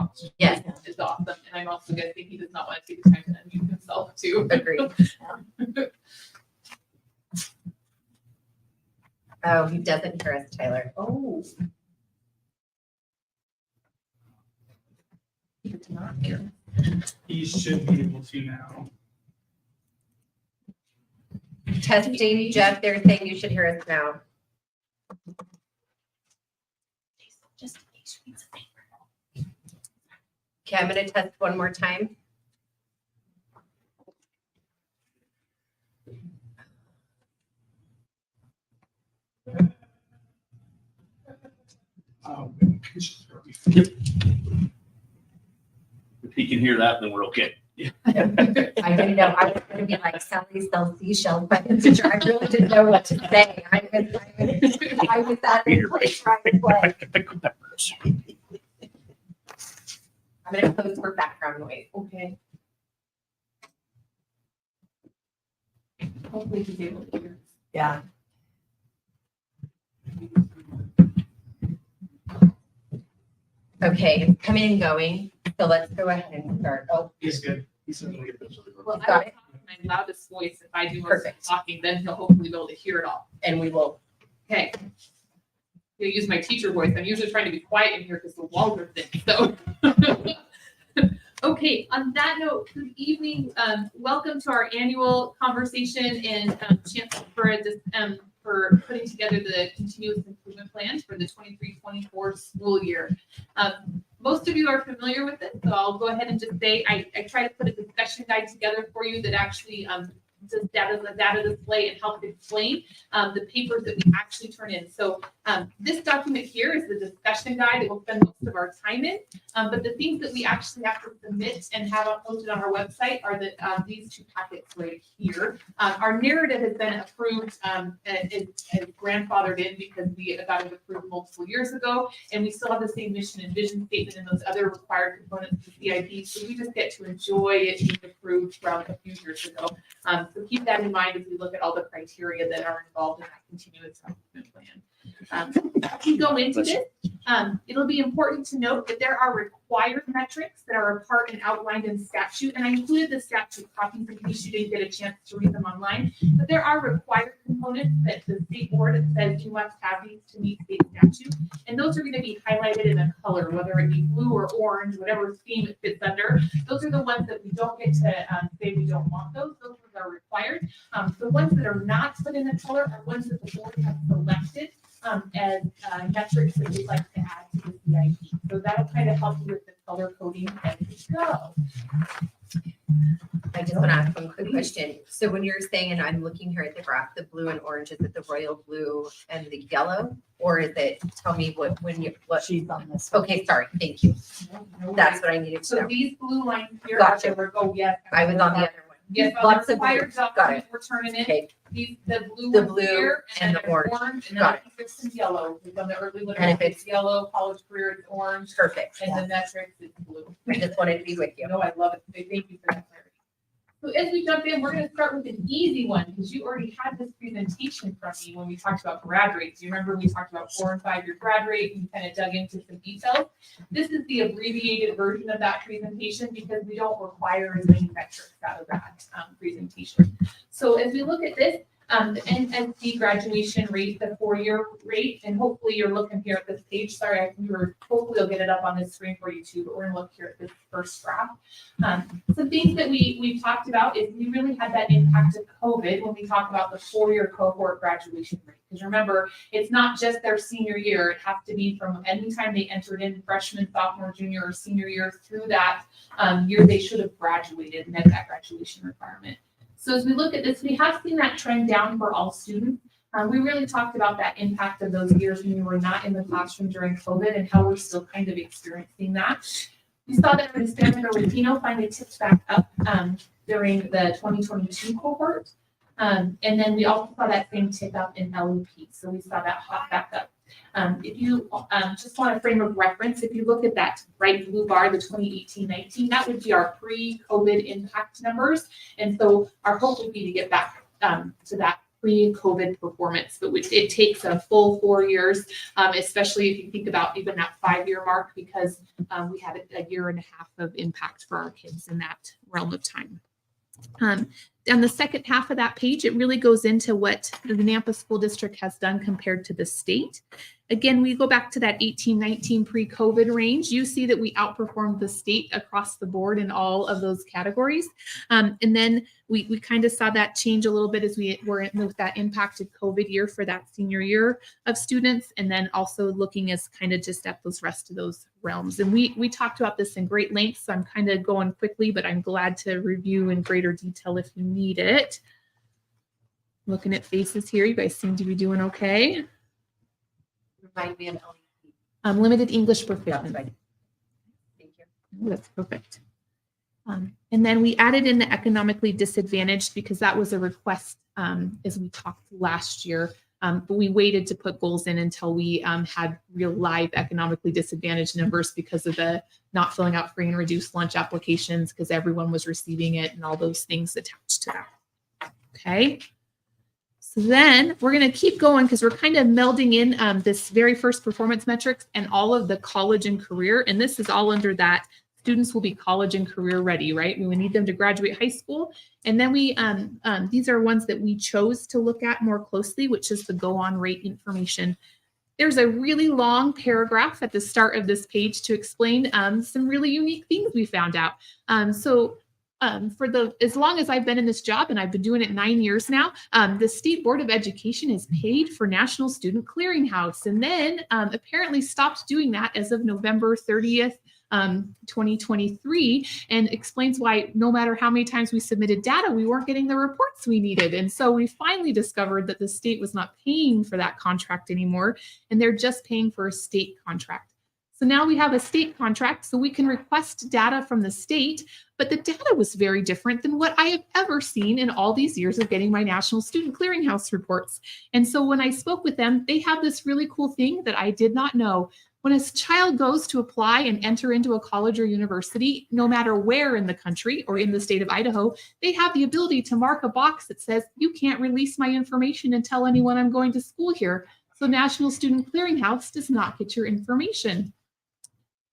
off. Yes. It's awesome. And I'm also guessing he does not want to take the time to unmute himself too. Agreed. Oh, he doesn't hear us, Tyler. Oh. He does not hear. He should be able to now. Testing, Jeff, they're saying you should hear us now. Just Okay, I'm gonna test one more time. Yep. If he can hear that, then we're okay. I didn't know. I was gonna be like, Sally sells seashells by the teacher. I really didn't know what to say. I was at the place trying to play. I'm gonna close for background noise. Okay. Hopefully he's able to hear. Yeah. Okay, it's coming and going. So let's go ahead and start. Oh, He's good. He's going to get this. Well, I Got will talk in my loudest voice. If I do most of the Perfect. talking, then he'll hopefully be able to hear it all. and we will. Okay. I'm gonna use my teacher voice. I'm usually trying to be quiet in here because the walls are thick, so. Okay, on that note, good evening. Welcome to our annual conversation and chance for putting together the continuous improvement plan for the 23-24 school year. Most of you are familiar with it, so I'll go ahead and just say I try to put a discussion guide together for you that actually does data display and help explain the papers that we actually turn in. So this document here is the discussion guide that we'll spend most of our time in. But the things that we actually have to submit and have posted on our website are these two packets right here. Our narrative has been approved and grandfathered in because we got it approved multiple years ago, and we still have the same mission and vision statement and those other required components of the CIP. So we just get to enjoy it being approved from a few years ago. So keep that in mind as we look at all the criteria that are involved in that continuous improvement plan. As we go into this, it'll be important to note that there are required metrics that are a part and outlined in statute, and I included the statute copies in case you didn't get a chance to read them online. But there are required components that the state board says you must have these to meet state statute, and those are going to be highlighted in a color, whether it be blue or orange, whatever theme it fits under. Those are the ones that we don't get to say we don't want those. Those ones are required. The ones that are not put in the color are ones that the board has selected as metrics that we'd like to add to the CIP. So that'll kind of help you with the color coding as we go. I just want to ask one quick question. So when you're saying, and I'm looking here at the graph, the blue and orange, is it the royal blue and the yellow? Or is it, tell me what She's on this. okay, sorry, thank you. That's what I needed to So know. these blue lines here. Gotcha. Oh, yes. I was on the other one. Yes, Lots the of required blue. Got document it. we're turning in. Okay, These, the blue The ones blue here, and then the orange. and Got then it's some yellow. We've done the early And literacy, if it's- it's yellow, college career, it's orange, perfect. and the metrics, it's blue. I just wanted to be with you. No, I love it. Thank you for that clarity. So as we jump in, we're going to start with an easy one because you already had this presentation from me when we talked about grad rates. You remember we talked about 4 and 5 year grad rate and kind of dug into some details. This is the abbreviated version of that presentation because we don't require as many metrics out of that presentation. So as we look at this, the NSD graduation rate, the 4-year rate, and hopefully you're looking here at this page. Sorry, hopefully I'll get it up on this screen for you too, but we're gonna look here at this first graph. Some things that we've talked about is we really had that impact of COVID when we talk about the 4-year cohort graduation rate. Because remember, it's not just their senior year. It has to be from any time they entered in freshman, sophomore, junior, or senior year through that year they should have graduated and met that graduation requirement. So as we look at this, we have seen that trend down for all students. We really talked about that impact of those years when we were not in the classroom during COVID and how we're still kind of experiencing that. We saw that Hispanic or Latino finally tipped back up during the 2022 cohort. And then we also saw that same tick up in LEP. So we saw that hop back up. If you just want a frame of reference, if you look at that bright blue bar, the 2018-19, that would be our pre-COVID impact numbers. And so our hope would be to get back to that pre-COVID performance, but it takes a full 4 years, especially if you think about even that 5-year mark, because we had a year and a half of impact for our kids in that realm of time. On the second half of that page, it really goes into what the Nampa School District has done compared to the state. Again, we go back to that 18-19 pre-COVID range. You see that we outperformed the state across the board in all of those categories. And then we kind of saw that change a little bit as we were in with that impacted COVID year for that senior year of students. And then also looking as kind of just at those rest of those realms. And we talked about this in great length, so I'm kind of going quickly, but I'm glad to review in greater detail if you need it. Looking at faces here, you guys seem to be doing okay. Remind me of Limited English proficiency. Thank you. Ooh, that's perfect. And then we added in the economically disadvantaged because that was a request as we talked last year. But we waited to put goals in until we had real live economically disadvantaged numbers because of the not filling out free and reduced lunch applications because everyone was receiving it and all those things attached to that. Okay. So then we're going to keep going because we're kind of melding in this very first performance metrics and all of the college and career. And this is all under that students will be college and career ready, right? We need them to graduate high school. And then we, these are ones that we chose to look at more closely, which is the go on rate information. There's a really long paragraph at the start of this page to explain some really unique things we found out. As long as I've been in this job, and I've been doing it 9 years now, the State Board of Education has paid for National Student Clearinghouse, and then apparently stopped doing that as of November 30th, 2023, and explains why no matter how many times we submitted data, we weren't getting the reports we needed. And so we finally discovered that the state was not paying for that contract anymore, and they're just paying for a state contract. So now we have a state contract, so we can request data from the state, but the data was very different than what I have ever seen in all these years of getting my National Student Clearinghouse reports. And so when I spoke with them, they have this really cool thing that I did not know. When a child goes to apply and enter into a college or university, no matter where in the country or in the state of Idaho, they have the ability to mark a box that says, you can't release my information and tell anyone I'm going to school here. So National Student Clearinghouse does not get your information.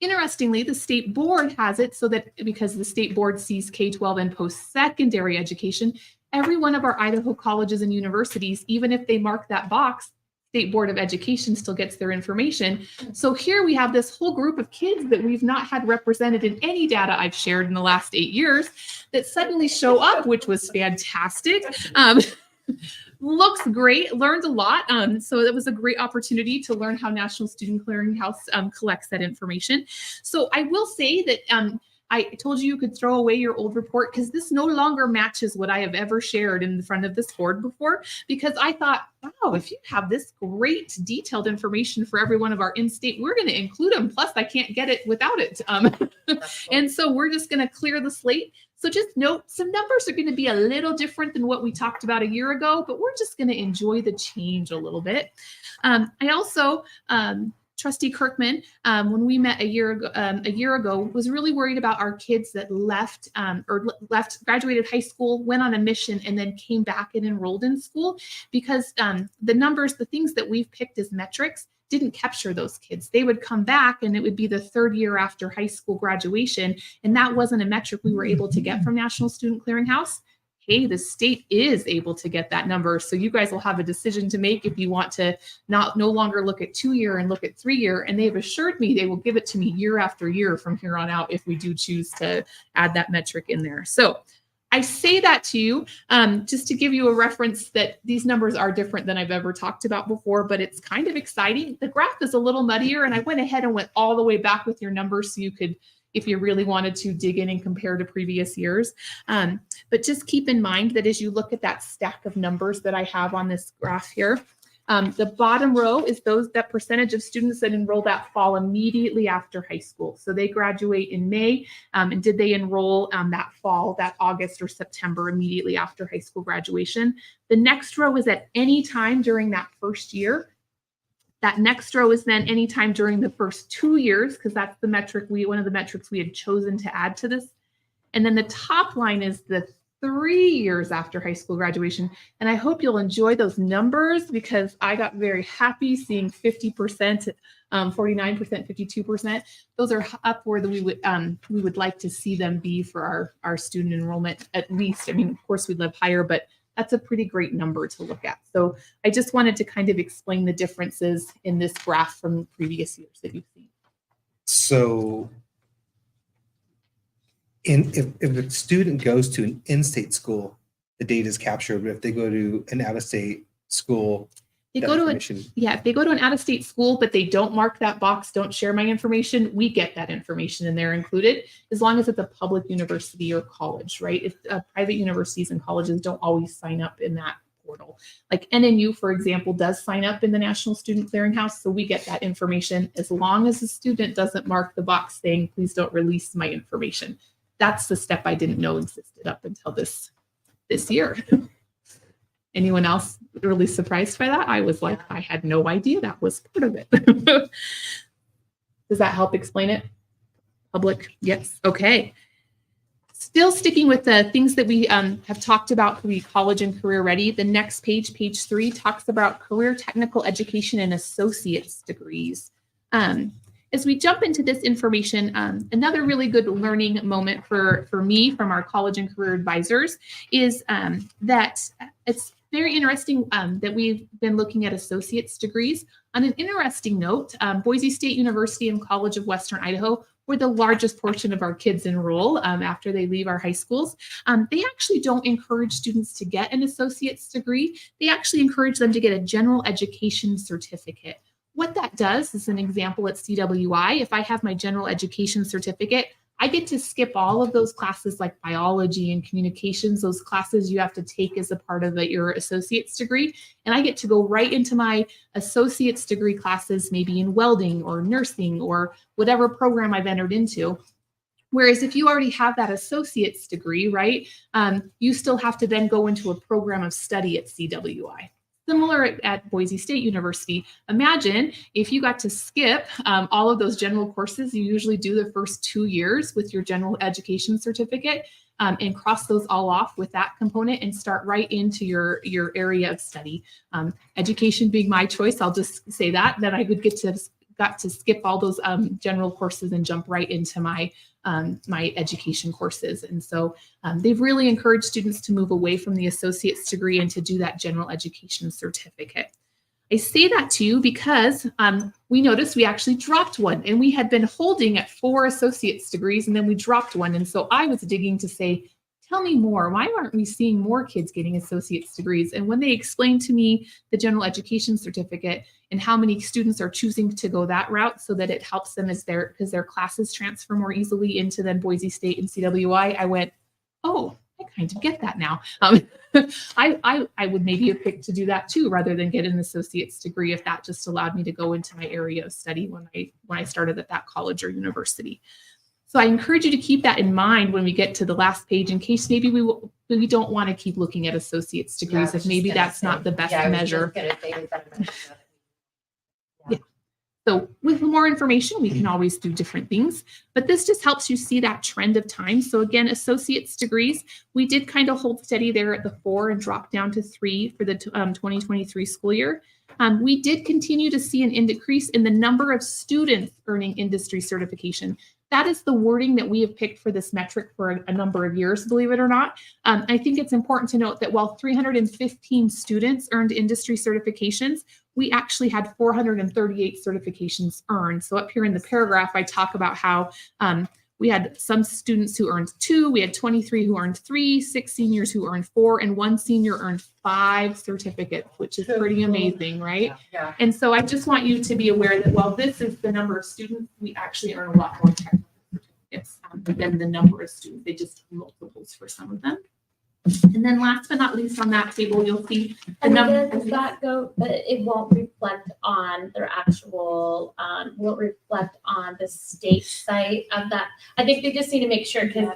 Interestingly, the state board has it so that because the state board sees K-12 and post-secondary education, every one of our Idaho colleges and universities, even if they mark that box, State Board of Education still gets their information. So here we have this whole group of kids that we've not had represented in any data I've shared in the last 8 years that suddenly show up, which was fantastic. Looks great, learned a lot. So it was a great opportunity to learn how National Student Clearinghouse collects that information. So I will say that I told you could throw away your old report because this no longer matches what I have ever shared in front of this board before, because I thought, wow, if you have this great detailed information for every one of our in-state, we're going to include them. Plus, I can't get it without it. And so we're just going to clear the slate. So just note some numbers are going to be a little different than what we talked about a year ago, but we're just going to enjoy the change a little bit. I also, Trustee Kirkman, when we met a year ago, was really worried about our kids that left, graduated high school, went on a mission, and then came back and enrolled in school because the numbers, the things that we've picked as metrics, didn't capture those kids. They would come back and it would be the third year after high school graduation. And that wasn't a metric we were able to get from National Student Clearinghouse. Hey, the state is able to get that number. So you guys will have a decision to make if you want to no longer look at 2 year and look at 3 year. And they've assured me they will give it to me year after year from here on out if we do choose to add that metric in there. So I say that to you just to give you a reference that these numbers are different than I've ever talked about before, but it's kind of exciting. The graph is a little muddier, and I went ahead and went all the way back with your numbers so you could, if you really wanted to, dig in and compare to previous years. But just keep in mind that as you look at that stack of numbers that I have on this graph here, the bottom row is that percentage of students that enroll that fall immediately after high school. So they graduate in May, and did they enroll that fall, that August or September immediately after high school graduation? The next row is at any time during that first year. That next row is then anytime during the first 2 years, because that's the metric one of the metrics we had chosen to add to this. And then the top line is the 3 years after high school graduation. And I hope you'll enjoy those numbers because I got very happy seeing 50%, 49%, 52%. Those are up where we would like to see them be for our student enrollment at least. I mean, of course, we'd love higher, but that's a pretty great number to look at. So I just wanted to kind of explain the differences in this graph from previous years that you've seen. So if a student goes to an in-state school, the data is captured. But if they go to an out-of-state school, They that go to information- if they go to an out-of-state school, but they don't mark that box, don't share my information, we get that information and they're included as long as it's a public university or college, right? If private universities and colleges don't always sign up in that portal. Like NNU, for example, does sign up in the National Student Clearinghouse, so we get that information as long as the student doesn't mark the box saying, please don't release my information. That's the step I didn't know existed up until this year. Anyone else really surprised by that? I was like, I had no idea that was part of it. Does that help explain it? Public? Yes. Okay. Still sticking with the things that we have talked about for the college and career ready. The next page, page 3, talks about career technical education and associate's degrees. As we jump into this information, another really good learning moment for me from our college and career advisors is that it's very interesting that we've been looking at associate's degrees. On an interesting note, Boise State University and College of Western Idaho, where the largest portion of our kids enroll after they leave our high schools, they actually don't encourage students to get an associate's degree. They actually encourage them to get a general education certificate. What that does is an example at CWI. If I have my general education certificate, I get to skip all of those classes like biology and communications, those classes you have to take as a part of your associate's degree. And I get to go right into my associate's degree classes, maybe in welding or nursing or whatever program I've entered into. Whereas if you already have that associate's degree, right, you still have to then go into a program of study at CWI. Similar at Boise State University. Imagine if you got to skip all of those general courses you usually do the first 2 years with your general education certificate and cross those all off with that component and start right into your area of study. Education being my choice, I'll just say that, then I would got to skip all those general courses and jump right into my education courses. And so they've really encouraged students to move away from the associate's degree and to do that general education certificate. I say that to you because we noticed we actually dropped one and we had been holding at 4 associate's degrees and then we dropped one. And so I was digging to say, tell me more. Why aren't we seeing more kids getting associate's degrees? And when they explained to me the general education certificate and how many students are choosing to go that route so that it helps them because their classes transfer more easily into then Boise State and CWI, I went, oh, I kind of get that now. I would maybe have picked to do that too, rather than get an associate's degree if that just allowed me to go into my area of study when I started at that college or university. So I encourage you to keep that in mind when we get to the last page, in case maybe we don't want to keep looking at associate's degrees if maybe that's not the best measure. Yeah. So with more information, we can always do different things, but this just helps you see that trend of time. So again, associate's degrees, we did kind of hold steady there at the 4 and drop down to 3 for the 2023 school year. We did continue to see an increase in the number of students earning industry certification. That is the wording that we have picked for this metric for a number of years, believe it or not. I think it's important to note that while 315 students earned industry certifications, we actually had 438 certifications earned. So up here in the paragraph, I talk about how we had some students who earned 2, we had 23 who earned 3, 6 seniors who earned 4, and 1 senior earned 5 certificates, which is pretty amazing, right? Yeah. And so I just want you to be aware that while this is the number of students, we actually earn a lot more technical certificates than the number of students. They just have multiples for some of them. And then last but not least on that table, you'll see the number. Does that go, but it won't reflect on their actual, won't reflect on the state site of that. I think they just need to make sure, because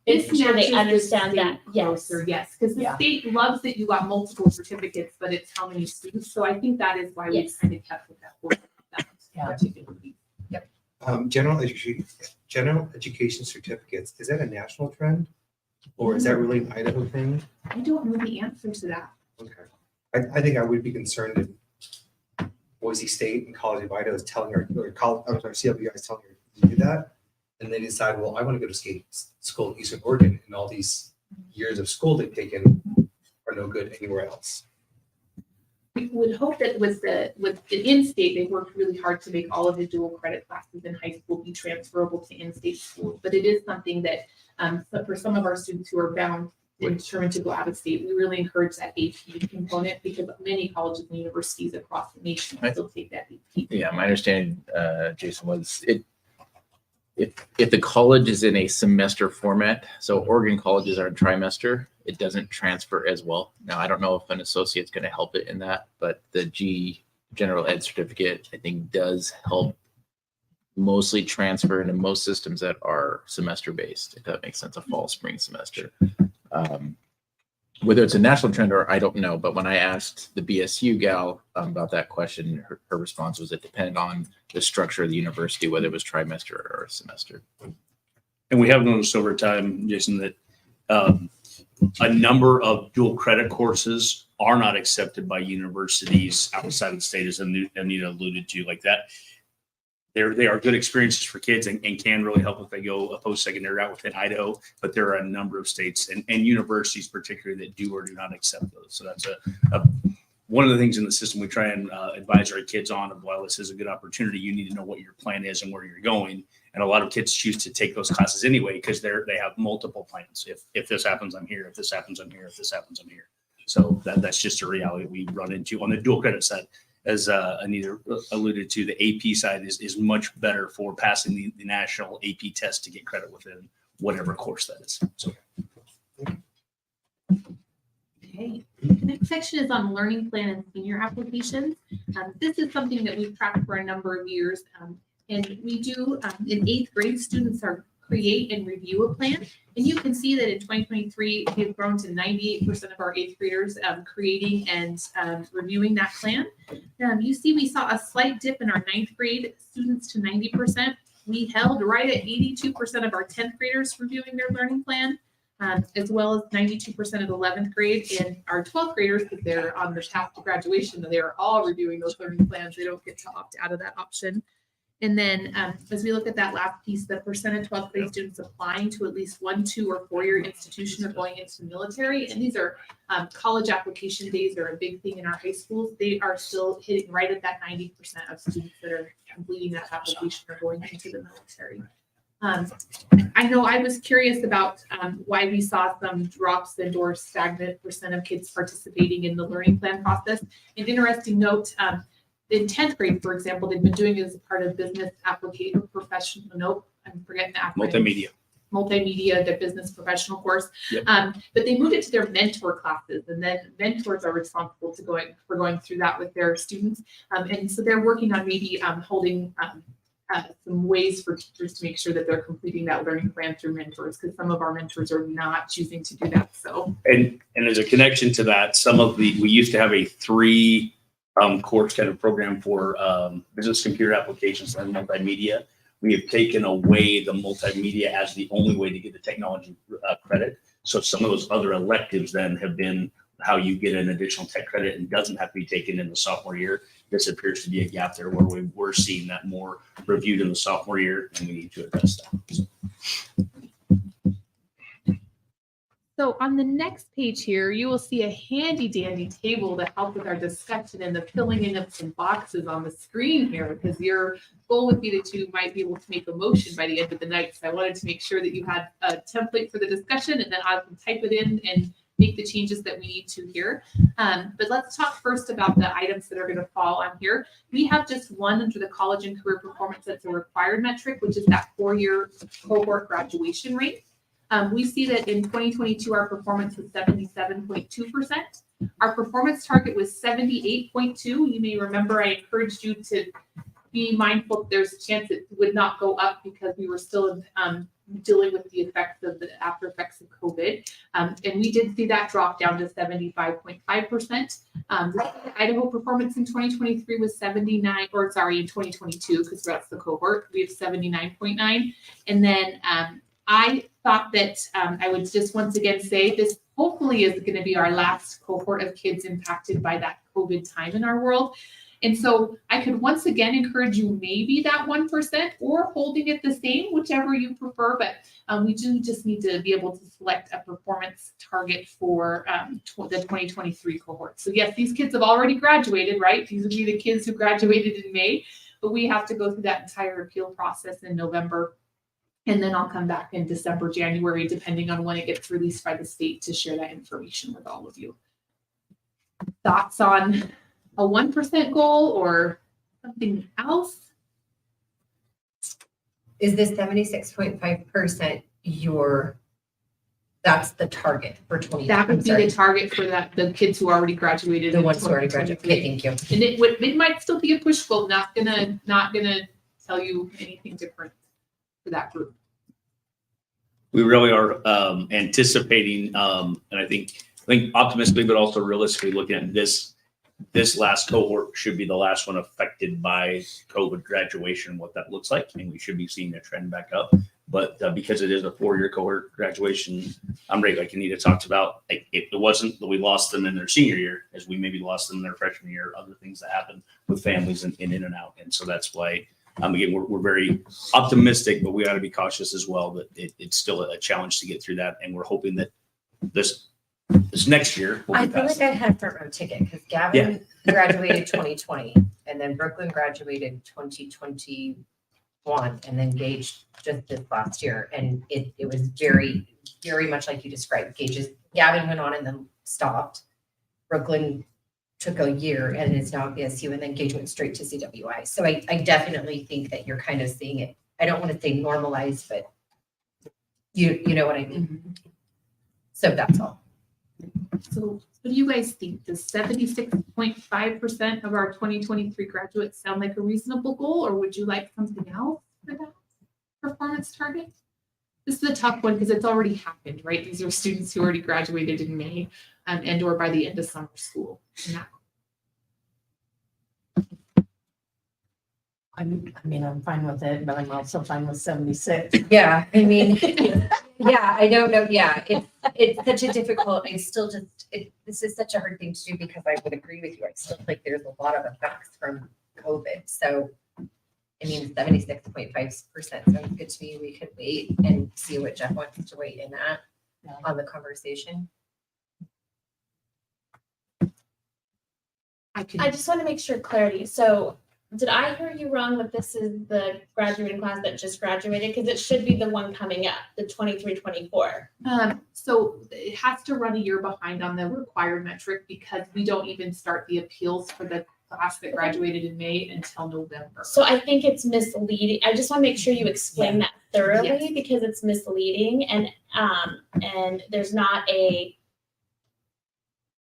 This sure they matches the understand that. state Yes. closer, yes, because the state loves that you got multiple certificates, but it's how many students. So I think that is why we Yes. kind of kept with that word. Particularly. General education certificates, is that a national trend? Or is that really an Idaho thing? I don't know the answer to that. Okay. I think I would be concerned if Boise State and College of Idaho is telling or college, I'm sorry, CWI is telling her to do that. And they decide, well, I want to go to school in Eastern Oregon, and all these years of school they've taken are no good anywhere else. We would hope that with the in-state, they worked really hard to make all of the dual credit classes in high school be transferable to in-state schools. But it is something that so for some of our students who are bound and determined to go out of state, we really encourage that AP component because many colleges and universities across the nation still take that AP. Yeah, my understanding, Jason, was if the college is in a semester format, so Oregon colleges are a trimester, it doesn't transfer as well. Now, I don't know if an associate's going to help it in that, but the general ed certificate, I think, does help mostly transfer into most systems that are semester based, if that makes sense, a fall, spring semester. Whether it's a national trend or I don't know, but when I asked the BSU gal about that question, her response was it depended on the structure of the university, whether it was trimester or a semester. And we have noticed over time, Jason, that a number of dual credit courses are not accepted by universities outside of the state, as Anita alluded to, like that. They are good experiences for kids and can really help if they go a post-secondary route within Idaho, but there are a number of states and universities particularly that do or do not accept those. So that's one of the things in the system we try and advise our kids on. While this is a good opportunity, you need to know what your plan is and where you're going. And a lot of kids choose to take those classes anyway because they have multiple plans. If this happens, I'm here. If this happens, I'm here. If this happens, I'm here. So that's just a reality we run into on the dual credit side. As Anita alluded to, the AP side is much better for passing the national AP test to get credit within whatever course that is. So. Okay, the next section is on learning plan and senior applications. This is something that we've tracked for a number of years. And we do, in 8th grade, students create and review a plan. And you can see that in 2023, we've grown to 98% of our 8th graders creating and reviewing that plan. You see we saw a slight dip in our 9th grade students to 90%. We held right at 82% of our 10th graders reviewing their learning plan, as well as 92% of 11th grade. And our 12th graders, because they're on the path to graduation, they're all reviewing those learning plans. They don't get to opt out of that option. And then as we look at that last piece, the percent of 12th grade students applying to at least 1, 2, or 4-year institution or going into the military, and these are college application days are a big thing in our high schools. They are still hitting right at that 90% of students that are completing that application or going into the military. I know I was curious about why we saw some drops and or stagnant percent of kids participating in the learning plan process. An interesting note, in 10th grade, for example, they've been doing it as a part of business application professional, I'm forgetting the acronym. Multimedia, the business professional course. Yep. But they moved it to their mentor classes, and then mentors are responsible for going through that with their students. And so they're working on maybe holding some ways for teachers to make sure that they're completing that learning plan through mentors, because some of our mentors are not choosing to do that. So And as a connection to that, we used to have a 3 course kind of program for business computer applications and multimedia. We have taken away the multimedia as the only way to get the technology credit. So some of those other electives then have been how you get an additional tech credit and doesn't have to be taken in the sophomore year. This appears to be a gap there where we're seeing that more reviewed in the sophomore year, and we need to address that. So. So on the next page here, you will see a handy dandy table to help with our discussion and the filling in of some boxes on the screen here, because your goal would be that you might be able to make a motion by the end of the night. So I wanted to make sure that you had a template for the discussion, and then I can type it in and make the changes that we need to here. But let's talk first about the items that are going to fall on here. We have just one under the college and career performance that's a required metric, which is that 4-year cohort graduation rate. We see that in 2022, our performance was 77.2%. Our performance target was 78.2. You may remember I encouraged you to be mindful that there's a chance it would not go up because we were still dealing with the effects of the after effects of COVID. And we did see that drop down to 75.5%. Idaho performance in 2023 was 79, or sorry, in 2022, because that's the cohort, we have 79.9. And then I thought that I would just once again say this hopefully is going to be our last cohort of kids impacted by that COVID time in our world. And so I could once again encourage you maybe that 1% or holding it the same, whichever you prefer. But we do just need to be able to select a performance target for the 2023 cohort. So yes, these kids have already graduated, right? These would be the kids who graduated in May, but we have to go through that entire appeal process in November. And then I'll come back in December, January, depending on when it gets released by the state to share that information with all of you. Thoughts on a 1% goal or something else? Is this 76.5% that's the target for 20? That would be the target for the kids who already graduated. The in ones who already graduated. Okay, 2023. thank you. And it might still be a push goal, not gonna tell you anything different for that group. We really are anticipating, and I think optimistically, but also realistically looking at this last cohort should be the last one affected by COVID graduation, what that looks like, and we should be seeing a trend back up. But because it is a 4-year cohort graduation, I'm right, like Anita talked about, it wasn't that we lost them in their senior year, as we maybe lost them in their freshman year, other things that happen with families and in and out. And so that's why, again, we're very optimistic, but we got to be cautious as well that it's still a challenge to get through that. And we're hoping that this next year will be I feel past. like I had a front row ticket because Gavin graduated 2020 and then Brooklyn graduated 2021 and then Gage just this last year. And it was very, very much like you described. Gavin went on and then stopped. Brooklyn took a year and is now BSU, and then Gage went straight to CWI. So I definitely think that you're kind of seeing it. I don't want to say normalized, but you know what I mean. So that's all. So what do you guys think? Does 76.5% of our 2023 graduates sound like a reasonable goal, or would you like something else for that performance target? This is a tough one because it's already happened, right? These are students who already graduated in May and or by the end of summer school. I'm fine with it, but I'm also fine with 76. Yeah, I mean, yeah, I don't know. Yeah, it's such a difficult, this is such a hard thing to do because I would agree with you. I still think there's a lot of effects from COVID. So, I mean, 76.5% sounds good to me. We could wait and see what Jeff wants to weigh in at on the conversation. I just want to make sure clarity. So did I hear you wrong that this is the graduating class that just graduated? Because it should be the one coming up, the 23-24. So it has to run a year behind on the required metric because we don't even start the appeals for the class that graduated in May until November. So I think it's misleading. I just want to make sure you explain that thoroughly Yes. because it's misleading and there's not a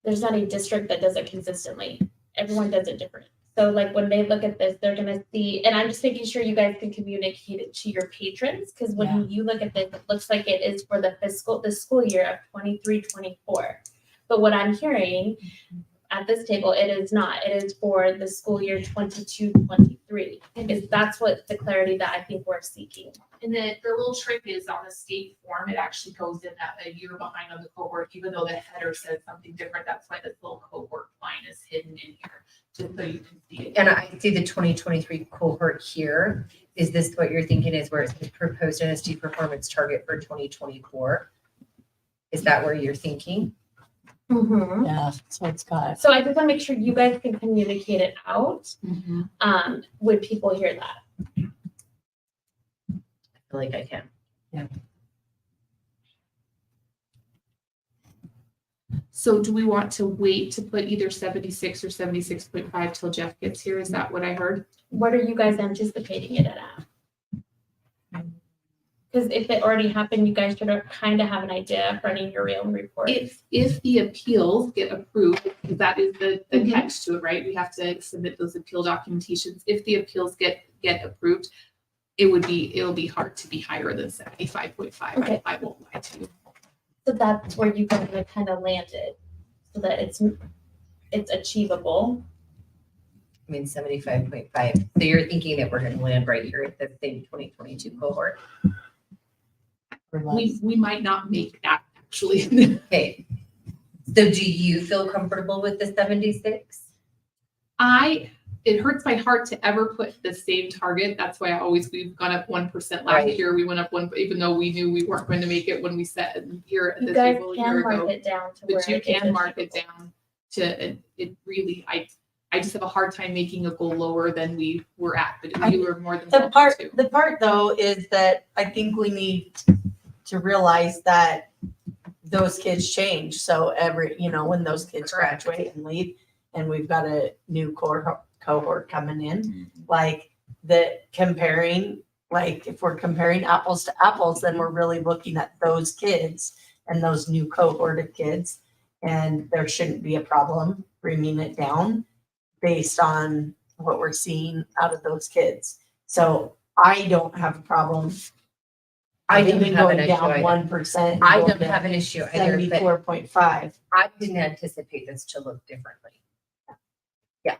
district that does it consistently. Everyone does it different. So like when they look at this, they're going to see, and I'm just making sure you guys can communicate it to your patrons. Because when you look at this, it looks like it is for the school year of 23-24. But what I'm hearing at this table, it is not. It is for the school year 22-23. Because that's what the clarity that I think we're seeking. And the little trick is on the state form, it actually goes in a year behind on the cohort, even though the header says something different. That's why this little cohort line is hidden in here, just so you can see it. And I see the 2023 cohort here. Is this what you're thinking is where it's the proposed NSD performance target for 2024? Is that where you're thinking? Mm-hmm. Yeah, so it's got. So I just want to make sure you guys can communicate it out when people hear that. I feel like I can. So do we want to wait to put either 76 or 76.5 till Jeff gets here? Is that what I heard? What are you guys anticipating it at? Because if it already happened, you guys should kind of have an idea of running your real report. If the appeals get approved, because that is the catch to it, right? We have to submit those appeal documentations. If the appeals get approved, it'll be hard to be higher than 75.5. Okay. I won't lie to you. So that's where you guys have kind of landed, so that it's achievable. I mean, 75.5. So you're thinking that we're going to land right here at the same 2022 cohort? or less. We might not make that actually. Okay. So do you feel comfortable with the 76? It hurts my heart to ever put the same target. That's why we've gone up 1% last Right. year. We went up one, even though we knew we weren't going to make it when we set here at You the guys table a can year mark ago. it down to where But you it is can mark it achievable. down to, it really, I just have a hard time making a goal lower than we were at, but we were more than The welcome to. part though is that I think we need to realize that those kids change. So when those kids Correct. graduate and leave, and we've got a new cohort coming in, Mhm. like if we're comparing apples to apples, then we're really looking at those kids and those new cohort of kids. And there shouldn't be a problem bringing it down based on what we're seeing out of those kids. So I don't have a problem. I don't even have an going issue down either. 1%. I don't have an issue either, but 74.5. I didn't anticipate this to look differently. Yeah.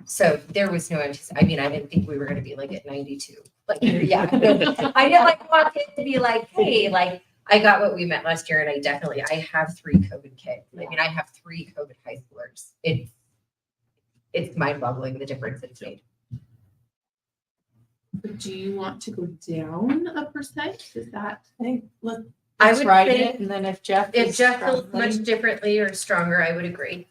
So there was no I didn't think we were gonna be like at 92. Like, yeah. I didn't want it to be like, hey, like, I got what we meant last year, and I have 3 COVID kids. I have 3 COVID high schoolers. It's mind-boggling the difference it's made. Do you want to go down 1%? Is that? I think I let's would write say it, and then if Jeff If is Jeff feels struggling- much differently or stronger, I would agree.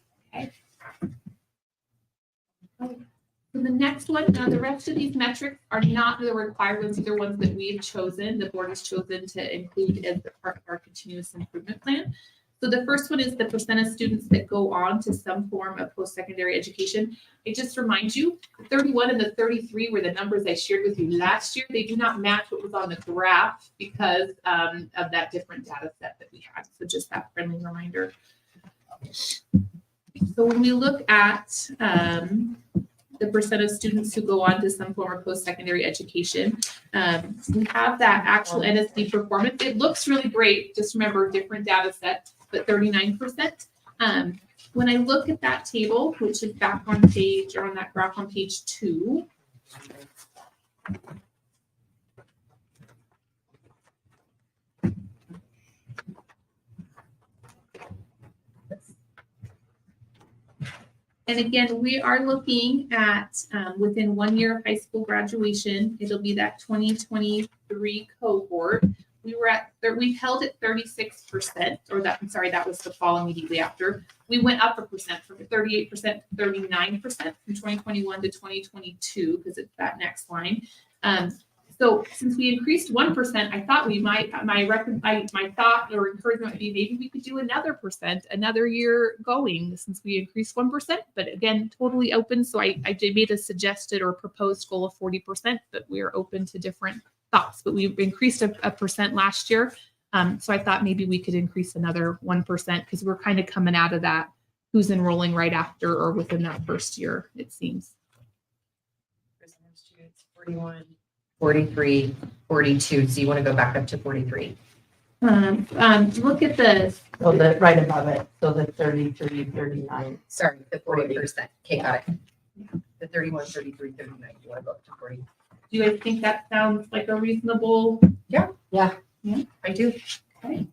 So the next one, the rest of these metrics are not the required ones. These are ones that we've chosen, the board has chosen to include as the part of our continuous improvement plan. So the first one is the percent of students that go on to some form of post-secondary education. I just remind you, the 31 and the 33 were the numbers I shared with you last year. They do not match what was on the graph because of that different data set that we had. So just that friendly reminder. So when we look at the percent of students who go on to some form of post-secondary education, we have that actual NSD performance. It looks really great. Just remember, different data set, but 39%. When I look at that table, which is back on page, or on that graph on page 2, and again, we are looking at within 1 year of high school graduation, it'll be that 2023 cohort. We held at 36%, that was the fall immediately after. We went up 1% from 38% to 39% from 2021 to 2022, because it's that next line. So since we increased 1%, I thought my thought or encouragement would be maybe we could do another percent, another year going, since we increased 1%. But again, totally open. So I made a suggested or proposed goal of 40%, but we are open to different thoughts. But we increased a percent last year. So I thought maybe we could increase another 1%, because we're kind of coming out of that who's enrolling right after or within that first year, it seems. 41, 43, 42. So you want to go back up to 43? Look at the So right above it, so the 33, 39. Sorry, the 40%. Okay, got it. The 31, 33, 39. You want to go up to 40? Do you guys think that sounds like a reasonable? I do. Okay.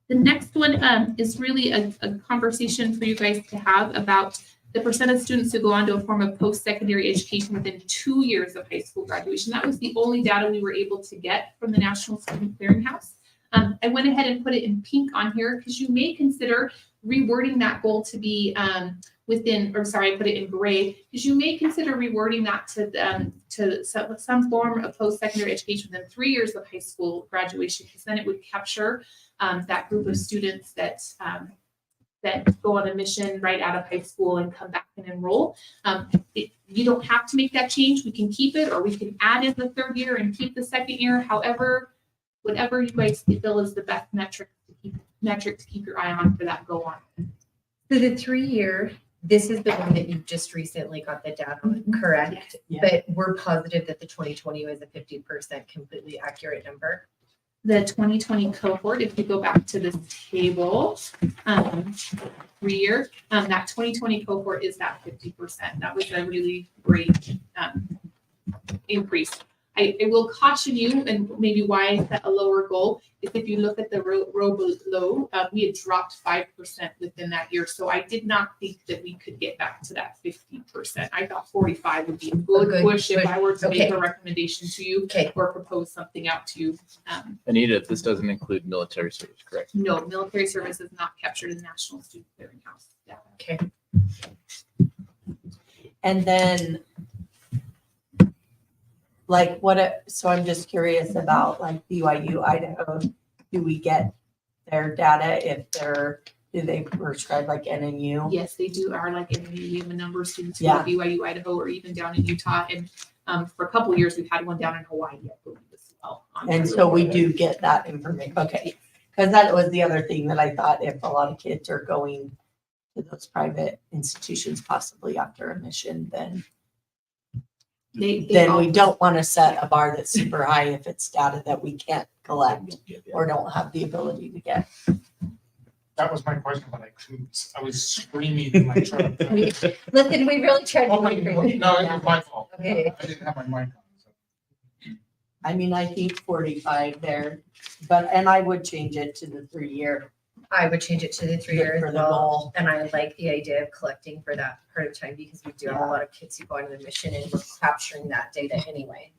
The next one is really a conversation for you guys to have about the percent of students who go on to a form of post-secondary education within 2 years of high school graduation. That was the only data we were able to get from the National Student Clearinghouse. I went ahead and put it in pink on here because you may consider rewording that goal to be I put it in gray, because you may consider rewording that to some form of post-secondary education within 3 years of high school graduation, because then it would capture that group of students that go on a mission right out of high school and come back and enroll. You don't have to make that change. We can keep it, or we can add in the 3rd year and keep the 2nd year. However, whatever you guys feel is the best metric to keep your eye on for that go on. So the 3-year, this is the one that you just recently got the data on, correct? Yeah. But we're positive that the 2020 was a 50% completely accurate number. The 2020 cohort, if you go back to this table, 3-year, that 2020 cohort is that 50%. That was a really great increase. I will caution you, and maybe why I set a lower goal, is if you look at the row below, we had dropped 5% within that year. So I did not think that we could get back to that 50%. I thought 45 would be a good push if I were to make a recommendation to you or propose something out to you. Anita, this doesn't include military service, correct? No, military service is not captured in the National Student Clearinghouse. Yeah. Okay. And then, like, so I'm just curious about like BYU, Idaho, do we get their data if do they prescribe like NNU? Yes, they do. Are like, we have a number of students who Yeah. are BYU, Idaho, or even down in Utah. And for a couple of years, we've had one down in Hawaii, I believe, as well. And so we do get that information, okay. Because that was the other thing that I thought, if a lot of kids are going to those private institutions possibly after admission, then They we don't want to set a bar that's super high if it's data that we can't collect or don't have the ability to get. That was my question, but I couldn't. I was screaming in my truck. Listen, we really tried to Oh, make no, it was my fault. Okay. I didn't have my mic on. So. I mean, I think 45 there, and I would change it to the 3-year. I would change it to the 3 years For as the well. goal. And I like the idea of collecting for that part of time because we do have a lot of kids who go on the mission and we're capturing that data anyway.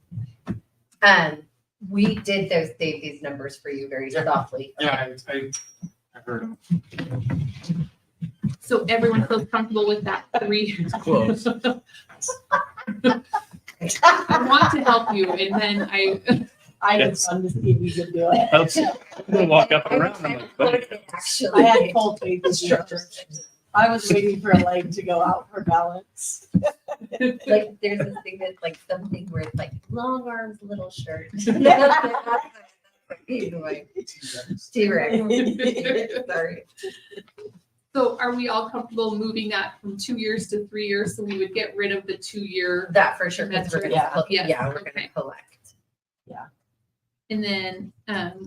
We did these numbers for you very softly. Yeah, I heard them. So everyone feels comfortable with that 3. Close. I want to help you, and then I Yes. just wanted to see if we could do it. I'm gonna walk up and around. I'm like, Actually, I had full faith in you. I was waiting for a leg to go out for balance. like there's this thing that's like something where it's like long arms, little shirt. Anyway, T-Rex. Sorry. So are we all comfortable moving that from 2 years to 3 years? So we would get rid of the 2-year. That for sure. Because we're gonna, Yeah. we're gonna collect. And then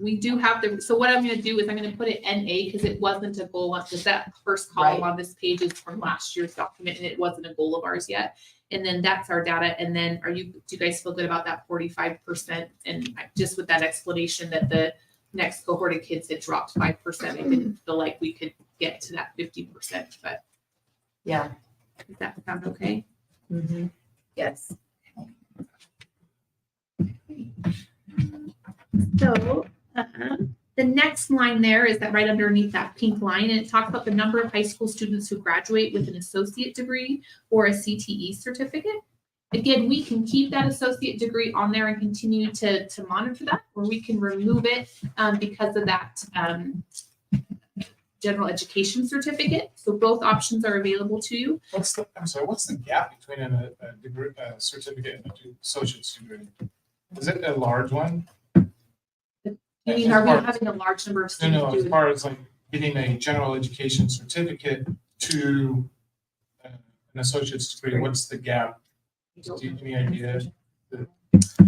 we do have so what I'm gonna do is I'm gonna put it NA because it wasn't a goal because that first column on this page is from last year's document and it wasn't a goal of ours yet. And then that's our data. And then do you guys feel good about that 45%? And just with that explanation that the next cohort of kids had dropped 5%, I didn't feel like we could get to that 50%, but Yeah. does that sound okay? Mm-hmm. Yes. So the next line there is that right underneath that pink line, and it talks about the number of high school students who graduate with an associate degree or a CTE certificate. Again, we can keep that associate degree on there and continue to monitor that, or we can remove it because of that general education certificate. So both options are available to you. What's the gap between a degree, a certificate and an associate's degree? Is it a large one? I mean, are we having a large number of students No, do as it? far as like getting a general education certificate to an associate's degree, what's the gap? Do you have any idea?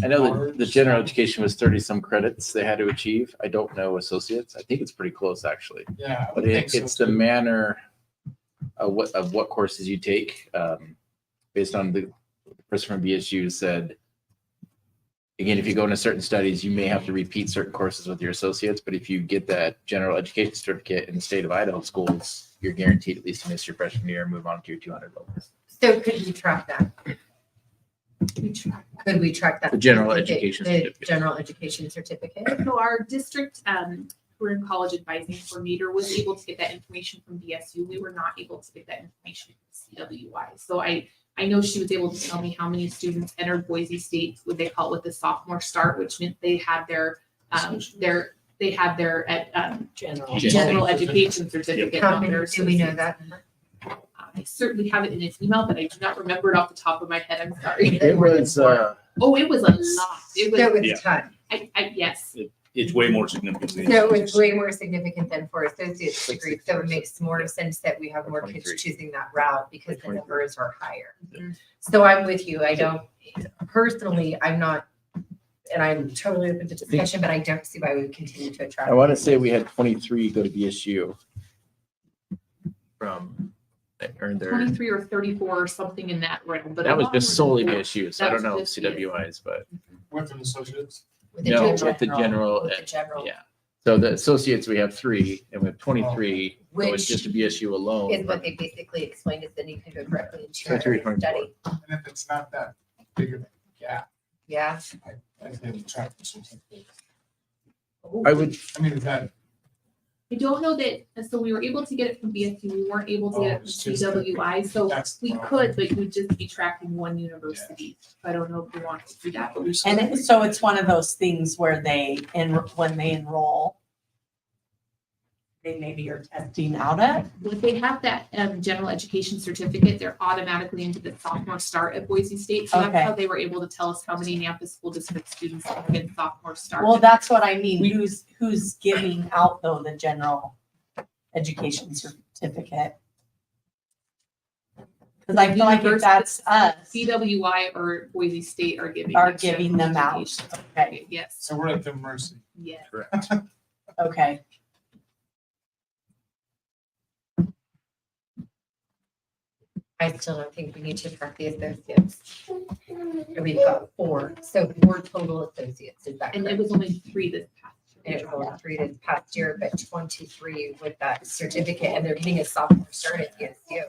I know that the general education was 30 some credits they had to achieve. I don't know associates. I think it's pretty close actually. Yeah, I But would think so it's the too. manner of what courses you take. Based on the person from BSU said, again, if you go into certain studies, you may have to repeat certain courses with your associates. But if you get that general education certificate in the state of Idaho schools, you're guaranteed at least to miss your freshman year and move on to your 200 levels. So could we track that? Could we track that? The general certificate, education the certificate. General education certificate. So our district career and college advising coordinator was able to get that information from BSU. We were not able to get that information from CWI. So I know she was able to tell me how many students entered Boise State, what they call it with the sophomore start, which meant they had their general education certificate. How not many, their do we know associate's. that number? I certainly have it in its email, but I do not remember it off the top of my head. I'm sorry. It was Oh, it was a lot. It was, So it was Yeah. a ton. yes. It's way more significant. than So the it's way more significant than for associate's degree. So it makes more sense that we have more kids 23. choosing that route because the 23. numbers are higher. Mhm. So I'm with you. I don't, personally, I'm not, and I'm totally open to discussion, but I don't see why we would continue to attract. I want to say we had 23 go to BSU from that earned their. 23 or 34 or something in that realm. But That was a lot just more solely than that. BSU, so I That don't know was just CWI's, but With an associate's? With the No, general- with the general, With the general, yeah. So the associates, we have 3 and we have 23. So it's Which just a BSU alone. is what they basically explained, is then you can go directly into your 23, area of study. And if it's not that big of a gap, Yeah. I think track this. I would, I mean, is that, I don't know that, so we were able to get it from BSU, we weren't able to get it from it's just- CWI, so that's the we problem. could, but we'd just be tracking one university. I don't know if we want to do that, but we should. So it's one of those things where when they enroll, they maybe are testing out at. If they have that general education certificate, they're automatically into the sophomore start at Boise State. So that's Okay. how they were able to tell us how many Nampa school district students have been sophomore start. Well, that's what I mean. Who's giving out though the general education certificate? Because I feel like if that's us, CWI or Boise State are giving. are the giving general them out. education. Okay, Yes, so we're at their mercy. yes. correct. okay. I still don't think we need to track the associates. And we've got 4, so 4 total associates, is that And it correct? was only 3 this past And year. it was 3 this past year, but 23 with that certificate, and they're getting a sophomore start at BSU.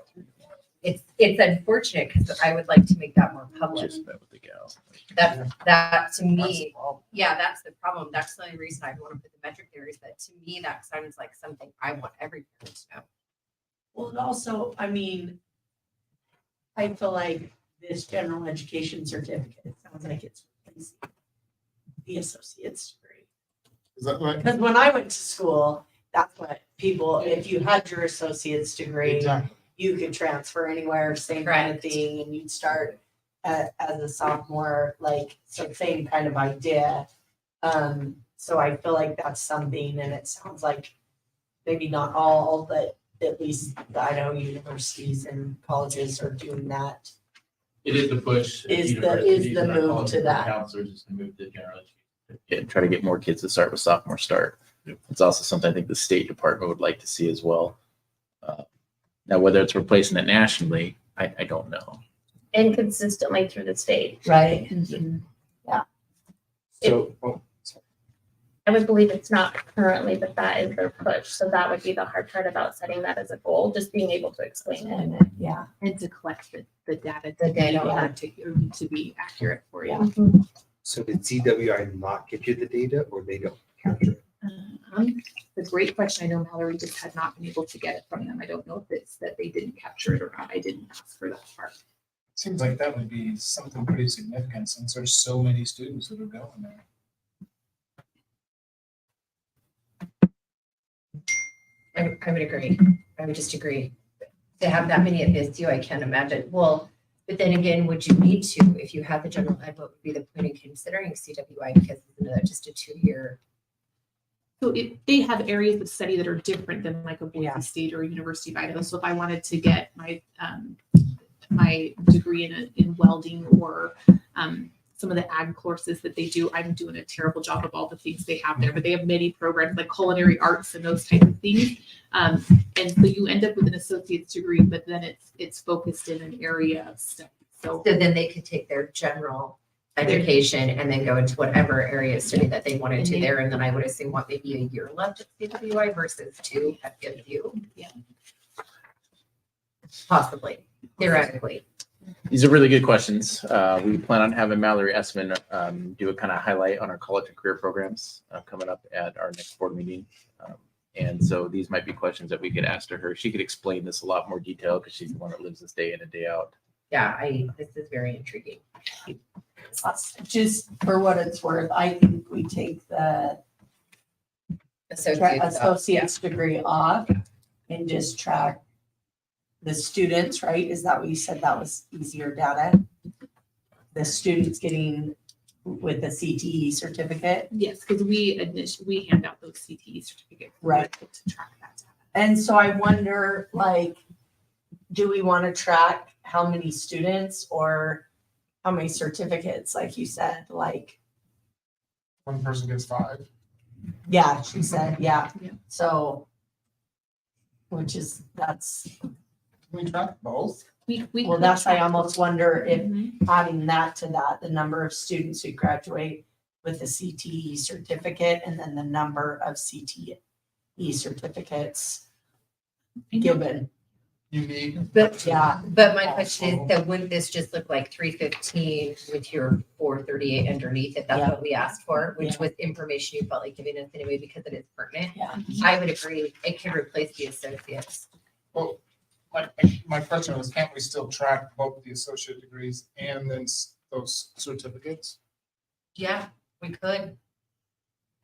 It's unfortunate, because I would like to make that more public. Just met with the gal. That to me, yeah, that's the problem. That's the only reason I want to put the metric there, is that to me, that sounds like something I want every parent to know. Well, and also, I mean, I feel like this general education certificate, it sounds like it's replacing the associate's degree. Is that right? Because when I went to school, that's what people, if you had your associate's degree, Exactly. you could transfer anywhere, same kind of Correct. thing, and you'd start as a sophomore, like, so same kind of idea. So I feel like that's something, and it sounds like maybe not all, but at least the Idaho universities and colleges are doing that. It is the push. Is the move to that. Counselors is to move to general education. Yeah, try to get more kids to start with sophomore start. It's also something I think the State Department would like to see as well. Now, whether it's replacing it nationally, I don't know. And consistently through the state. Right. So, I would believe it's not currently, but that is their push. So that would be the hard part about setting that as a goal, just being able to explain it. Yeah. And to collect the data. The data, To be accurate for you. Yeah. So did CWI not give you the data, or they don't capture it? It's a great question. I know Mallory just had not been able to get it from them. I don't know if it's that they didn't capture it or not. I didn't ask for that part. seems like that would be something pretty significant, since there's so many students that are going there. I would agree. I would just agree. To have that many at BSU, I can't imagine. Well, but then again, would you need to, if you had the general ed, what would be the point in considering CWI? Because isn't that just a 2-year? So they have areas of study that are different than like a Boise Yeah. State or a University of Idaho. So if I wanted to get my my degree in welding or some of the ag courses that they do, I'm doing a terrible job of all the things they have there, but they have many programs like culinary arts and those types of things. And so you end up with an associate's degree, but then it's focused in an area of study. So So then they could take their general education and then go into whatever area of study that they wanted to there. And then I would assume what, maybe a year left at CWI versus 2 at BSU? Yeah. Possibly, theoretically. These are really good questions. We plan on having Mallory Essman do a kind of highlight on our college and career programs coming up at our next board meeting. And so these might be questions that we could ask to her. She could explain this a lot more detail because she's the one that lives this day in and day out. Yeah, this is very intriguing. Just for what it's worth, I think we take the associate's degree off and just track the students, right? Is that what you said? That was easier data? The students getting with the CTE certificate? yes, because we hand out those CTE certificates. Right. To track that data. And so I wonder, like, do we want to track how many students or how many certificates, like you said, like, One person gets 5. yeah, she said, yeah. Yeah. So, that's, We track both. We Well, could that's, I track almost wonder if Mhm. adding that to that, the number of students who graduate with a CTE certificate and then the number of CTE certificates given. Unique. But Yeah. But my question is, so wouldn't this just look like 315 with your 438 underneath it? That's Yeah. what we asked for, which Yeah. was information you felt like giving us anyway because it is pertinent. Yeah. I would agree, it could replace the associates. Well, my question was, can't we still track both the associate degrees and then those certificates? Yeah, we could.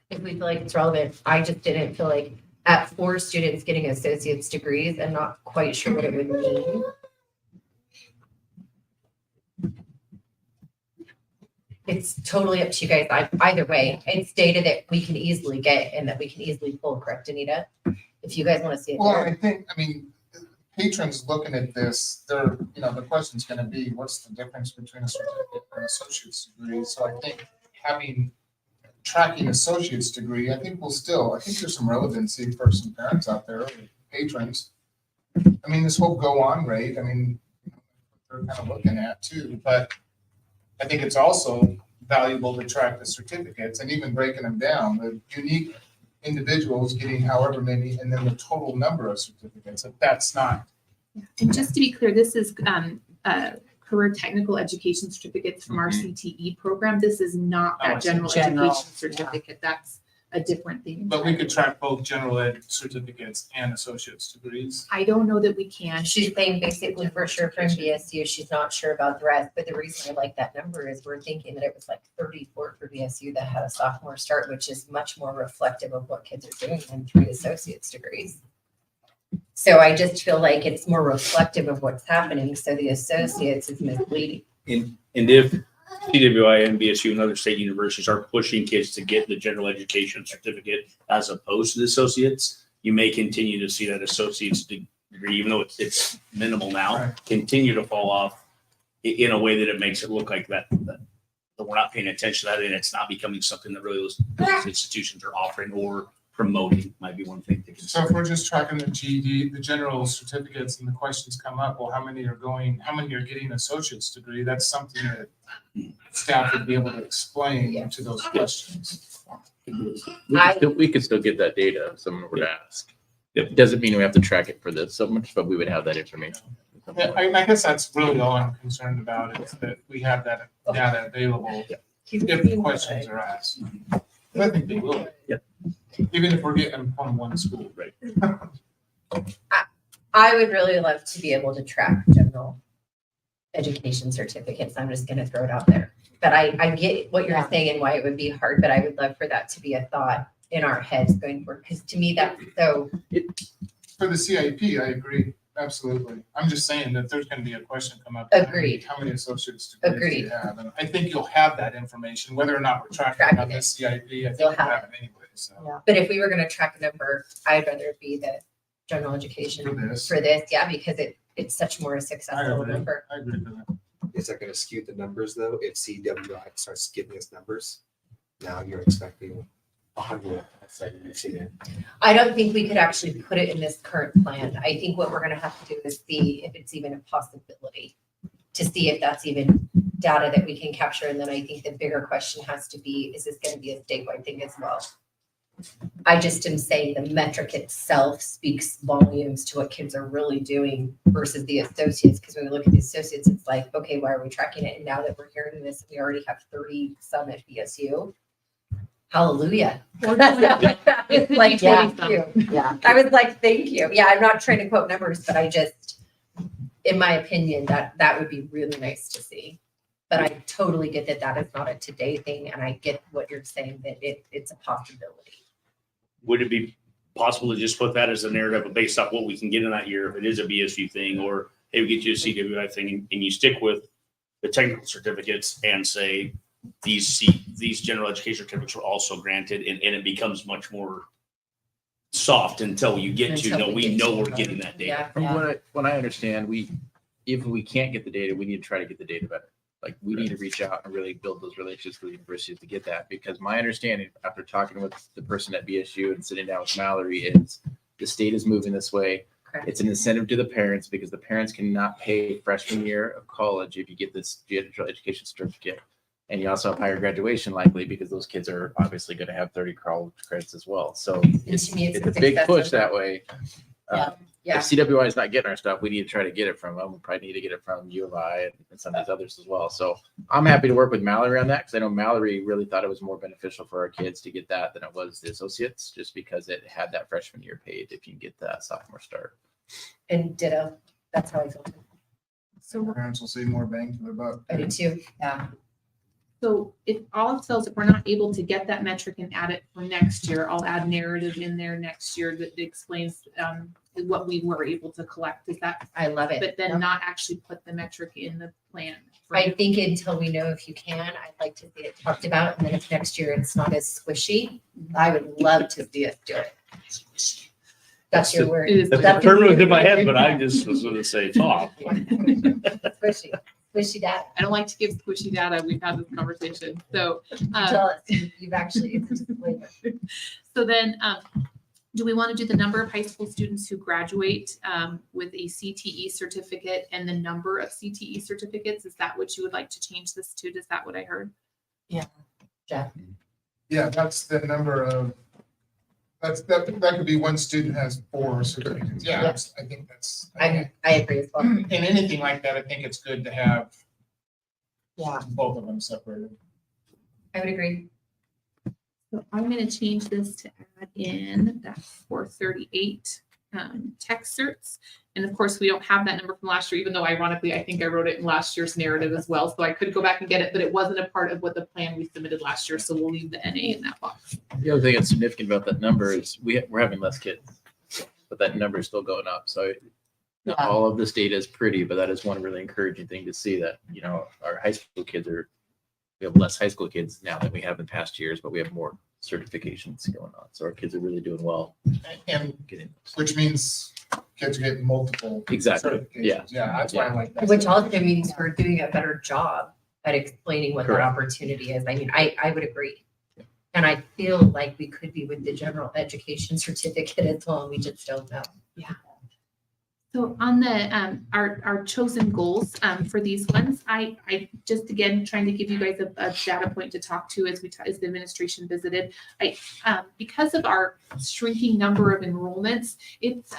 If we feel like it's relevant. I just didn't feel like at 4 students getting associate's degrees, I'm not quite sure what it would mean. It's totally up to you guys. Either way, it's data that we can easily get and that we can easily pull, correct, Anita? If you guys want to see it Well, there. I think, I mean, patrons looking at this, they're, the question's gonna be, what's the difference between a certificate and an associate's degree? So I think tracking associate's degree, I think there's some relevancy for some parents out there, or patrons. I mean, this whole go on rate, I mean, they're kind of looking at too, but I think it's also valuable to track the certificates and even breaking them down, the unique individuals getting however many, and then the total number of certificates. If that's not, And just to be clear, this is career technical education certificates from our CTE program. This is not Oh, I that see. general General, education certificate. That's a different thing. but we could track both general ed certificates and associate's degrees. I don't know that we can. She's saying basically for sure from BSU, she's not sure about the rest, but the reason I like that number is we're thinking that it was like 34 for BSU that had a sophomore start, which is much more reflective of what kids are doing than 3 associate's degrees. So I just feel like it's more reflective of what's happening, so the associates is misleading. And if CWI and BSU and other state universities are pushing kids to get the general education certificate as opposed to the associates, you may continue to see that associate's degree, even though it's minimal now, Right. continue to fall off in a way that it makes it look like that we're not paying attention to that and it's not becoming something that really those institutions are offering or promoting, might be one thing to So consider. if we're just tracking the GED, the general certificates, and the questions come up, well, how many are getting associate's degree? That's something that staff would be able to explain to those questions. We could still get that data if someone were to ask. It doesn't mean we have to track it for this so much, but we would have that information. Yeah, I guess that's really all I'm concerned about, is that we have that data available if the questions are asked. And I think they will. Yeah. Even if we're getting them from one school. Right. I would really love to be able to track general education certificates. I'm just gonna throw it out there. But I get what you're saying and why it would be hard, but I would love for that to be a thought in our heads going forward, because to me, that's so, For the CIP, I agree, absolutely. I'm just saying that there's gonna be a question come up. Agreed. How many associates degrees do Agreed. you have? And I think you'll have that information, whether or not we're tracking on Tracking this CIP, I think You'll you'll have have it anyway, so. but if we were gonna track a number, I'd rather it be the general For education this, for this, yeah, because it's such more a I successful agree, number. I agree with that. Is that gonna skew the numbers though? If CWI starts giving us numbers, now you're expecting 100. I don't think we could actually put it in this current plan. I think what we're gonna have to do is see if it's even a possibility, to see if that's even data that we can capture. And then I think the bigger question has to be, is this gonna be a statewide thing as well? I just am saying the metric itself speaks volumes to what kids are really doing versus the associates. Because when we look at the associates, it's like, okay, why are we tracking it? And now that we're hearing this, we already have 30 some at BSU. Hallelujah. It's like, Yeah. thank you. Yeah. I was like, thank you. Yeah, I'm not trying to quote numbers, but I just, in my opinion, that would be really nice to see. But I totally get that that is not a today thing, and I get what you're saying, that it's a possibility. Would it be possible to just put that as a narrative based off what we can get in that year, if it is a BSU thing, or hey, we get you a CWI thing, and you stick with the technical certificates and say these general education certificates were also granted, and it becomes much more soft until you get to, Until no, we we get know to we're it. getting that data. Yeah. From what I understand, if we can't get the data, we need to try to get the data better. Like, we need to reach out and really build those relationships with universities to get that, because my understanding after talking with the person at BSU and sitting down with Mallory is the state is moving this way. Okay. It's an incentive to the parents because the parents cannot pay freshman year of college if you get this general education certificate. And you also have higher graduation likely because those kids are obviously going to have 30 college credits as well. So it's to me, it's a a big success push of that way. Yeah. If CWI is not getting our stuff, we need to try to get it from them. We probably need to get it from U of I and some of these others as well. So I'm happy to work with Mallory on that because I know Mallory really thought it was more beneficial for our kids to get that than it was the associates, just because it had that freshman year paid if you can get that sophomore start. And ditto. That's how I feel. So Parents will see more bang for their buck. I do too. Yeah. So if all it says, if we're not able to get that metric and add it for next year, I'll add narrative in there next year that explains what we were able to collect. Is that, I love it. but then not actually put the metric in the plan. I think until we know if you can, I'd like to see it talked about. And then if next year it's not as squishy, I would love to see us do it. That's your word. It is That's That the could be term in my your head, but I word. just was gonna say top. Squishy, squishy data. I don't like to give squishy data. We've had this conversation. So, Tell us, you've actually, it's a disclaimer. so then, do we want to do the number of high school students who graduate with a CTE certificate and the number of CTE certificates? Is that what you would like to change this to? Is that what I heard? Jeff. Yeah, that's the number of, that could be one student has 4 certificates. Yeah, Yes. I think that's. I agree as well. In anything like that, I think it's good to have Yeah. both of them separated. I would agree. So I'm going to change this to add in that 438 tech certs. And of course, we don't have that number from last year, even though ironically, I think I wrote it in last year's narrative as well. So I could go back and get it, but it wasn't a part of what the plan we submitted last year. So we'll leave the NA in that box. The other thing that's significant about that number is we're having less kids, but that number is still going up. So not Yeah. all of this data is pretty, but that is one really encouraging thing to see that, our high school kids we have less high school kids now than we have in past years, but we have more certifications going on. So our kids are really doing well And getting. which means kids are getting multiple. Exactly, certifications. yeah. Yeah, that's why I like that. Which also means we're doing a better job at explaining what that Correct. opportunity is. I mean, I would agree. And I feel like we could be with the general education certificate as well. We just don't know. So on the our chosen goals for these ones, I just again trying to give you guys a data point to talk to as as the administration visited. Because of our shrinking number of enrollments, it's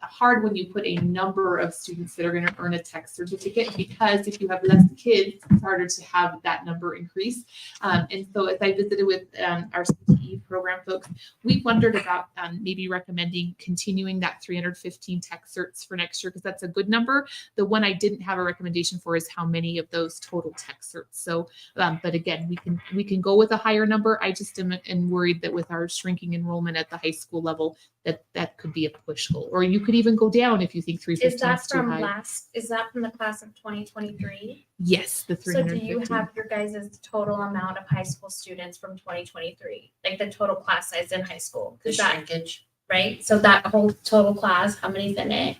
hard when you put a number of students that are going to earn a tech certificate, because if you have less kids, it's harder to have that number increase. And so as I visited with our CTE program folks, we wondered about maybe recommending continuing that 315 tech certs for next year, because that's a good number. The one I didn't have a recommendation for is how many of those total tech certs. So, but again, we can go with a higher number. I just am worried that with our shrinking enrollment at the high school level, that could be a push goal. Or you could even go down if you think 315 Is that is too from high. is that from the class of 2023? Yes, the So do 315. you have your guys' total amount of high school students from 2023? Like the total class size in high school? The Is that shrinkage. right? So that whole total class, how many's in it?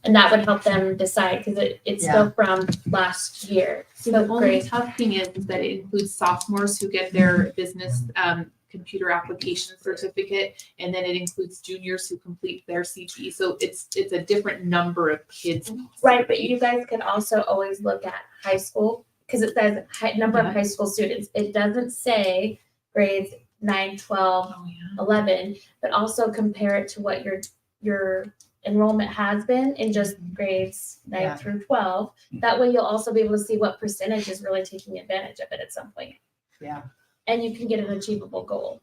And that would help them decide, because it's still from last year. So the So only great. tough thing is that it includes sophomores who get their business computer application certificate, and then it includes juniors who complete their CTE. So it's a different number of kids. Right, but you guys can also always look at high school, because it says number Yeah. of high school students. It doesn't say grades 9, 12, Oh, yeah. 11, but also compare it to what your enrollment has been in just grades 9 Yeah. through 12. That way you'll also be able to see what percentage is really taking advantage of it at some point. Yeah. And you can get an achievable goal.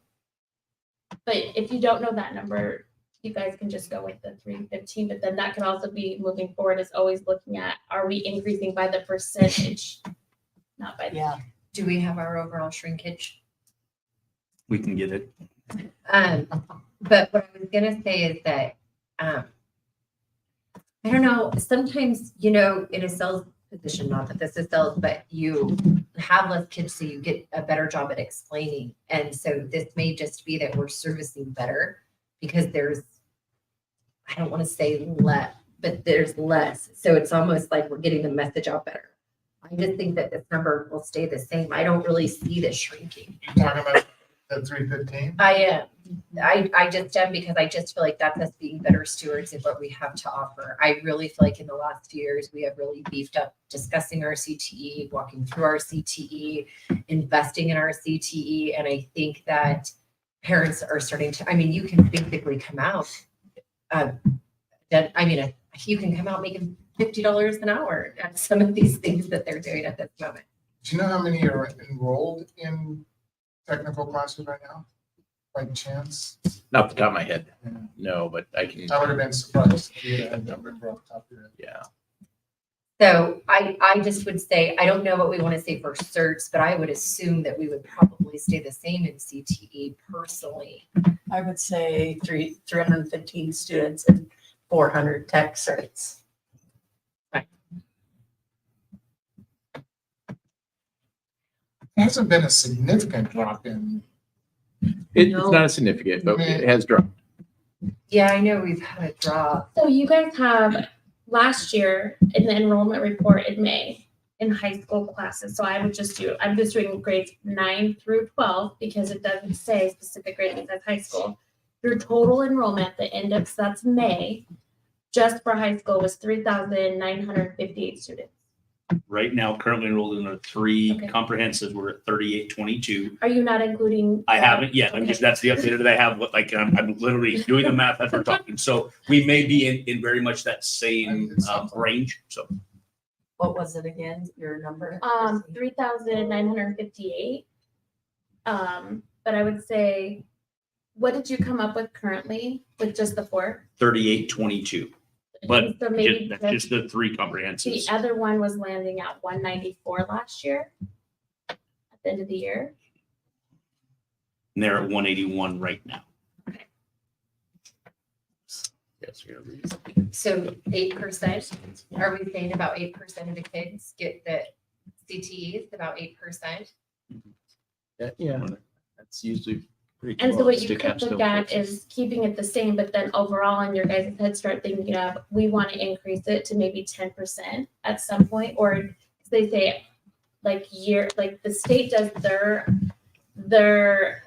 But if you don't know that number, you guys can just go with the 315, but then that can also be moving forward, is always looking at, are we increasing by the percentage? Not by the Yeah. Do we have our overall shrinkage? We can get it. But what I was gonna say is that, I don't know, sometimes, in a sales position, not that this is sales, but you have less kids, so you get a better job at explaining. And so this may just be that we're servicing better because I don't want to say less, but there's less. So it's almost like we're getting the message out better. I just think that this number will stay the same. I don't really see this shrinking. You're talking about At 3:15? I am. I just am because I just feel like that's us being better stewards of what we have to offer. I really feel like in the last few years, we have really beefed up discussing our CTE, walking through our CTE, investing in our CTE. And I think that parents are starting to, I mean, you can basically come out, you can come out making $50 an hour at some of these things that they're doing at this moment. Do you know how many are enrolled in technical classes right now? By chance? Not off the top of my head, Yeah. no, but I can, I would have been surprised if you had a number off the top of your head. yeah. So I just would say, I don't know what we want to say for certs, but I would assume that we would probably stay the same in CTE personally. I would say 315 students and 400 tech certs. There hasn't been a significant drop in, It's No. not as significant, but it has dropped. Yeah, I know we've had a drop. So you guys have last year in the enrollment report in May in high school classes. So I'm just doing grades 9 through 12 because it doesn't say specific grade, it says high school. Your total enrollment at the end of, so that's May, just for high school was 3,958 students. Right now, currently enrolled in the 3 Okay. comprehensives, we're at 3822. Are you not including? I haven't yet. I'm Okay. just, that's the update that I have. What, like, I'm literally doing the math as we're talking. So we may be in very much that same range. So What was it again, your number? 3,958. But I would say, what did you come up with currently with just the 4? 3822. But So maybe that's just the 3 the comprehensives. other one was landing at 194 last year at the end of the year. And they're at 181 right now. Okay. Yes, we are. So 8%, are we saying about 8% of the kids get the CTEs, about 8%? Yeah, that's usually pretty And so close what you to could capstone look at courses. is keeping it the same, but then overall in your guys' head start thinking of, we want to increase it to maybe 10% at some point, or they say like the state does their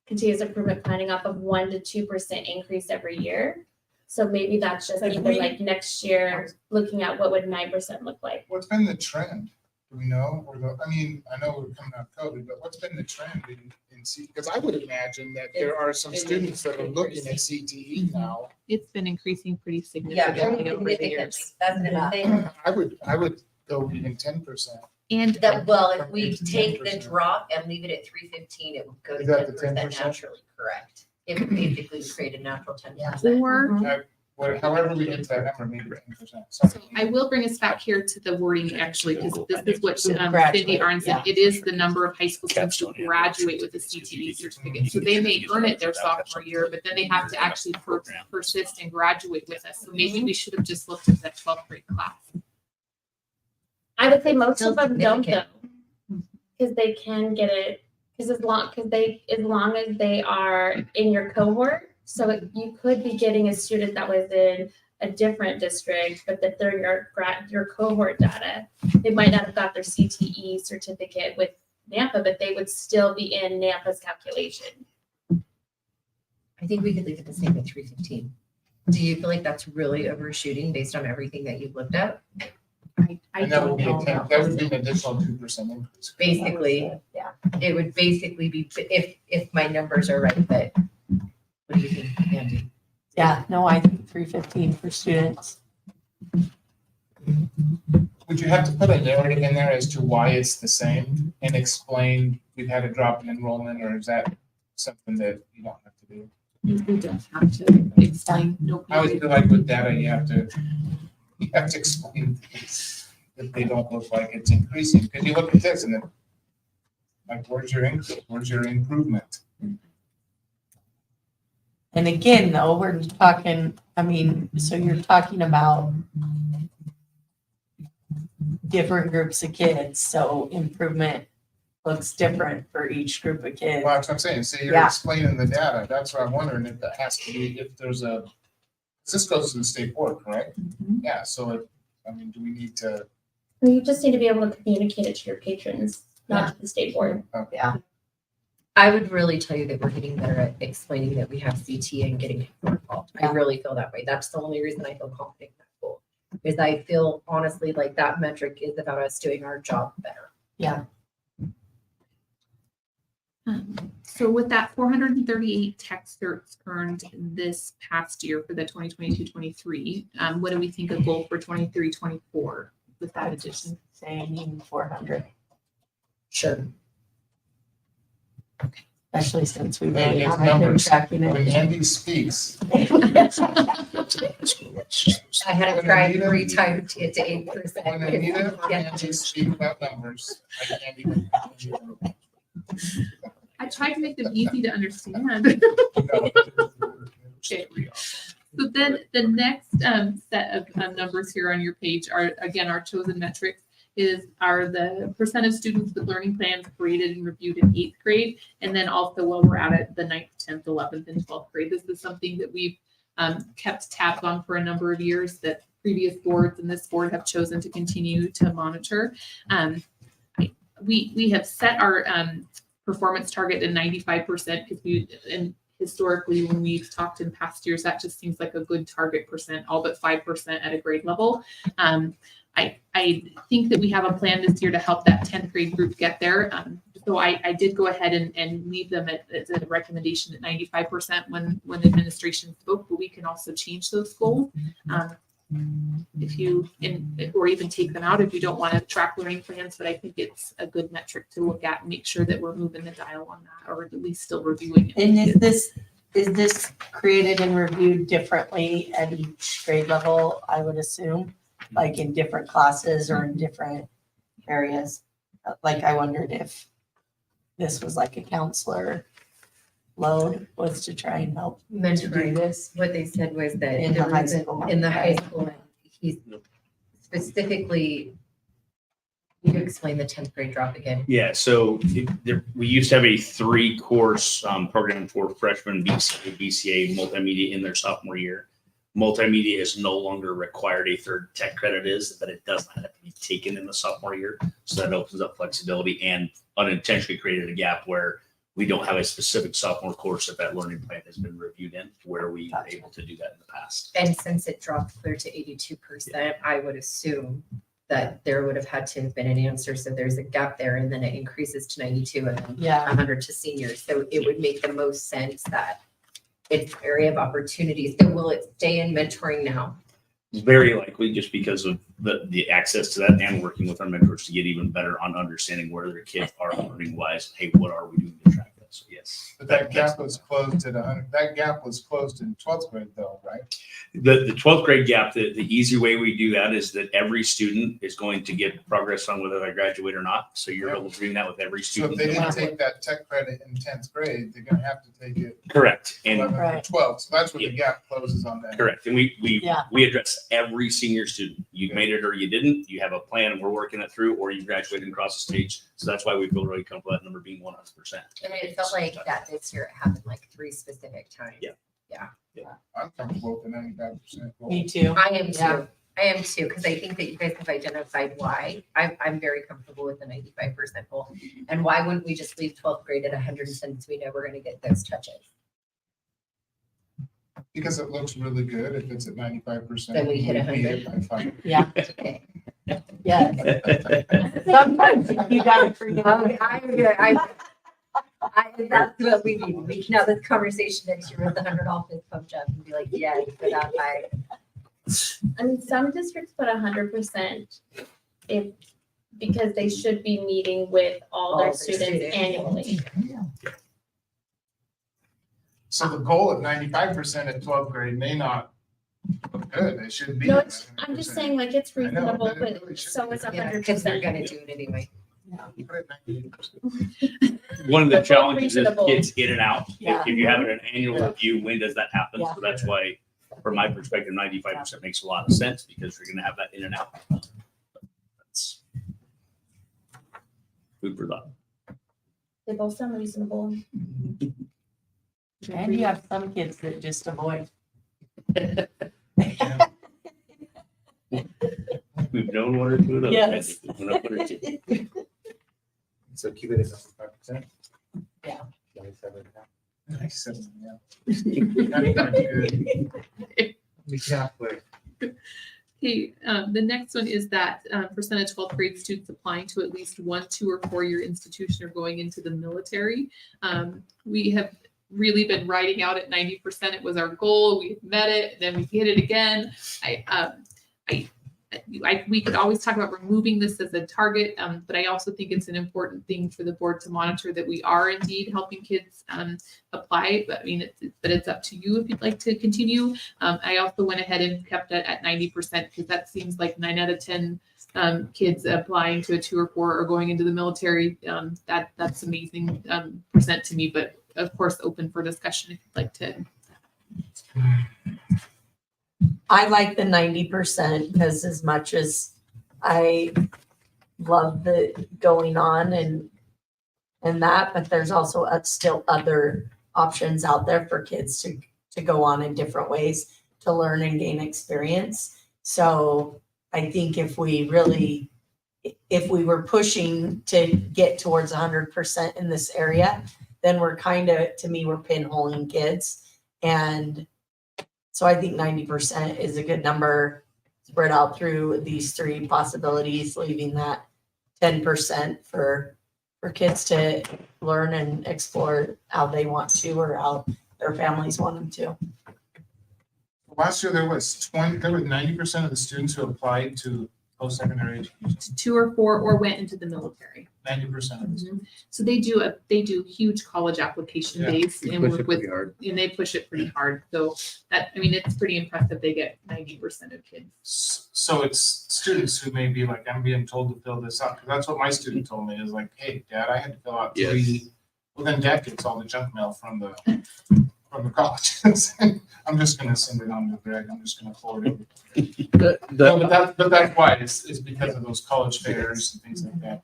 continuous improvement planning off of 1 to 2% increase every year. So maybe that's just Like even we- like next year, looking at what would 9% look like. what's been the trend? Do we know? I mean, I know we're coming out of COVID, but what's been the trend in CTE? Because I would imagine that there are some students that are looking at CTE now. It's been increasing pretty Yeah, significantly very over the significantly. years. That's what I'm saying. I would go even 10%. And That, well, if From we 8 to take the 10%. drop and leave it at 315, it would go to Is that the 10% 10%? naturally, correct? It would basically create a natural 10%. or However we get to that number, maybe 10%. So So I will bring us back here to the wording actually, because this is what Cindy Graduate, Arns said. yeah. It is the number of high school students who graduate with a CTE certificate. So they may earn it their sophomore year, but then they have to actually persist and graduate with us. So maybe we should have just looked at that 12th grade class. I would say most of Still them don't though, significant. because they can get it, as long as they are in your cohort. So you could be getting a student that was in a different district, but that they're your cohort data. They might not have got their CTE certificate with Nampa, but they would still be in Nampa's calculation. I think we could leave it the same at 315. Do you feel like that's really overshooting based on everything that you've looked at? I And that would don't be, know. that would be an additional 2% increase. Basically, Yeah. it would basically be, if my numbers are right, but what do you think, Andy? Yeah, no, I think 315 for students. Would you have to put a narrative in there as to why it's the same and explain we've had a drop in enrollment, or is that something that you don't have to do? We don't have to explain. No. I always feel like with data, you have to explain things that they don't look like it's increasing, because you look at this and then, like, where's your increase? Where's your improvement? And again, though, we're talking, I mean, so you're talking about different groups of kids, so improvement looks different for each group of kids. Well, that's what I'm saying. See, you're Yeah. explaining the data. That's what I'm wondering if that has to be, if there's a, 'cause this goes to the state board, correct? Yeah, so do we need to, You just need to be able to communicate it to your patrons, not to the state board. okay. Yeah. I would really tell you that we're getting better at explaining that we have CT and getting people involved. I really feel that way. That's the only reason I feel confident in that goal. Is I feel honestly like that metric is about us doing our job better. So with that 438 tech certs earned this past year for the 2022-23, what do we think a goal for 23-24 with that addition? Saying 400, Sure. especially since we Hey, really it's haven't been numbers. tracking When it. Andy speaks. I had to try 3 times to get to 8%. When Anita or Andy speak about numbers, Andy would. I tried to make them easy to understand. Okay. So then the next set of numbers here on your page are, again, our chosen metrics are the percent of students with learning plans graded and reviewed in 8th grade. And then also while we're at the 9th, 10th, 11th, and 12th grade, this is something that we've kept tabs on for a number of years that previous boards and this board have chosen to continue to monitor. We have set our performance target at 95% because and historically when we've talked in past years, that just seems like a good target percent, all but 5% at a grade level. I think that we have a plan this year to help that 10th grade group get there. So I did go ahead and leave them as a recommendation at 95% when the administration spoke, but we can also change those goals. If you, or even take them out if you don't want to track learning plans, but I think it's a good metric to look at and make sure that we're moving the dial on that, or at least still reviewing it. And is this created and reviewed differently at each grade level, I would assume? Like in different classes or in different areas? Like I wondered if this was like a counselor load was to try and help Mentoring this, what they said was that in the there high was a- school. in the high school, he's specifically, you explain the 10th grade drop again. Yeah, so we used to have a 3-course program for freshmen, BCA, multimedia in their sophomore year. Multimedia is no longer required. A third tech credit is, but it does not have to be taken in the sophomore year. So that opens up flexibility and unintentionally created a gap where we don't have a specific sophomore course that learning plan has been reviewed in, where we were able to do that in the past. And since it dropped clear to 82%, I would assume that there would have had to have been an answer. So there's a gap there and then it increases to 92 and then Yeah. 100 to seniors. So it would make the most sense that it's an area of opportunities. So will it stay in mentoring now? Very likely, just because of the access to that and working with our mentors to get even better on understanding where their kids are learning wise. Hey, what are we doing to track that? So yes. But that gap was closed at 100, that gap was closed in 12th grade though, right? The 12th grade gap, the easy way we do that is that every student is going to get progress on whether they graduate or not. So you're able to bring that with every So if student. they didn't take that tech credit in 10th grade, they're gonna have to take it Correct. And 11th Right. and 12th. So that's where the gap closes on that. correct. And Yeah. we address every senior student. You made it or you didn't. You have a plan and we're working it through, or you graduated and crossed the stage. So that's why we feel really comfortable that number being 100%. And it felt like that this year it happened like 3 specific times. Yeah. I'm comfortable with the 95% goal. Me too. I am Yeah. too. I am too, because I think that you guys have identified why. I'm very comfortable with the 95% goal. And why wouldn't we just leave 12th grade at 100 since we know we're gonna get those touches? Because it looks really good if it's at 95%. Then we hit beat 100. it by 5. Yeah. Okay. Yeah. Sometimes you gotta forget. I'm good. That's what we need. We can have this conversation next year with the 100 off this pump up and be like, yeah, you put out high. I mean, some districts put 100% because they should be meeting with all their students annually. So the goal at 95% at 12th grade may not look good. It shouldn't be. No, at I'm just 100%. saying like it's I know, reasonable, but it really but should so be. is Yeah, because they're 100%. gonna do it anyway. You put it at 98%. One of the That's challenges is reasonable. kids in and out. Yeah. If you have an annual Yeah. review, when does that happen? Yeah. So that's why, from my perspective, 95% makes a lot of sense because you're going to have that in and out. That's food for thought. They both sound reasonable. And you have some kids that just avoid. We've known one or two of those. Yes. We've known one or two. So keep it at 95%. I said, yeah. That's good. Be Catholic. Okay, the next one is that percent of 12th grade students applying to at least 1, 2, or 4-year institution are going into the military. We have really been riding out at 90%. It was our goal. We met it, then we hit it again. We could always talk about removing this as a target, but I also think it's an important thing for the board to monitor that we are indeed helping kids apply. But I mean, it's up to you if you'd like to continue. I also went ahead and kept it at 90% because that seems like 9 out of 10 kids applying to a 2 or 4 or going into the military. That's amazing percent to me, but of course, open for discussion if you'd like to. I like the 90% because as much as I love the going on and that, but there's also still other options out there for kids to go on in different ways to learn and gain experience. So I think if we were pushing to get towards 100% in this area, then we're to me, we're pinholing kids. And so I think 90% is a good number spread out through these 3 possibilities, leaving that 10% for kids to learn and explore how they want to or how their families want them to. Last year, there was 90% of the students who applied to post-secondary education. 2 or 4 or went into the military. 90% of the students. So they do huge college application Yeah. days We and push work it with, pretty hard. and they push it pretty hard. So it's pretty impressive. They get 90% of kids. So it's students who may be like, I'm being told to fill this out. 'Cause that's what my student told me is like, hey, Dad, I had to fill out 3. Yes. Well, then Dad gets all the junk mail from the colleges. I'm just gonna send it on to Greg. I'm just gonna forward it. No, but that's why it's because of those college fairs and things like that.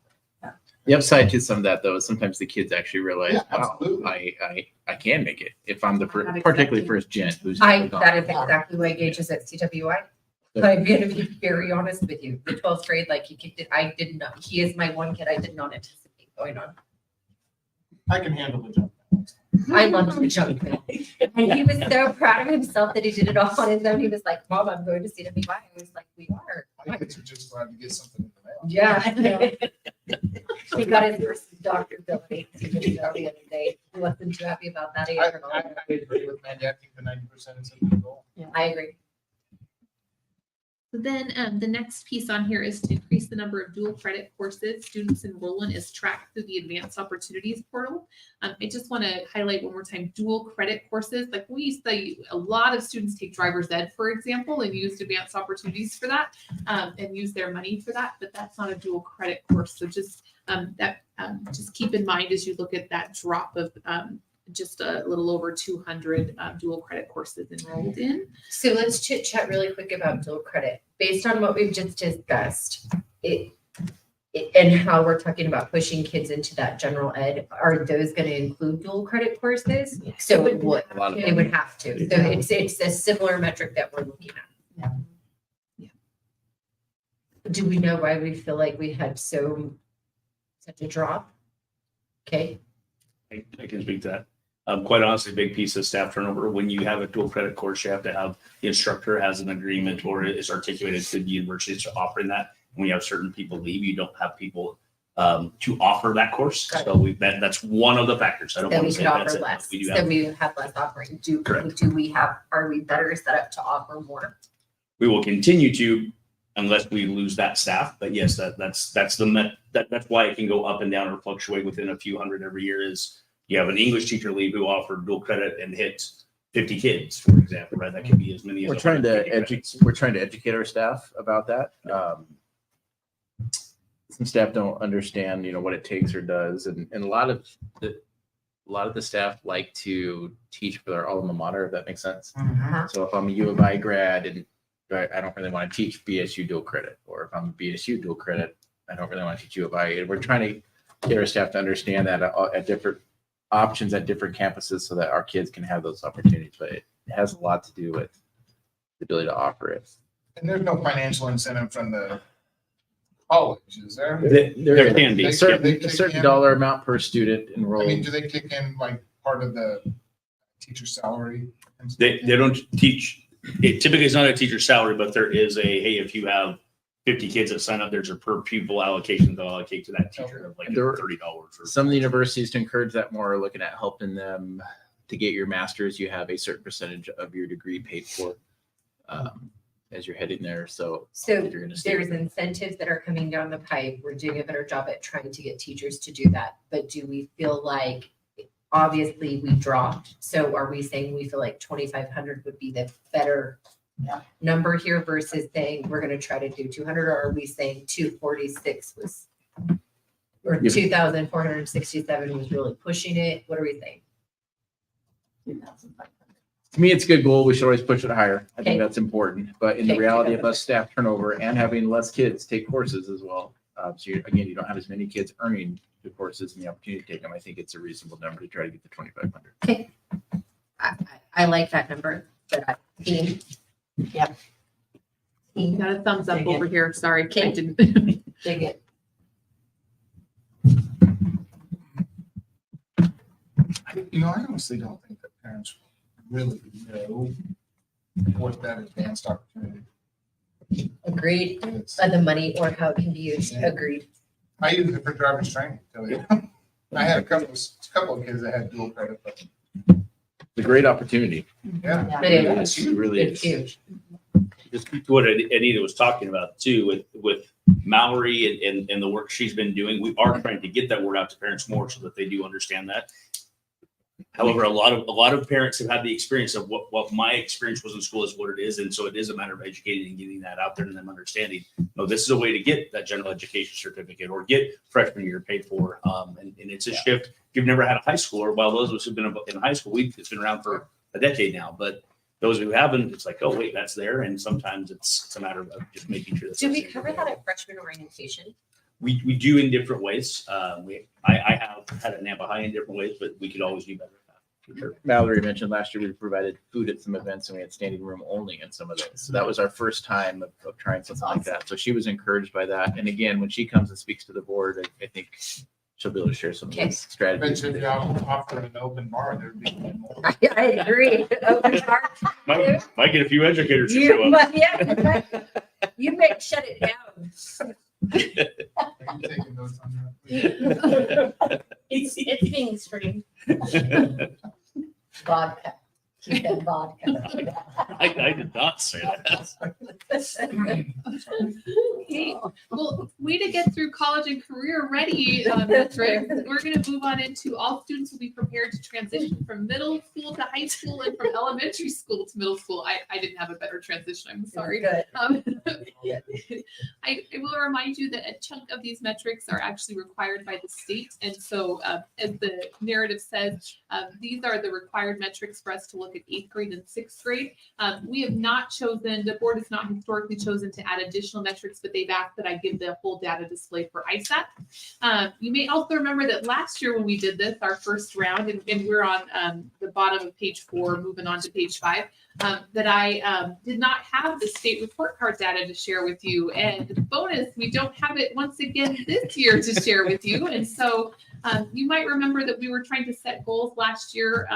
The upside to some of that, though, is sometimes the kids actually realize, Yeah, wow, absolutely. I can make it if I'm the Not particularly exactly. first gen who's. That is exactly why Gage is at CWI. I'm gonna be very honest with you. The 12th grade, like he kicked it. I did not. He is my one kid I did not anticipate going on. I can handle the junk mail. I loved the junk mail. And he was so proud of himself that he did it all on his own. He was like, Mom, I'm going to CWI. I was like, we are. My kids are just glad to get something in the mail. Yeah. He got his first doctor's bill at 18 the other day. He wasn't too happy about that either. I agree with Mandy. I think the 90% is a good goal. I agree. So then the next piece on here is to increase the number of dual credit courses students enroll in is tracked through the Advanced Opportunities portal. I just want to highlight one more time, dual credit courses. Like we used to, a lot of students take driver's ed, for example, and used Advanced Opportunities for that and use their money for that, but that's not a dual credit course. So just just keep in mind as you look at that drop of just a little over 200 dual credit courses enrolled in. So let's chit chat really quick about dual credit. Based on what we've just discussed, and how we're talking about pushing kids into that general ed, are those going to include dual credit courses? So it would. A lot of It would have to. So it's a similar metric that we're looking at. Yeah. Do we know why we feel like we had such a drop? Okay. I can speak to that. Quite honestly, a big piece of staff turnover. When you have a dual credit course, you have to have the instructor has an agreement or is articulated to the university to offering that. When you have certain people leave, you don't have people to offer that course. Got it. So that's one of the factors. I don't Then want we to say could that's offer it. less. We do So have, we have less offering. Correct. Are we better set up to offer more? we will continue to unless we lose that staff. But yes, that's why it can go up and down or fluctuate within a few hundred every year. Is you have an English teacher leave who offered dual credit and hit 50 kids, for example, right? That can be as many as We're trying to 150 educate our staff about that. Some staff don't understand, what it takes or does, and a lot of the staff like to teach for their alma mater, if that makes sense. So if I'm a U of I grad and I don't really want to teach BSU dual credit, or if I'm a BSU dual credit, I don't really want to teach U of I. And we're trying to get our staff to understand that at different options at different campuses so that our kids can have those opportunities. But it has a lot to do with the ability to offer it. And there's no financial incentive from the college, is there? There can be. They- A certain, they a kick certain in- dollar amount per student I enrolled. mean, do they kick in like part of the teacher salary. and stuff. They don't teach, it typically is not a teacher salary, but there is a, hey, if you have 50 kids that sign up, there's a per pupil allocation they'll allocate to that teacher of like There- $30 or Some of the universities, to encourage that more, are looking at helping them to get your master's. You have a certain percentage of your degree paid for as you're heading there. So So if you're going to stay there's with it. incentives that are coming down the pipe. We're doing a better job at trying to get teachers to do that. But do we feel like, obviously we dropped. So are we saying we feel like 2,500 would be the better number here versus saying we're going to try to do 200? Or are we saying 246 was, or Yeah. 2,467 was really pushing it? What are we saying? To me, it's a good goal. We should always push it higher. I Okay. think that's important. But in the Okay. reality of us staff turnover and having less kids take courses as well. So again, you don't have as many kids earning the courses and the opportunity to take them. I think it's a reasonable number to try to get the 2,500. Okay. I like that number, but team. Yep. You got a thumbs up Dig it. over here. Sorry, I Okay. didn't. Dig it. I honestly don't think that parents really know what that advanced opportunity Agreed. is. By the money or how it can be used. Agreed. I used it for driver's training. Tell you. I had a couple of kids that had dual credit, but It's a great opportunity. yeah. It is. It really It's is. huge. just to what Anita was talking about too, with Mallory and the work she's been doing, we are trying to get that word out to parents more so that they do understand that. However, a lot of parents have had the experience of what my experience was in school is what it is. And so it is a matter of educating and getting that out there and them understanding, no, this is a way to get that general education certificate or get freshman year paid for. And it's a shift. If you've never had a high schooler, well, those of us who've been in high school, it's been around for a decade now, but those who haven't, it's like, oh, wait, that's there. And sometimes it's a matter of just making sure. Do we cover that at freshman orientation? We do in different ways. I have had it at Nampa High in different ways, but we could always do better. Mallory mentioned last year we provided food at some events and we had standing room only in some of those. So that was our first time of trying something like that. So she was encouraged by that. And again, when she comes and speaks to the board, I think she'll be able to share some of Okay. those I bet strategies. you if you offer an open bar, there'd be more. I agree. Open bar. Might get a few educators to You, show up. but yeah, you may shut it down. Are you taking notes on that? It's being streamed. Vodka. Keep that vodka. I did not say that. Okay, well, way to get through college and career ready. That's right. We're going to move on into all students will be prepared to transition from middle school to high school and from elementary school to middle school. I didn't have a better transition. I'm sorry. Good. I will remind you that a chunk of these metrics are actually required by the state. And so as the narrative says, these are the required metrics for us to look at 8th grade and 6th grade. We have not chosen, the board has not historically chosen to add additional metrics, but they've asked that I give the whole data display for ISAT. You may also remember that last year when we did this, our first round, and we're on the bottom of page 4, moving on to page 5, that I did not have the state report card data to share with you. And the bonus, we don't have it once again this year to share with you. And so you might remember that we were trying to set goals last year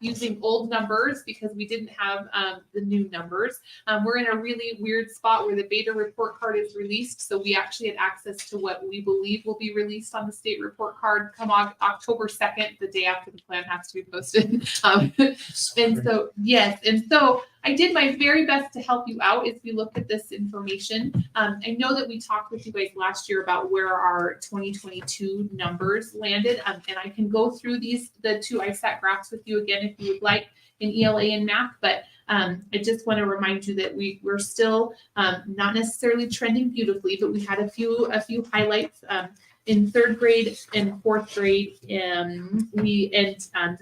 using old numbers because we didn't have the new numbers. We're in a really weird spot where the beta report card is released. So we actually had access to what we believe will be released on the state report card come October 2nd, the day after the plan has to be posted. And so, yes. And so I did my very best to help you out as we look at this information. I know that we talked with you guys last year about where our 2022 numbers landed. And I can go through the 2 ISAT graphs with you again if you would like in ELA and math, but I just want to remind you that we're still not necessarily trending beautifully, but we had a few highlights. In 3rd grade and 4th grade,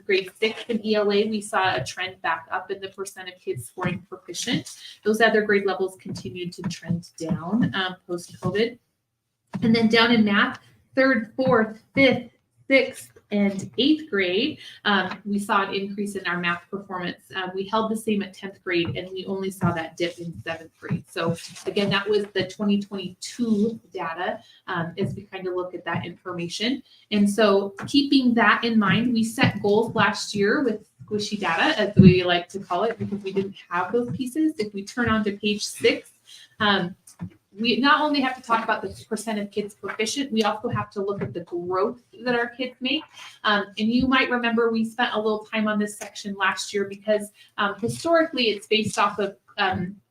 grade 6 in ELA, we saw a trend back up in the percent of kids scoring proficient. Those other grade levels continued to trend down post-COVID. And then down in math, 3rd, 4th, 5th, 6th, and 8th grade, we saw an increase in our math performance. We held the same at 10th grade, and we only saw that dip in 7th grade. So again, that was the 2022 data as we kind of look at that information. And so keeping that in mind, we set goals last year with squishy data, as we like to call it, because we didn't have those pieces. If we turn on to page 6, we not only have to talk about the percent of kids proficient, we also have to look at the growth that our kids make. And you might remember we spent a little time on this section last year because historically it's based off of,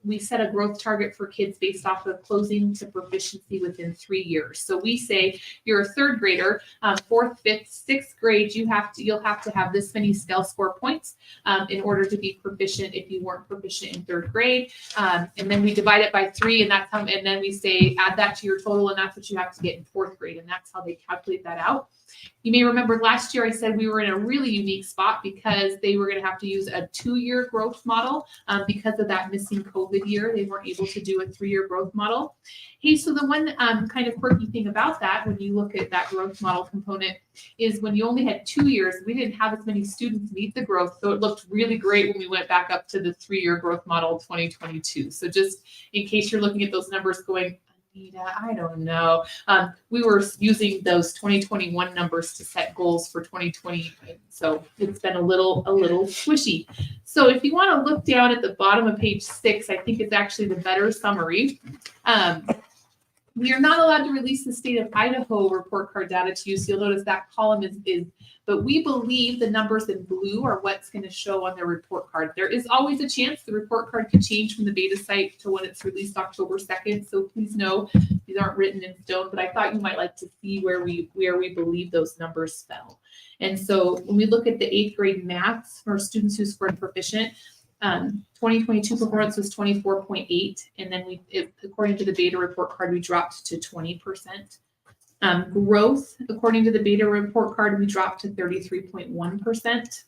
we set a growth target for kids based off of closing to proficiency within 3 years. So we say you're a third grader, 4th, 5th, 6th grade, you'll have to have this many scale score points in order to be proficient if you weren't proficient in 3rd grade. And then we divide it by 3, and that's how, and then we say add that to your total, and that's what you have to get in 4th grade, and that's how they calculate that out. You may remember last year I said we were in a really unique spot because they were going to have to use a 2-year growth model because of that missing COVID year. They weren't able to do a 3-year growth model. Hey, so the one kind of quirky thing about that, when you look at that growth model component, is when you only had 2 years, we didn't have as many students meet the growth. So it looked really great when we went back up to the 3-year growth model 2022. So just in case you're looking at those numbers going, I don't know. We were using those 2021 numbers to set goals for 2020. So it's been a little squishy. So if you want to look down at the bottom of page 6, I think it's actually the better summary. We are not allowed to release the state of Idaho report card data to you. So you'll notice that column is, but we believe the numbers in blue are what's going to show on their report card. There is always a chance the report card could change from the beta site to when it's released October 2nd. So please know these aren't written in stone, but I thought you might like to see where we believe those numbers fell. And so when we look at the 8th grade maths for students who scored proficient, 2022 performance was 24.8, and then according to the beta report card, we dropped to 20%. Growth, according to the beta report card, we dropped to 33.1%.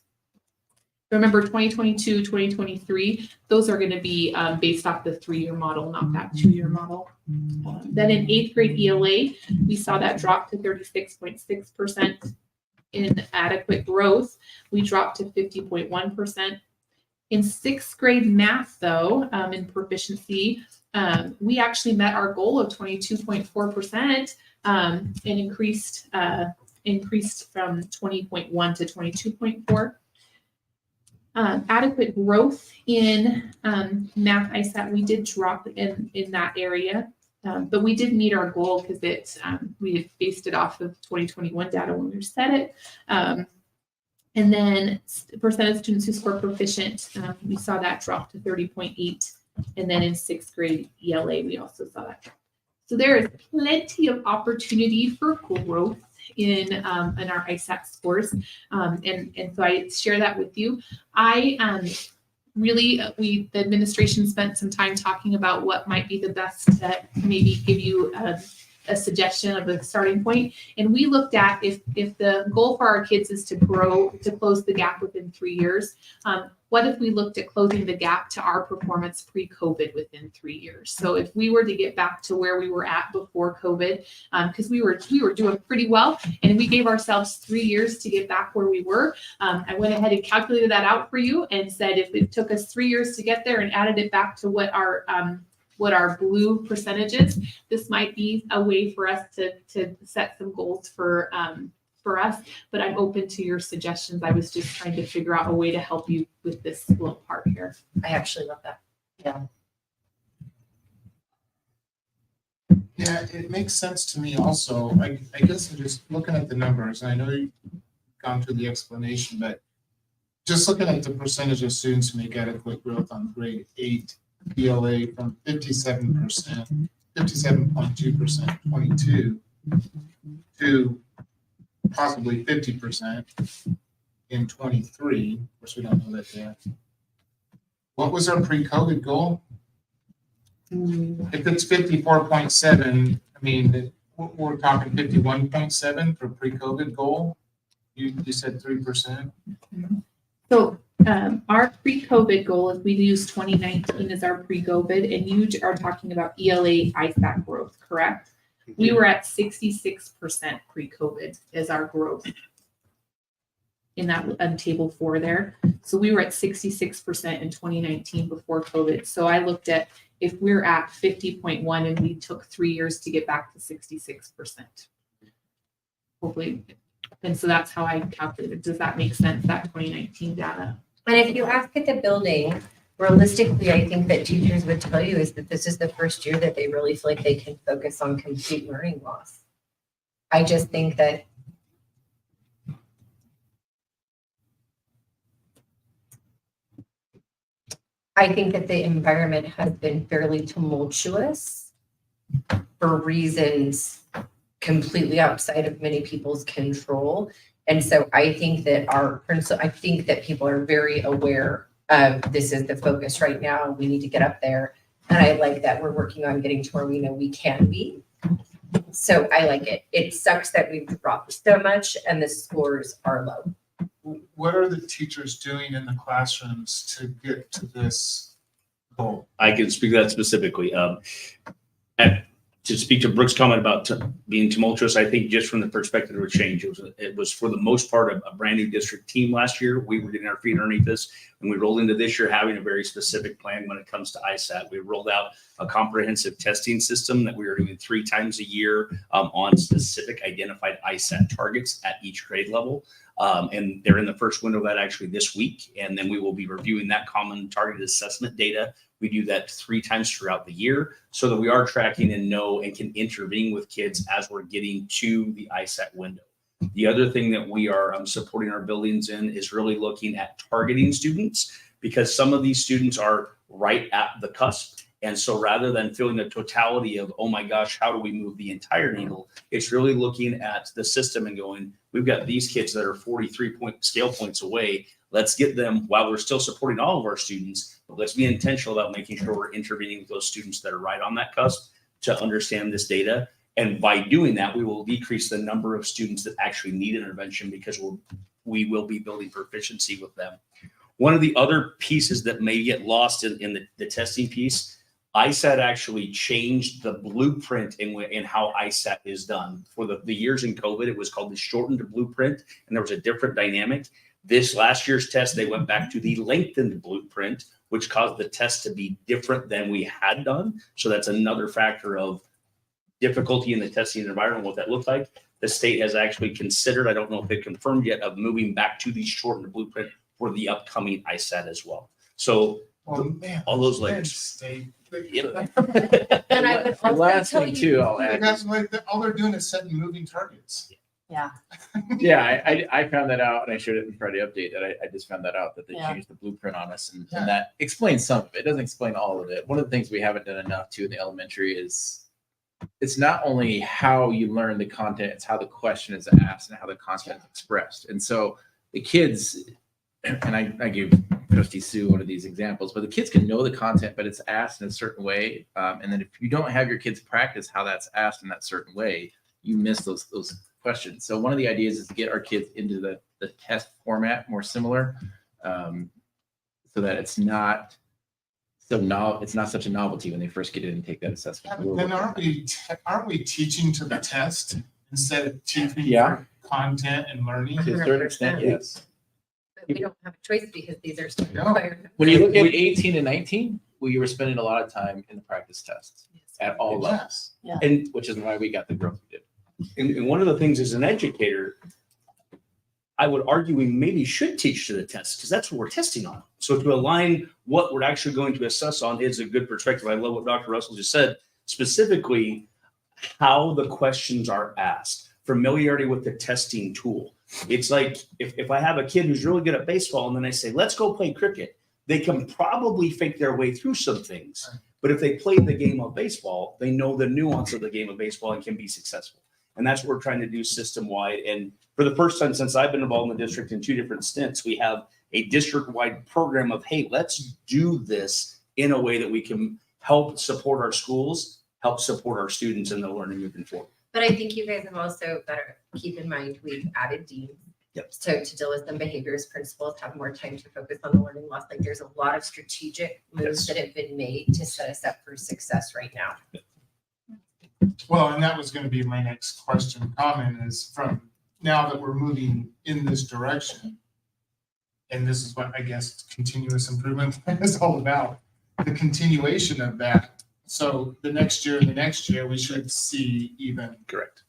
Remember, 2022, 2023, those are going to be based off the 3-year model, not that 2-year model. Then in 8th grade ELA, we saw that drop to 36.6%. In adequate growth, we dropped to 50.1%. In 6th grade math, though, in proficiency, we actually met our goal of 22.4% and increased from 20.1 to 22.4. Adequate growth in math ISAT, we did drop in that area, but we did meet our goal because we had based it off of 2021 data when we set it. And then percent of students who score proficient, we saw that drop to 30.8. And then in 6th grade ELA, we also saw that drop. So there is plenty of opportunity for growth in our ISAT scores. And so I share that with you. The administration spent some time talking about what might be the best to maybe give you a suggestion of a starting point. And we looked at if the goal for our kids is to close the gap within 3 years, what if we looked at closing the gap to our performance pre-COVID within 3 years? So if we were to get back to where we were at before COVID, because we were doing pretty well, and we gave ourselves 3 years to get back where we were. I went ahead and calculated that out for you and said if it took us 3 years to get there and added it back to what our blue percentage is, this might be a way for us to set some goals for us, but I'm open to your suggestions. I was just trying to figure out a way to help you with this little part here. I actually love that. Yeah. Yeah, it makes sense to me also. I guess I'm just looking at the numbers, and I know you've gone through the explanation, but just looking at the percentage of students who make adequate growth on grade 8 ELA from 57%, 57.2%, 22 to possibly 50% in 23. Of course, we don't know that yet. What was our pre-COVID goal? If it's 54.7, I mean, we're talking 51.7 for pre-COVID goal. You said 3%. So our pre-COVID goal is we use 2019 as our pre-COVID, and you are talking about ELA ISAT growth, correct? We were at 66% pre-COVID as our growth in that table 4 there. So we were at 66% in 2019 before COVID. So I looked at if we're at 50.1 and we took 3 years to get back to 66%. Hopefully And so that's how I calculated. Does that make sense, that 2019 data? And if you ask at the building, realistically, I think that teachers would tell you is that this is the first year that they really feel like they can focus on complete learning loss. I just think that the environment has been fairly tumultuous for reasons completely outside of many people's control. And so I think that people are very aware of this is the focus right now. We need to get up there. And I like that we're working on getting to where we know we can be. So I like it. It sucks that we've dropped so much and the scores are low. What are the teachers doing in the classrooms to get to this goal? I can speak to that specifically. To speak to Brooke's comment about being tumultuous, I think just from the perspective of a change, it was for the most part a brand new district team last year. We were getting our feet underneath this, and we rolled into this year having a very specific plan when it comes to ISAT. We rolled out a comprehensive testing system that we are doing 3 times a year on specific identified ISAT targets at each grade level. And they're in the first window of that actually this week. And then we will be reviewing that common targeted assessment data. We do that 3 times throughout the year so that we are tracking and know and can intervene with kids as we're getting to the ISAT window. The other thing that we are supporting our buildings in is really looking at targeting students, because some of these students are right at the cusp. And so rather than feeling the totality of, oh my gosh, how do we move the entire needle? It's really looking at the system and going, we've got these kids that are 43 scale points away. Let's get them while we're still supporting all of our students, but let's be intentional about making sure we're intervening with those students that are right on that cusp to understand this data. And by doing that, we will decrease the number of students that actually need intervention because we will be building proficiency with them. One of the other pieces that may get lost in the testing piece, ISAT actually changed the blueprint in how ISAT is done. For the years in COVID, it was called the shortened blueprint, and there was a different dynamic. This last year's test, they went back to the lengthened blueprint, which caused the test to be different than we had done. So that's another factor of difficulty in the testing environment, what that looked like. The state has actually considered, I don't know if they confirmed yet, of moving back to the shortened blueprint for the upcoming ISAT as well. So all those layers. State. And I would also Last tell thing you- too, I'll add. That's like, all they're doing is setting moving targets. Yeah. Yeah, I found that out and I showed it in Friday update that I just found that out that they Yeah. changed the blueprint on us and Yeah. that explains some of it. It doesn't explain all of it. One of the things we haven't done enough to in the elementary is it's not only how you learn the content, it's how the question is asked and how the content is expressed. And so the kids, and I gave Trustee Sue one of these examples, but the kids can know the content, but it's asked in a certain way. And then if you don't have your kids practice how that's asked in that certain way, you miss those questions. So one of the ideas is to get our kids into the test format more similar, so that it's not such a novelty when they first get in and take that assessment. Then aren't we teaching to the test instead of teaching Yeah. for content and learning? To a certain extent, yes. But we don't have a choice because these are still No. required. When you look at 18 and 19, we were spending a lot of time in the practice tests at all levels, Yes. And which is why we got the growth we did. And one of the things as an educator, I would argue we maybe should teach to the test because that's what we're testing on. So to align what we're actually going to assess on is a good perspective. I love what Dr. Russell just said, specifically how the questions are asked, familiarity with the testing tool. It's like if I have a kid who's really good at baseball and then I say, let's go play cricket, they can probably fake their way through some things. But if they played the game of baseball, they know the nuance of the game of baseball and can be successful. And that's what we're trying to do system-wide. And for the first time since I've been involved in the district in 2 different stints, we have a district-wide program of, hey, let's do this in a way that we can help support our schools, help support our students in the learning moving forward. But I think you guys have also better keep in mind, we've added deans. Yep. So to deal with some behaviors, principals have more time to focus on the learning loss. Like there's a lot of strategic moves that have been made to set us up for success right now. Well, and that was going to be my next question, comment is from now that we're moving in this direction. And this is what I guess continuous improvement plan is all about, the continuation of that. So the next year, we should see even Correct.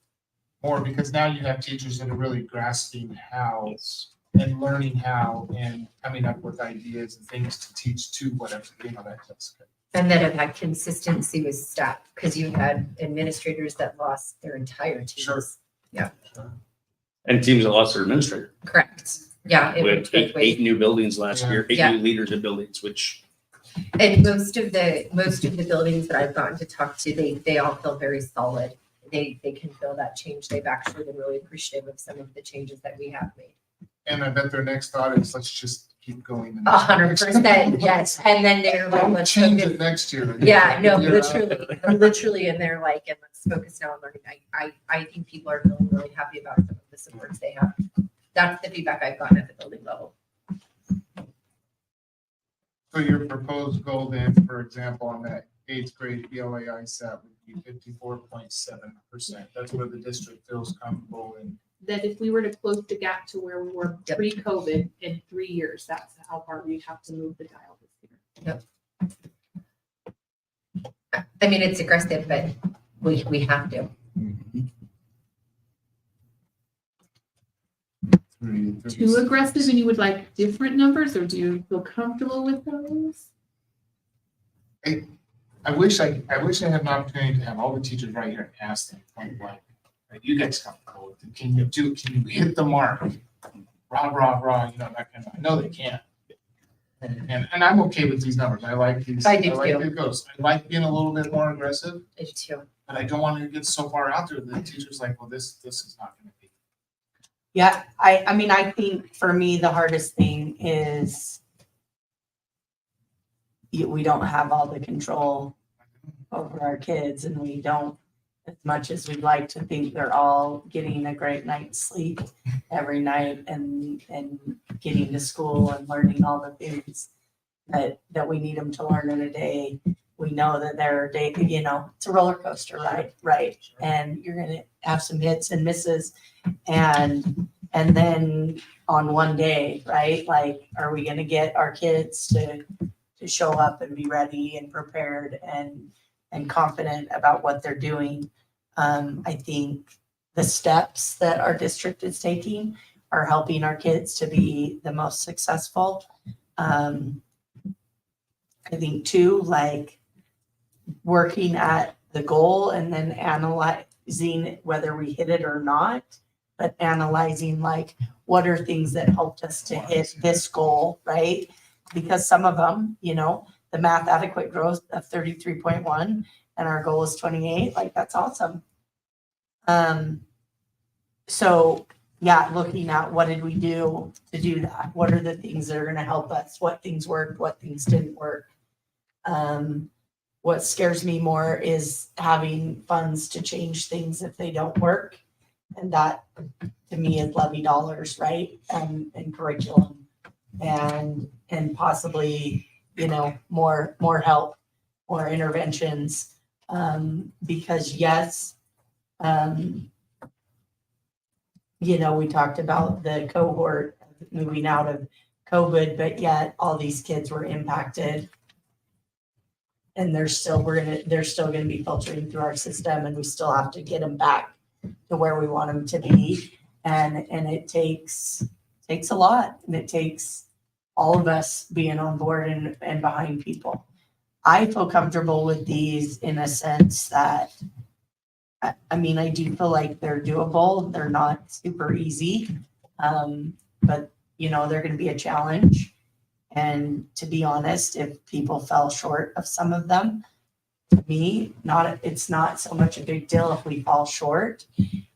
more, because now you have teachers that are really grasping how and learning how and coming up with ideas and things to teach to whatever, that's good. And then have had consistency with staff, because you had administrators that lost their entire teams. Sure. And teams that lost their administrator. Correct. Yeah. It We went had both ways. eight new buildings last Yeah. year, eight Yeah. new leaders of buildings, which And most of the buildings that I've gotten to talk to, they all feel very solid. They can feel that change. They've actually been really appreciative of some of the changes that we have made. And I bet their next thought is, let's just keep going. 100%, yes. And then they're like, Don't let's change focus. it next year. Yeah, no, Year out. literally, and they're like, and let's focus now on learning. I think people are feeling really happy about some of the supports they have. That's the feedback I've gotten at the building level. So your proposed goal then, for example, on that 8th grade ELA ISAT would be 54.7%. That's where the district feels comfortable in. That if we were to close the gap to where we were Yep. pre-COVID in 3 years, that's how far we'd have to move the dial this year. I mean, it's aggressive, but we have to. Too aggressive and you would like different numbers, or do you feel comfortable with those? I wish I had an opportunity to have all the teachers right here and ask them point blank, are you guys comfortable with it? Can you hit the mark? Rah, that kind of, I know they can't. And I'm okay with these numbers. I like these. I do like too. it goes. I like being a little bit more aggressive, I do too. but I don't want to get so far out there that the teacher's like, well, this is not gonna be. Yeah, I mean, I think for me, the hardest thing is we don't have all the control over our kids, and we don't, as much as we'd like to think they're all getting a great night's sleep every night and getting to school and learning all the things that we need them to learn in a day. We know that there are days, it's a roller coaster ride, right? And you're gonna have some hits and misses, and then on one day, right? Like, are we gonna get our kids to show up and be ready and prepared and confident about what they're doing? I think the steps that our district is taking are helping our kids to be the most successful. I think too, like working at the goal and then analyzing whether we hit it or not, but analyzing like what are things that helped us to hit this goal, right? Because some of them, the math adequate growth of 33.1 and our goal is 28, like that's awesome. So yeah, looking at what did we do to do that? What are the things that are going to help us? What things worked? What things didn't work? What scares me more is having funds to change things if they don't work. And that to me is levy dollars, right? And curriculum and possibly, more help, more interventions. Because yes, we talked about the cohort moving out of COVID, but yet all these kids were impacted. And they're still going to be filtering through our system, and we still have to get them back to where we want them to be. And it takes a lot, and it takes all of us being on board and behind people. I feel comfortable with these in a sense that, I mean, I do feel like they're doable. They're not super easy, but they're going to be a challenge. And to be honest, if people fell short of some of them, to me, it's not so much a big deal if we fall short.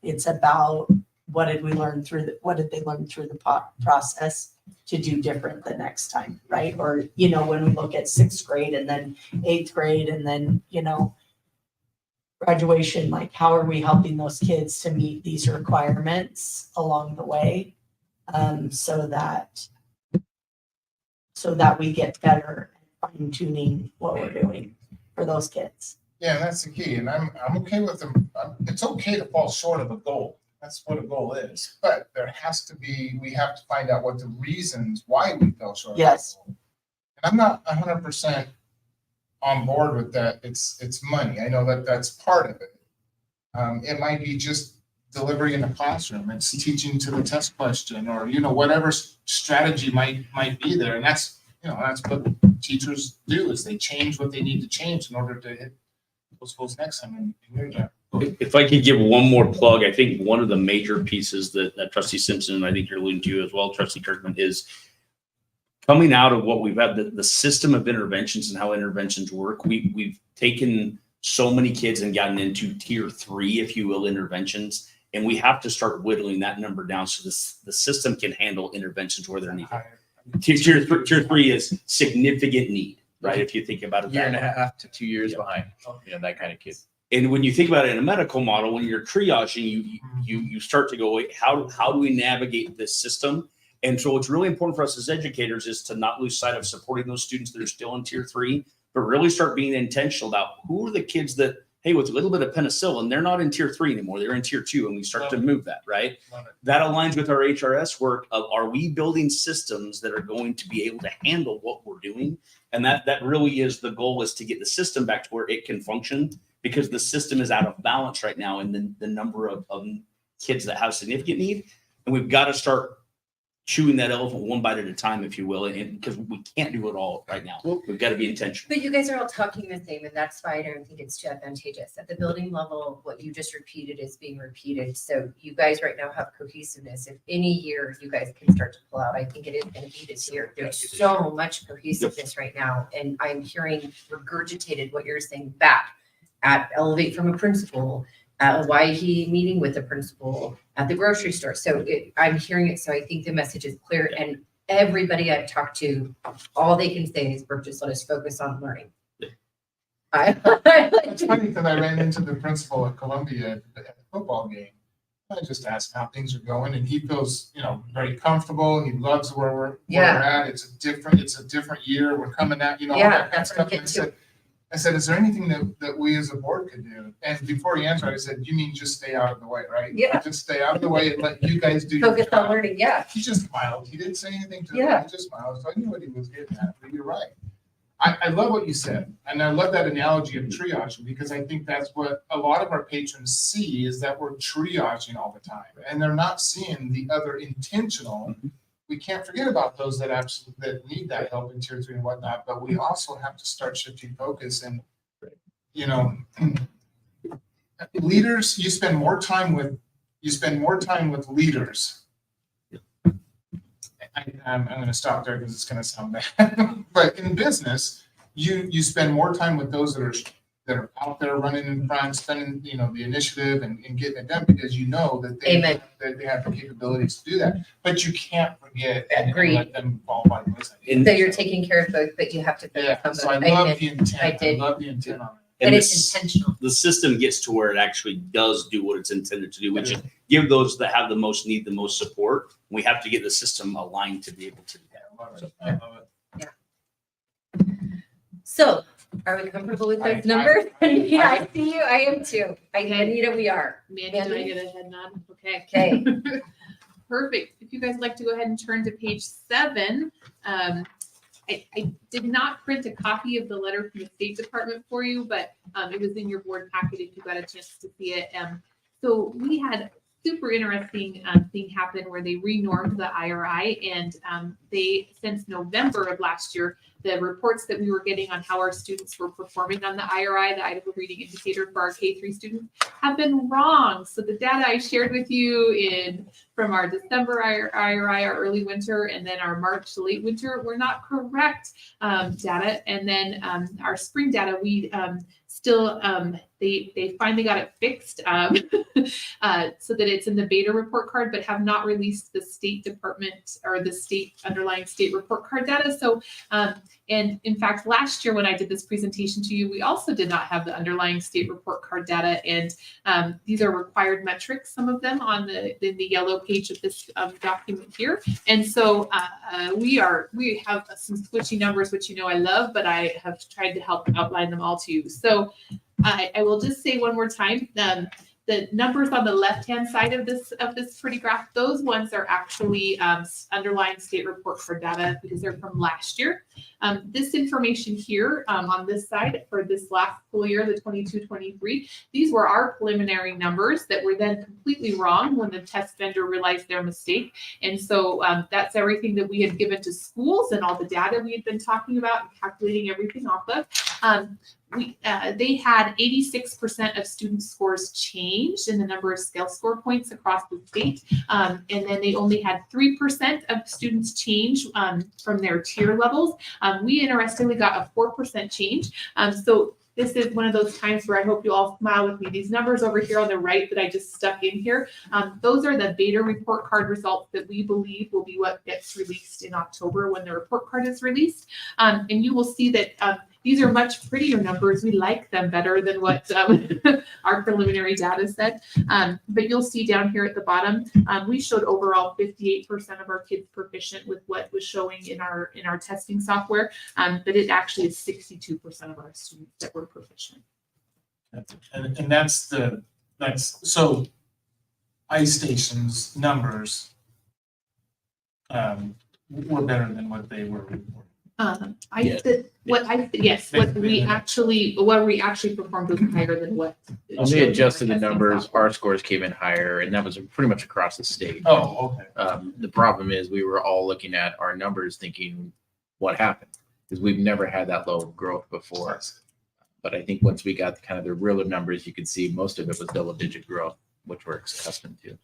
It's about what did they learn through the process to do different the next time, right? Or, when we look at 6th grade and then 8th grade and then, graduation, like how are we helping those kids to meet these requirements along the way, so that we get better at fine tuning what we're doing for those kids. Yeah, that's the key. And I'm okay with them. It's okay to fall short of a goal. That's what a goal is. But we have to find out what the reasons why we fell short. Yes. Of the goal. And I'm not 100% on board with that. It's money. I know that that's part of it. It might be just delivery in the classroom. It's teaching to the test question, or, you know, whatever strategy might be there. And that's, you know, that's what teachers do, is they change what they need to change in order to hit those goals next time in your job. If I could give one more plug, I think one of the major pieces that Trustee Simpson, and I think you're alluding to as well, Trustee Kirkman, is coming out of what we've had, the system of interventions and how interventions work. We've taken so many kids and gotten into tier 3, if you will, interventions, and we have to start whittling that number down so the system can handle interventions where they're needed. Tier 3 is significant need, right? If you think about it, Year and a that way. half to 2 years behind, you know, that kind of kid. And when you think about it in a medical model, when you're triaging, you start to go, wait, how do we navigate this system? And so what's really important for us as educators is to not lose sight of supporting those students that are still in tier 3, but really start being intentional about who are the kids that, hey, with a little bit of penicillin, they're not in tier 3 anymore, they're in tier 2, and we start to move that, right? That aligns with our HRS work of, are we building systems that are going to be able to handle what we're doing? And that really is the goal, is to get the system back to where it can function, because the system is out of balance right now in the number of kids that have significant need. And we've got to start chewing that elephant one bite at a time, if you will, and because we can't do it all right now. We've got to be intentional. But you guys are all talking the same, and that's why I don't think it's too advantageous. At the building level, what you just repeated is being repeated. So you guys right now have cohesiveness. If any year you guys can start to pull out, I think it is going to be this year. There's so much cohesiveness right now, and I'm hearing regurgitated what you're saying back at Elevate from a principal, why he meeting with the principal at the grocery store. So I'm hearing it. So I think the message is clear, and everybody I've talked to, all they can say is, Brooke, just let us focus on learning. It's funny because I ran into the principal at Columbia at the football game. I just asked how things are going, and he feels, you know, very comfortable. He loves where we're at. It's a different year. We're coming at, you know, all that kind of stuff. And I said, is there anything that we as a board could do? And before he answered, I said, you mean just stay out of the way, right? Yeah. Just stay out of the way and let you guys do your Focus on job. learning, yeah. He just smiled. He didn't say anything to Yeah. me. He just smiled. So I knew what he was getting at, but you're right. I love what you said. And I love that analogy of triaging, because I think that's what a lot of our patrons see, is that we're triaging all the time. And they're not seeing the other intentional. We can't forget about those that need that help in tier 3 and whatnot, but we also have to start shifting focus. And, you know, leaders, you spend more time with leaders. I'm going to stop there because it's going to sound bad. But in business, you spend more time with those that are out there running in front, spending, you know, the initiative and getting it done, because you know that they have the capabilities to do that. But you can't forget and let them fall by the wayside. So you're taking care of both, but you have to focus on So I both. love the intent. I did. I love the intent on it. But And it's intentional. the system gets to where it actually does do what it's intended to do, which is give those that have the most need the most support. We have to get the system aligned to be able to do that. I love it. So are we comfortable with those numbers? Yeah, I see you. I am too. Anita, we are. Mandy, do I get a head nod? Okay. Okay. Perfect. If you guys like to go ahead and turn to page 7, I did not print a copy of the letter from the State Department for you, but it was in your board packet if you got a chance to see it. So we had super interesting thing happen where they renormed the IRI, and they, since November of last year, the reports that we were getting on how our students were performing on the IRI, the Idaho Reading Indicator for our K-3 students, have been wrong. So the data I shared with you from our December IRI, our early winter, and then our March late winter were not correct data. And then our spring data, we still, they finally got it fixed so that it's in the beta report card, but have not released the State Department or the underlying state report card data. So, and in fact, last year when I did this presentation to you, we also did not have the underlying state report card data. And these are required metrics, some of them in the yellow page of this document here. And so we have some switchy numbers, which you know I love, but I have tried to help outline them all to you. So I will just say one more time, The numbers on the left-hand side of this pretty graph, those ones are actually underlying state report for data because they're from last year. This information here on this side for this last school year, the 22-23, these were our preliminary numbers that were then completely wrong when the test vendor realized their mistake. And so that's everything that we had given to schools and all the data we had been talking about and calculating everything off of. They had 86% of student scores changed in the number of scale score points across the state. And then they only had 3% of students change from their tier levels. We interestingly got a 4% change. So this is one of those times where I hope you all smile with me. These numbers over here on the right that I just stuck in here, those are the beta report card results that we believe will be what gets released in October when the report card is released. And you will see that these are much prettier numbers. We like them better than what our preliminary data said. But you'll see down here at the bottom, we showed overall 58% of our kids proficient with what was showing in our testing software. But it actually is 62% of our students that were proficient. And that's so iStation's numbers were better than what they were reporting. What we actually performed was higher than what. When they adjusted the numbers, our scores came in higher, and that was pretty much across the state. Oh, okay. The problem is we were all looking at our numbers thinking, what happened? Because we've never had that low growth before. But I think once we got kind of the realer numbers, you could see most of it was double-digit growth, which we're accustomed to.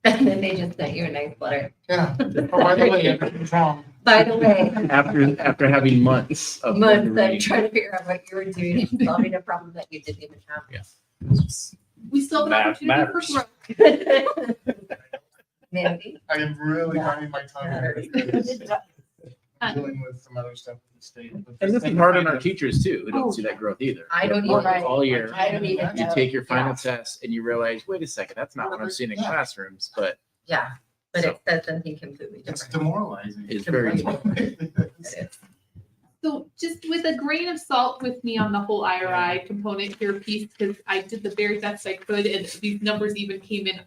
And then they just sent you a nice letter. Yeah. Oh, by the way, everything's wrong. By the way, After having months of months I'm wondering- trying to figure out what you were doing and solving a problem that you didn't even have. We still have an Math opportunity matters. for growth. Mandy? I am really Yeah. finding my tongue here. Uh, Dealing with some other stuff in the state. And this is hard on our teachers too, who don't see that growth either. I don't They're working even- all year. I don't even You know. take your final Yeah. test and you realize, wait a second, that's not what I'm seeing in Yeah. classrooms, but Yeah, but So- it says something completely It's different. demoralizing. it's very. It is. So just with a grain of salt with me on the whole IRI component here piece, because I did the very best I could, and these numbers even came in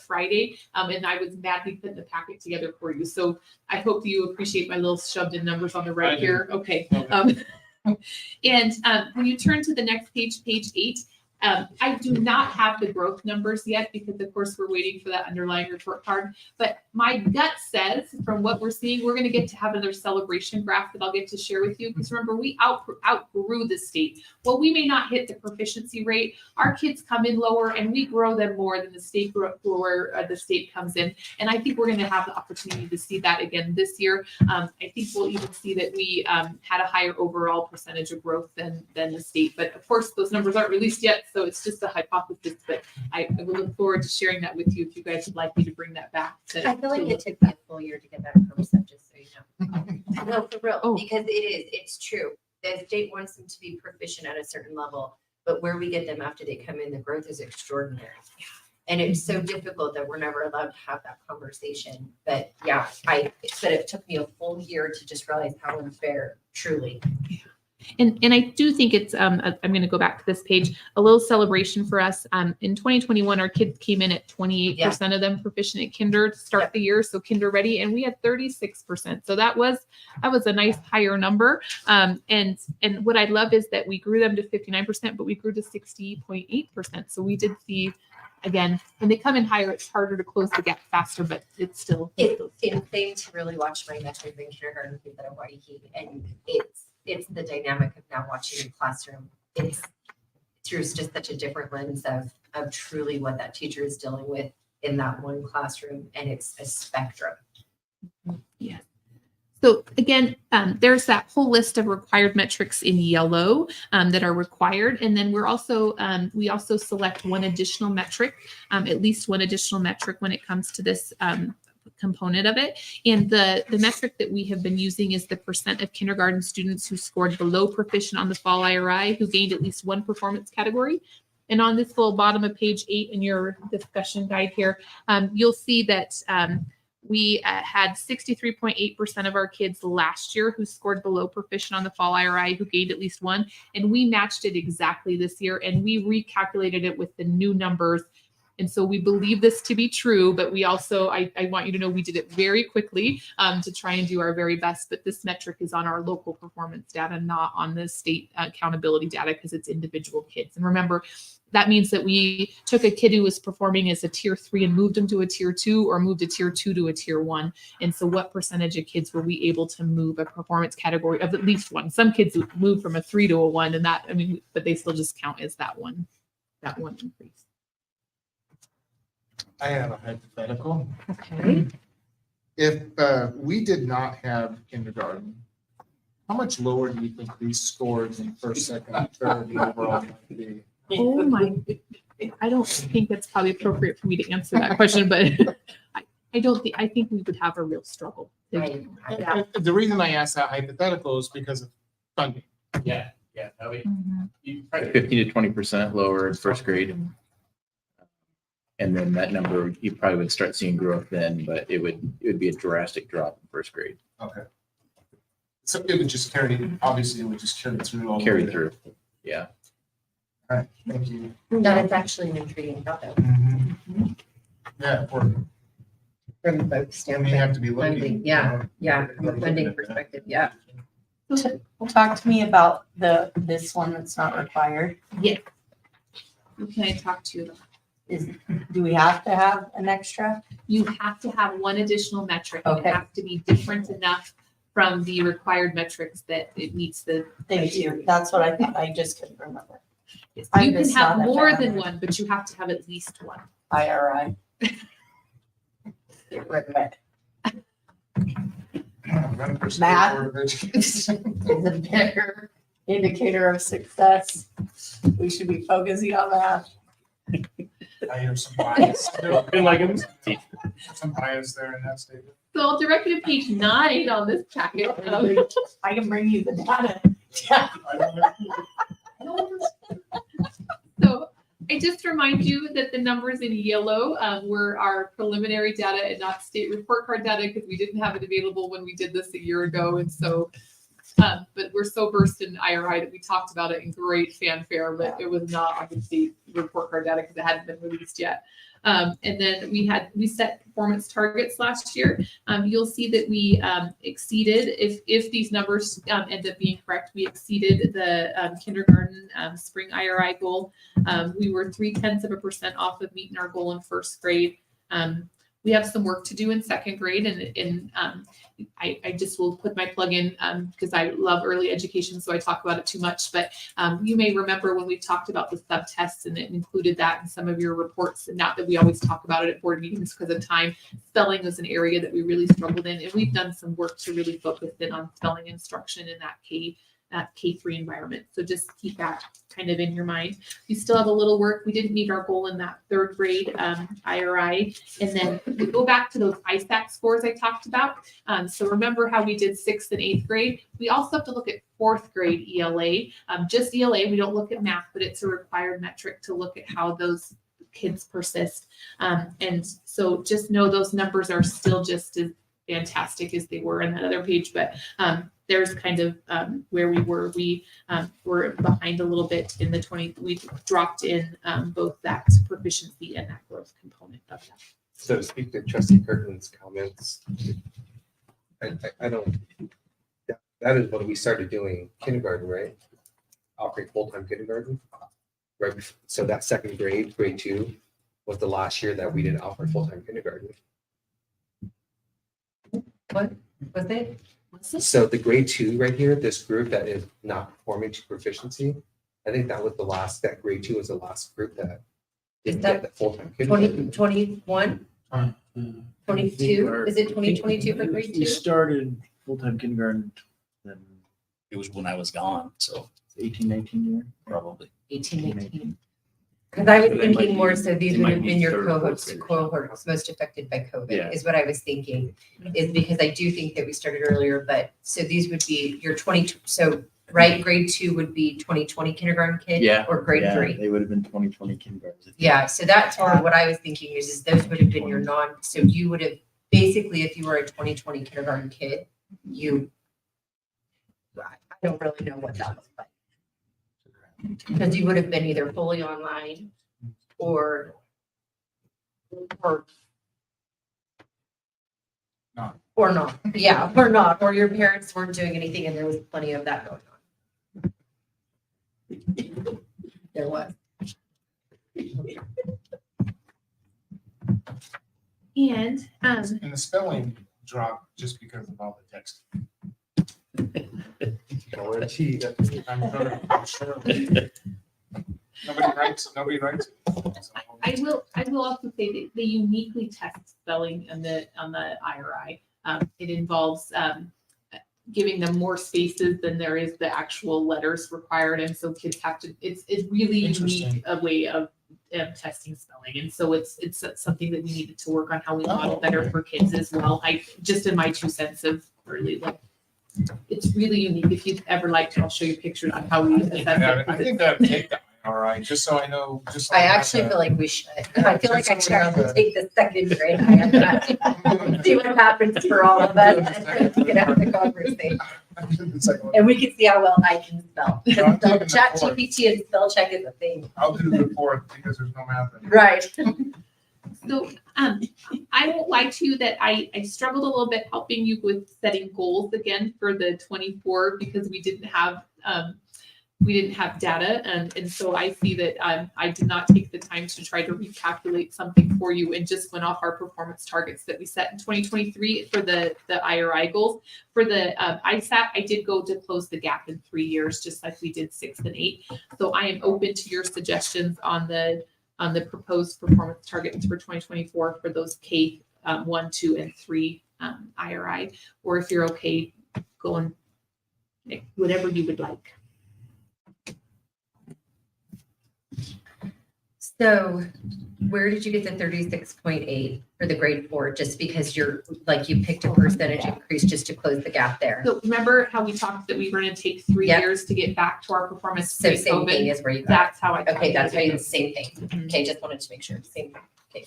Friday, and I was madly putting the packet together for you. So I hope you appreciate my little shoved in numbers on the I right do. here. Okay. Okay. And when you turn to the next page, page 8, I do not have the growth numbers yet because, of course, we're waiting for that underlying report card. But my gut says, from what we're seeing, we're going to get to have another celebration graph that I'll get to share with you. Because remember, we outgrew the state. Well, we may not hit the proficiency rate. Our kids come in lower, and we grow them more than the state the state comes in. And I think we're going to have the opportunity to see that again this year. I think we'll even see that we had a higher overall percentage of growth than the state. But of course, those numbers aren't released yet. So it's just a hypothesis, but I will look forward to sharing that with you if you guys would like me to bring that back. I feel like it took me a full year to get that percent, just so you know. No, for real, Oh. because it's true. The state wants them to be proficient at a certain level, but where we get them after they come in, the growth is extraordinary. And it's so difficult that we're never allowed to have that conversation. But yeah, but it took me a full year to just realize how unfair, truly. And I do think it's, I'm going to go back to this page, a little celebration for us. In 2021, our kids came in at 28% of them proficient at kinder to start the year. So kinder ready, and we had 36%. So that was a nice higher number. And what I love is that we grew them to 59%, but we grew to 60.8%. So we did see, again, when they come in higher, it's harder to close the gap faster, but it's still. It's insane to really watch my nephews in kindergarten kids at Hawaii, and it's the dynamic of now watching in classroom. It's through just such a different lens of truly what that teacher is dealing with in that one classroom, and it's a spectrum. Yeah. So again, there's that whole list of required metrics in yellow that are required. And then we also select one additional metric, at least one additional metric when it comes to this component of it. And the metric that we have been using is the percent of kindergarten students who scored below proficient on the fall IRI who gained at least one performance category. And on this little bottom of page 8 in your discussion guide here, you'll see that We had 63.8% of our kids last year who scored below proficient on the fall IRI who gained at least one. And we matched it exactly this year, and we recalculated it with the new numbers. And so we believe this to be true, but we also, I want you to know we did it very quickly to try and do our very best. But this metric is on our local performance data, not on the state accountability data, because it's individual kids. And remember, that means that we took a kid who was performing as a tier 3 and moved him to a tier 2, or moved a tier 2 to a tier 1. And so what percentage of kids were we able to move a performance category of at least one? Some kids moved from a 3 to a 1, and that, I mean, but they still just count as that one increase. I have a hypothetical. Okay. If we did not have kindergarten, how much lower do you think these scores in first, second, and third overall might be? Oh my, I don't think it's probably appropriate for me to answer that question, but I think we would have a real struggle. Right. The reason I ask that hypothetical is because of funding. Yeah, that would, Mhm. you 15 to 20% lower in first grade. And then that number, you probably would start seeing growth then, but it would be a drastic drop in first grade. Okay. So it would just obviously it would just carry through all the Carry way. through. Yeah. All right, thank you. That is actually an intriguing thought though, Yeah, for, from both and we standpoint. have to be looking. Funding, yeah, from a funding perspective, yeah. Talk to me about this one that's not required. Who can I talk to? Do we have to have an extra? You have to have one additional metric. and Okay. It has to be different enough from the required metrics that it meets the. Thank you. That's what I thought. I just couldn't remember. You I'm can just have not a more fan. than one, but you have to have at least one. IRI. Get rid of it. Run for state Math. board of education. Is a better indicator of success. We should be focusing on that. I hear some bias. And like it Some bias there in that statement. So I'll direct you to page 9 on this packet. I can bring you the data. So I just remind you that the numbers in yellow were our preliminary data and not state report card data, because we didn't have it available when we did this a year ago. And so, but we're so versed in IRI that we talked about it in great fanfare, but it was not on the state report card data because it hadn't been released yet. And then we set performance targets last year. You'll see that we exceeded, if these numbers end up being correct, we exceeded the kindergarten spring IRI goal. We were 0.3% off of meeting our goal in first grade. We have some work to do in second grade, and I just will put my plug in because I love early education, so I talk about it too much. But you may remember when we talked about the subtests, and it included that in some of your reports. And not that we always talk about it at board meetings because of time. Spelling was an area that we really struggled in, and we've done some work to really focus in on spelling instruction in that K3 environment. So just keep that kind of in your mind. We still have a little work. We didn't meet our goal in that third grade IRI. And then we go back to those ISAC scores I talked about. So remember how we did 6th and 8th grade. We also have to look at 4th grade ELA. Just ELA, we don't look at math, but it's a required metric to look at how those kids persist. And so just know those numbers are still just as fantastic as they were in that other page, but there's kind of where we were. We were behind a little bit in the 20. We dropped in both that proficiency and that growth component of that. So to speak to Trustee Kirkland's comments, I don't, that is when we started doing kindergarten, right? Offering full-time kindergarten, right? So that second grade, grade 2, was the last year that we didn't offer full-time kindergarten. What was it? So the grade 2 right here, this group that is not performing to proficiency, I think that was that grade 2 was the last group that didn't get the full-time kindergarten. 2021, 22? Is it 2022 for grade 2? We started full-time kindergarten, then it was when I was gone, so 18, 19 year. probably. 18, 19. Because I was So they thinking might more be- so these they would might have be been your third or fourth cohorts graders. most affected by COVID, Yeah. is what I was thinking. Is because I do think that we started earlier, but so these would be your 20, so right, grade 2 would be 2020 kindergarten kid? Yeah, Or grade Yeah, 3? They would have been 2020 kindergarten. Yeah, so that's more what I was thinking is those would have been your so you would have basically basically, if you were a 2020 kindergarten kid, I don't really know what that looks like. Because you would have been either fully online or Not. or not. Yeah, or not, or your parents weren't doing anything and there was plenty of that going on. There was. And, And the spelling dropped just because of all the text. I'm sure. Nobody writes it. I will also say that they uniquely test spelling on the IRI. It involves giving them more spaces than there is the actual letters required, and so kids have to. It's really Interesting. unique a way of testing spelling, and so it's something that we needed to work on how we model better for kids as well. I just in my 2 cents of really like. It's really unique. If you'd ever like to, I'll show you pictures of how we assess it. I think that'd take that, all right, just so I know, just. so I have actually that. feel like we should. I feel like I Just should so we have actually a- take the second grade. See what happens for all of us. And we can have the conversation. It's like, And we can see how well I can spell. No, I'm taking the Chat fourth. GPT and spell check is a thing. I'll do the fourth because there's no math. in it. Right. So, I won't lie to you that I struggled a little bit helping you with setting goals again for the 24 because we didn't have data. And so I see that I did not take the time to try to recalculate something for you and just went off our performance targets that we set in 2023 for the IRI goals. For the ISAT, I did go to close the gap in 3 years, just like we did 6 and 8. So I am open to your suggestions on the proposed performance targets for 2024 for those K 1, 2, and 3 IRI, or if you're okay going whatever you would like. So where did you get the 36.8 for the grade 4? Just because you're like, you picked a percentage increase just to close the gap there. So remember how we talked that we were going to take 3 Yep. years to get back to our performance So same thing pre-COVID? as where you got. That's how I. Okay, that's how you, calculated same thing. it. Okay, just wanted to make sure. Same thing.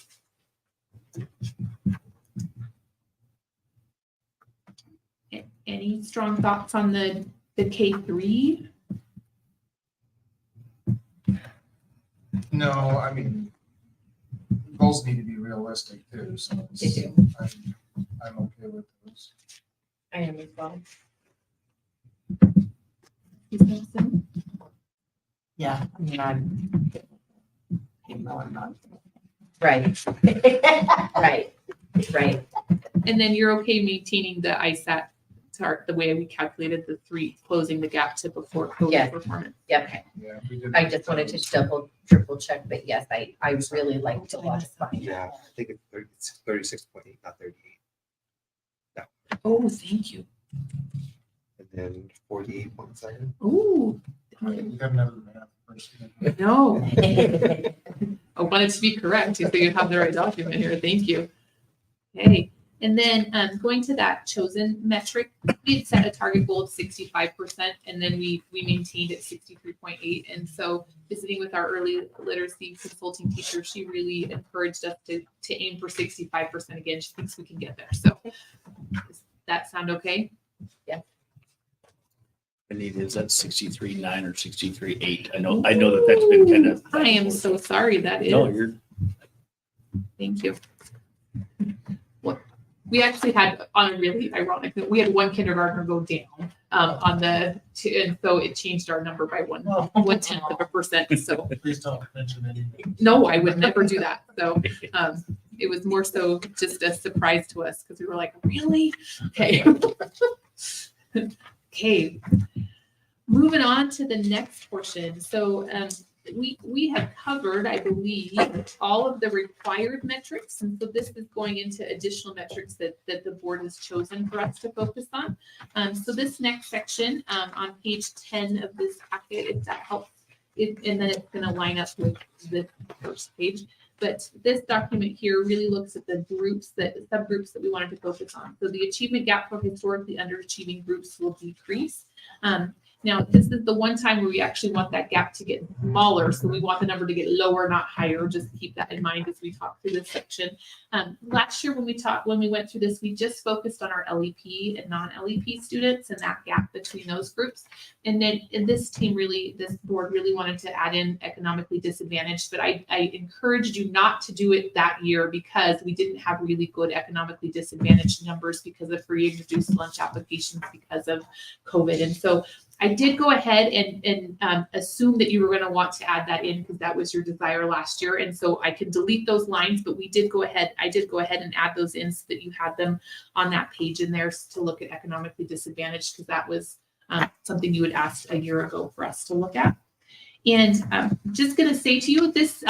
Okay. Any strong thoughts on the K3? No, I mean, goals need to be realistic too, so. it's- They do. I'm okay with those. I am as well. Ms. Nelson? Yeah, I mean, I'm. No, I'm not. Right. Right. Right. And then you're okay maintaining the ISAT chart the way we calculated the 3, closing the gap to before COVID Yeah. performance. Yep. Yeah, we did. I just wanted to triple check, but yes, I really liked a lot of fun. Yeah, I think it's 36.8, not 38. Oh, thank you. And then 48.7. Ooh, We got another math person. no. I wanted to be correct, so you have the right document here. Thank you. Okay, and then going to that chosen metric, we had set a target goal of 65%, and then we maintained at 63.8. And so visiting with our early literacy consulting teacher, she really encouraged us to aim for 65% again. She thinks we can get there. So does that sound okay? Anita, is that 63.9 or 63.8? I know that that's been kind of. I am so sorry that is. No, you're, Thank you. What we actually had on a really ironic note, we had one kindergartner go down on the and so it changed our number by 1/10%. So Please don't mention anything. no, I would never do that. So it was more so just a surprise to us because we were like, really? Okay. Okay. Moving on to the next portion. So we have covered, I believe, all of the required metrics. And so this is going into additional metrics that the board has chosen for us to focus on. So this next section on page 10 of this packet, if that helps, and then it's going to line up with the first page. But this document here really looks at the subgroups that we wanted to focus on. So the achievement gap for historically underachieving groups will decrease. Now, this is the one time where we actually want that gap to get smaller. So we want the number to get lower, not higher. Just keep that in mind as we talk through this section. Last year when we went through this, we just focused on our LEP and non-LEP students and that gap between those groups. And then this board really wanted to add in economically disadvantaged, but I encouraged you not to do it that year because we didn't have really good economically disadvantaged numbers because of free and reduced lunch applications because of COVID. And so I did go ahead and assume that you were going to want to add that in because that was your desire last year. And so I can delete those lines, but I did go ahead and add those in so that you had them on that page in there to look at economically disadvantaged because that was something you had asked a year ago for us to look at. And just going to say to you, this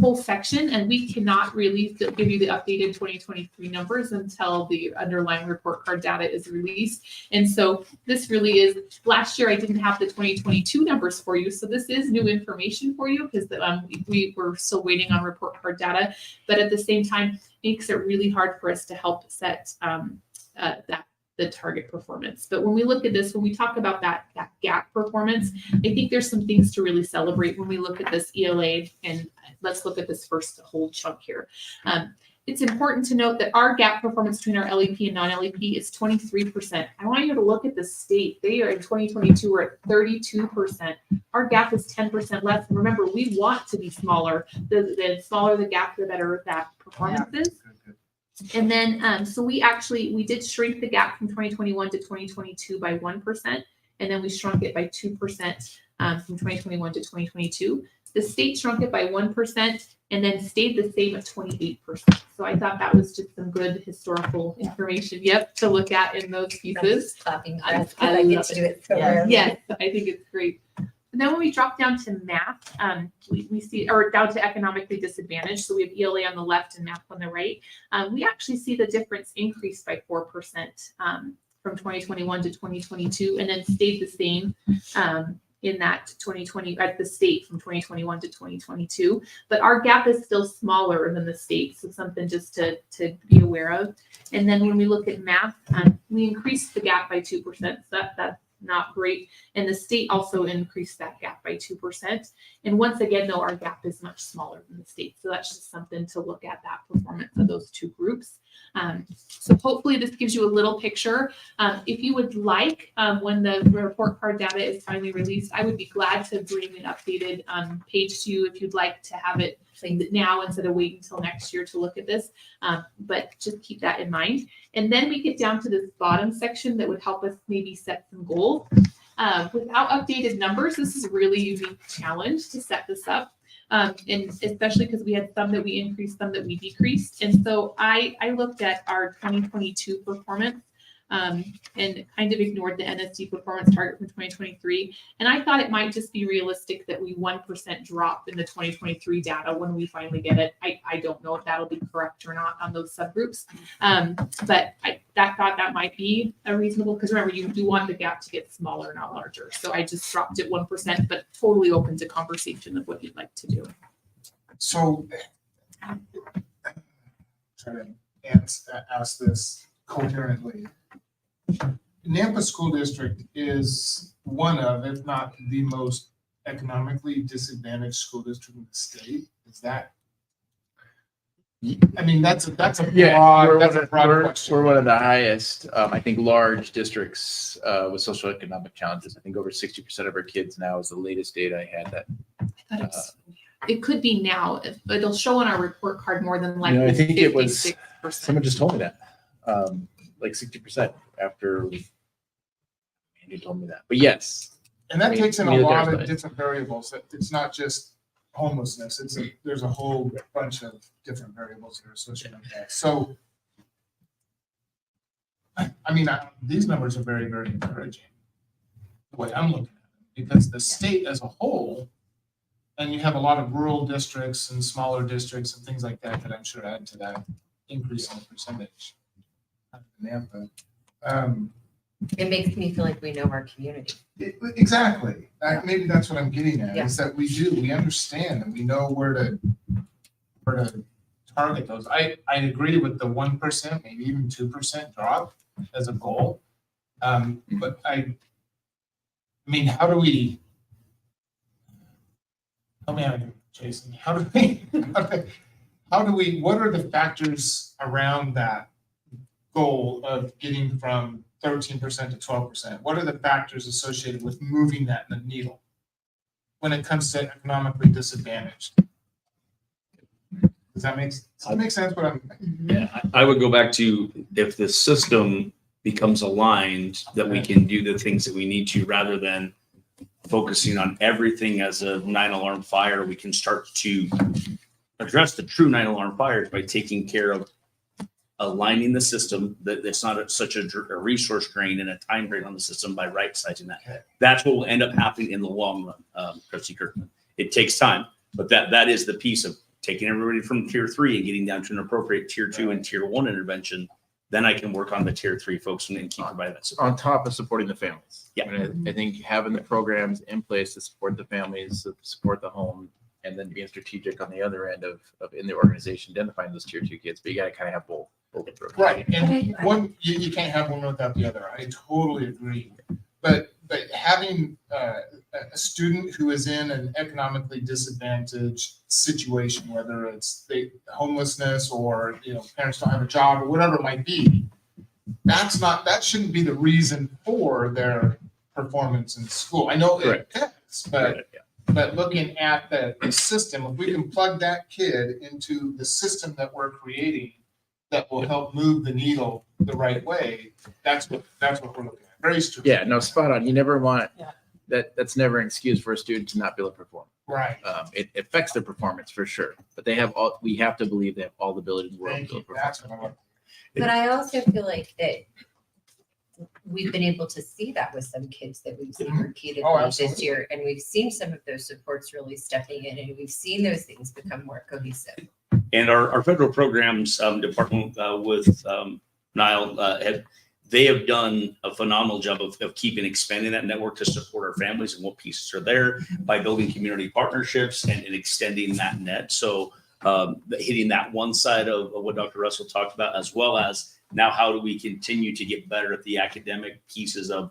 whole section, and we cannot really give you the updated 2023 numbers until the underlying report card data is released. And so this really is, last year I didn't have the 2022 numbers for you. So this is new information for you because we were still waiting on report card data. But at the same time, it makes it really hard for us to help set the target performance. But when we look at this, when we talk about that gap performance, I think there's some things to really celebrate when we look at this ELA. And let's look at this first whole chunk here. It's important to note that our gap performance between our LEP and non-LEP is 23%. I want you to look at the state. They are in 2022, we're at 32%. Our gap is 10% less. And remember, we want to be smaller. The smaller the gap, the better that performance is. And then, so we did shrink the gap from 2021 to 2022 by 1%, and then we shrunk it by 2% from 2021 to 2022. The state shrunk it by 1% and then stayed the same at 28%. So I thought that was just some good historical information, to look at in those pieces. Clapping. I I get love to do it so Yeah. rarely. Yes, I think it's great. And then when we drop down to math, we see, or down to economically disadvantaged, so we have ELA on the left and math on the right, we actually see the difference increase by 4% from 2021 to 2022, and then stayed the same in that 2020 at the state from 2021 to 2022. But our gap is still smaller than the state, so something just to be aware of. And then when we look at math, we increased the gap by 2%. So that's not great. And the state also increased that gap by 2%. And once again, though, our gap is much smaller than the state. So that's just something to look at, that performance of those two groups. So hopefully this gives you a little picture. If you would like, when the report card data is finally released, I would be glad to bring an updated page to you if you'd like to have it now instead of waiting until next year to look at this. But just keep that in mind. And then we get down to this bottom section that would help us maybe set some goals. Without updated numbers, this is a really unique challenge to set this up. And especially because we had some that we increased, some that we decreased. And so I looked at our 2022 performance and kind of ignored the NSD performance target from 2023. And I thought it might just be realistic that we 1% drop in the 2023 data when we finally get it. I don't know if that'll be correct or not on those subgroups. But I thought that might be a reasonable, because remember, you do want the gap to get smaller, not larger. So I just dropped it 1%, but totally open to conversation of what you'd like to do. So, try to ask this coherently. Nampa School District is one of, if not the most economically disadvantaged school district in the state. Is that? I mean, that's a broad question. We're one of the highest, I think, large districts with socioeconomic challenges. I think over 60% of our kids now is the latest data I had. That It could be now, but it'll show on our report card more than likely. I think it was 56%. someone just told me that, like 60% after Andy told me that. But yes, And that I mean, takes in a neither lot does of it. different variables. It's not just homelessness. There's a whole bunch of different variables that are associated with that. So, I mean, these numbers are very, very encouraging, the way I'm looking at them, because the state as a whole, and you have a lot of rural districts and smaller districts and things like that that I'm sure add to that increase in the percentage. Nampa. It makes me feel like we know our community. Exactly. Maybe that's what I'm getting at, is that we understand and we know where to target those. I agree with the 1%, maybe even 2% drop as a goal. But I mean, how do we? Help me out, Jason. How do we, what are the factors around that goal of getting from 13% to 12%? What are the factors associated with moving that needle when it comes to economically disadvantaged? Does that make sense what I'm? Yeah, I would go back to if the system becomes aligned, that we can do the things that we need to rather than focusing on everything as a 9-alarm fire. We can start to address the true 9-alarm fires by taking care of aligning the system, that it's not such a resource drain and a time drain on the system by right sizing that. Okay. That's what will end up happening in the long run, Trustee Kirkman. It takes time, but that is the piece of taking everybody from tier 3 and getting down to an appropriate tier 2 and tier 1 intervention. Then I can work on the tier 3 folks and keep providing that support. On top of supporting the families. Yeah. I think having the programs in place to support the families, to support the home, and then being strategic on the other end of in the organization, identifying those tier 2 kids, but you gotta kind of have both. Right, and one, you can't have one without the other. I totally agree. But having a student who is in an economically disadvantaged situation, whether it's homelessness or parents don't have a job or whatever it might be, that shouldn't be the reason for their performance in school. I know it is, but looking at the system, if we can plug that kid into the system that we're creating, that will help move the needle the right way. That's what we're looking at. Very strategic. Yeah, no, spot on. You never want Yeah. that's never an excuse for a student to not be able to perform. Right. It affects their performance for sure, but we have to believe they have all the ability in the world Thank to be you. able to perform. That's what I want. But I also feel like that we've been able to see that with some kids that we've seen repeatedly this absolutely. year. And we've seen some of those supports really stepping in, and we've seen those things become more cohesive. And our federal programs department with Niall, they have done a phenomenal job of keeping expanding that network to support our families and what pieces are there by building community partnerships and extending that net. So hitting that one side of what Dr. Russell talked about, as well as now how do we continue to get better at the academic pieces of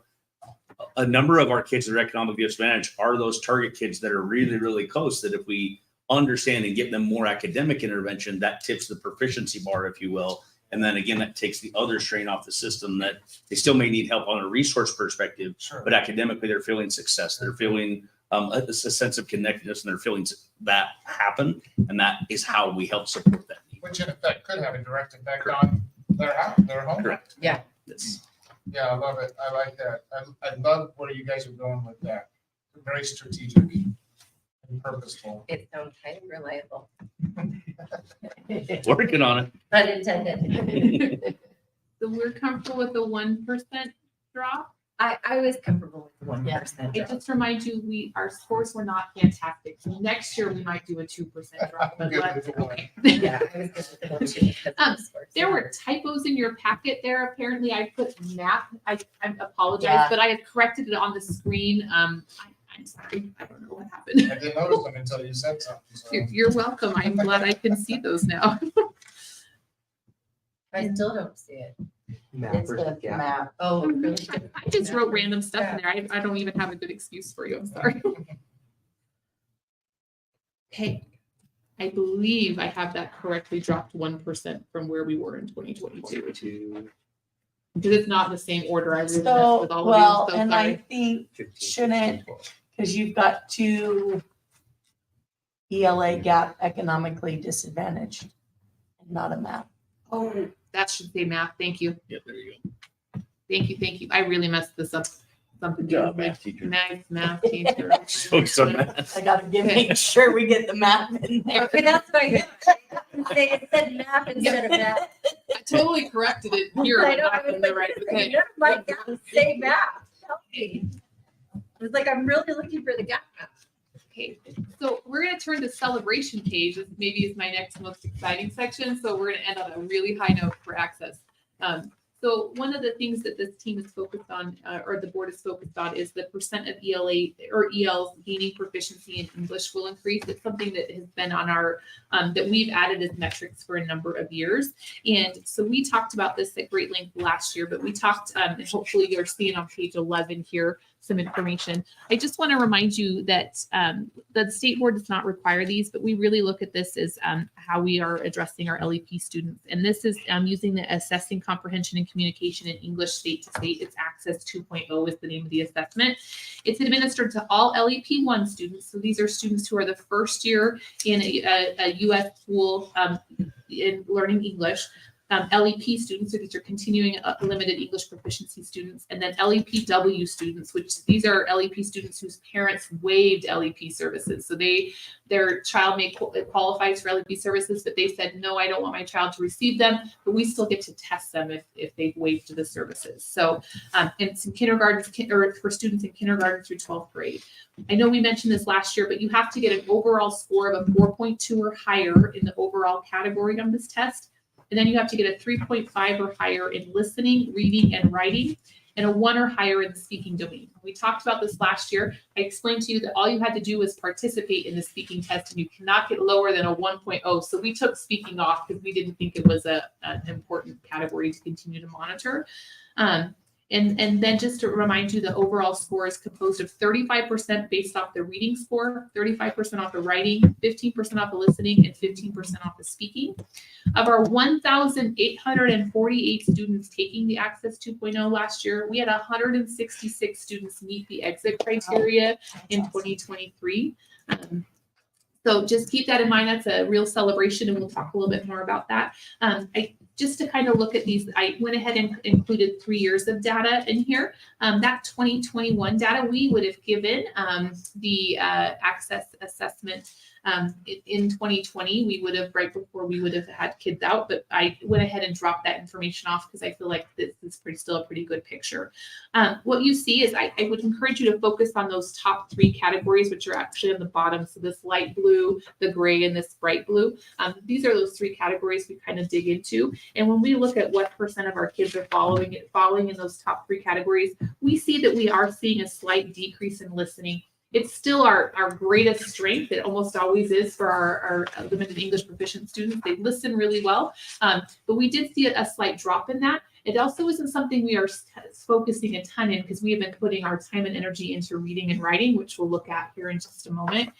a number of our kids that are economically disadvantaged are those target kids that are really, really close, that if we understand and get them more academic intervention, that tips the proficiency bar, if you will. And then again, that takes the other strain off the system, that they still may need help on a resource perspective, Sure. but academically they're feeling success. They're feeling a sense of connectedness, and they're feeling that happen. And that is how we help support that need. Which in effect could have a direct effect on their home. Correct. Yeah. That's, Yeah, I love it. I like that. I love where you guys are going with that. Very strategic and purposeful. It's so tight and reliable. working on it. Unintended. So we're comfortable with the 1% drop. I was comfortable with the 1%. It just reminds you, our scores were not fantastic. So next year we might do a 2% drop, but Good let's, with the one. okay. Yeah, I was good with the 1 too. because of the scores. There were typos in your packet there. Apparently I put map. I apologize, Yeah. but I had corrected it on the screen. I'm sorry. I don't know what happened. I didn't notice them until you said something. So. You're welcome. I'm glad I can see those now. I still don't see it. It's the map. Oh, really? I just wrote random stuff in there. I don't even have a good excuse for you. I'm sorry. Okay. I believe I have that correctly dropped 1% from where we were in 2022. Because it's not in the same order. I really messed So, with all well, of you. So and I sorry. think shouldn't, because you've got 2 ELA gap economically disadvantaged, not a map. Oh, that should say math. Thank you. Yeah, there you go. Thank you. Thank you. I really messed this up. Something Good job, to do with math teacher. Nice math teacher. Focus on that. I gotta make sure we get the map in there. Okay, that's what I did. It said map instead of map. I totally corrected it here. I but know, I not was in the like, right. wait a Okay. second, none of my gaps say map. Help me. I was like, I'm really looking for the gap map. Okay, so we're gonna turn to celebration page. This maybe is my next most exciting section. So we're gonna end on a really high note for access. So one of the things that this team is focused on, or the board is focused on, is the percent of ELA or ELs gaining proficiency in English will increase. It's something that has been on our, that we've added as metrics for a number of years. And so we talked about this at great length last year, but we talked, and hopefully you're seeing on page 11 here, some information. I just want to remind you that the state board does not require these, but we really look at this as how we are addressing our LEP students. And this is using the Assessing Comprehension and Communication in English State to State. It's Access 2.0 is the name of the assessment. It's administered to all LEP 1 students. So these are students who are the first year in a U.S. school in learning English. LEP students, so these are continuing limited English proficiency students, and then LEPW students, which these are LEP students whose parents waived LEP services. So their child may qualifies for LEP services, but they said, no, I don't want my child to receive them, but we still get to test them if they've waived the services. So it's in kindergarten, or for students in kindergarten through 12th grade. I know we mentioned this last year, but you have to get an overall score of a 4.2 or higher in the overall category on this test. And then you have to get a 3.5 or higher in listening, reading, and writing, and a 1 or higher in the speaking domain. We talked about this last year. I explained to you that all you had to do was participate in the speaking test, and you cannot get lower than a 1.0. So we took speaking off because we didn't think it was an important category to continue to monitor. And then just to remind you, the overall score is composed of 35% based off the reading score, 35% off the writing, 15% off the listening, and 15% off the speaking. Of our 1,848 students taking the Access 2.0 last year, we had 166 students meet the exit criteria in 2023. So just keep that in mind. That's a real celebration, and we'll talk a little bit more about that. Just to kind of look at these, I went ahead and included 3 years of data in here. That 2021 data, we would have given the access assessment in 2020. We would have, right before we would have had kids out, but I went ahead and dropped that information off because I feel like this is still a pretty good picture. What you see is I would encourage you to focus on those top 3 categories, which are actually on the bottom. So this light blue, the gray, and this bright blue. These are those 3 categories we kind of dig into. And when we look at what percent of our kids are following in those top 3 categories, we see that we are seeing a slight decrease in listening. It's still our greatest strength. It almost always is for our limited English proficient students. They listen really well, but we did see a slight drop in that. It also isn't something we are focusing a ton in because we have been putting our time and energy into reading and writing, which we'll look at here in just a moment.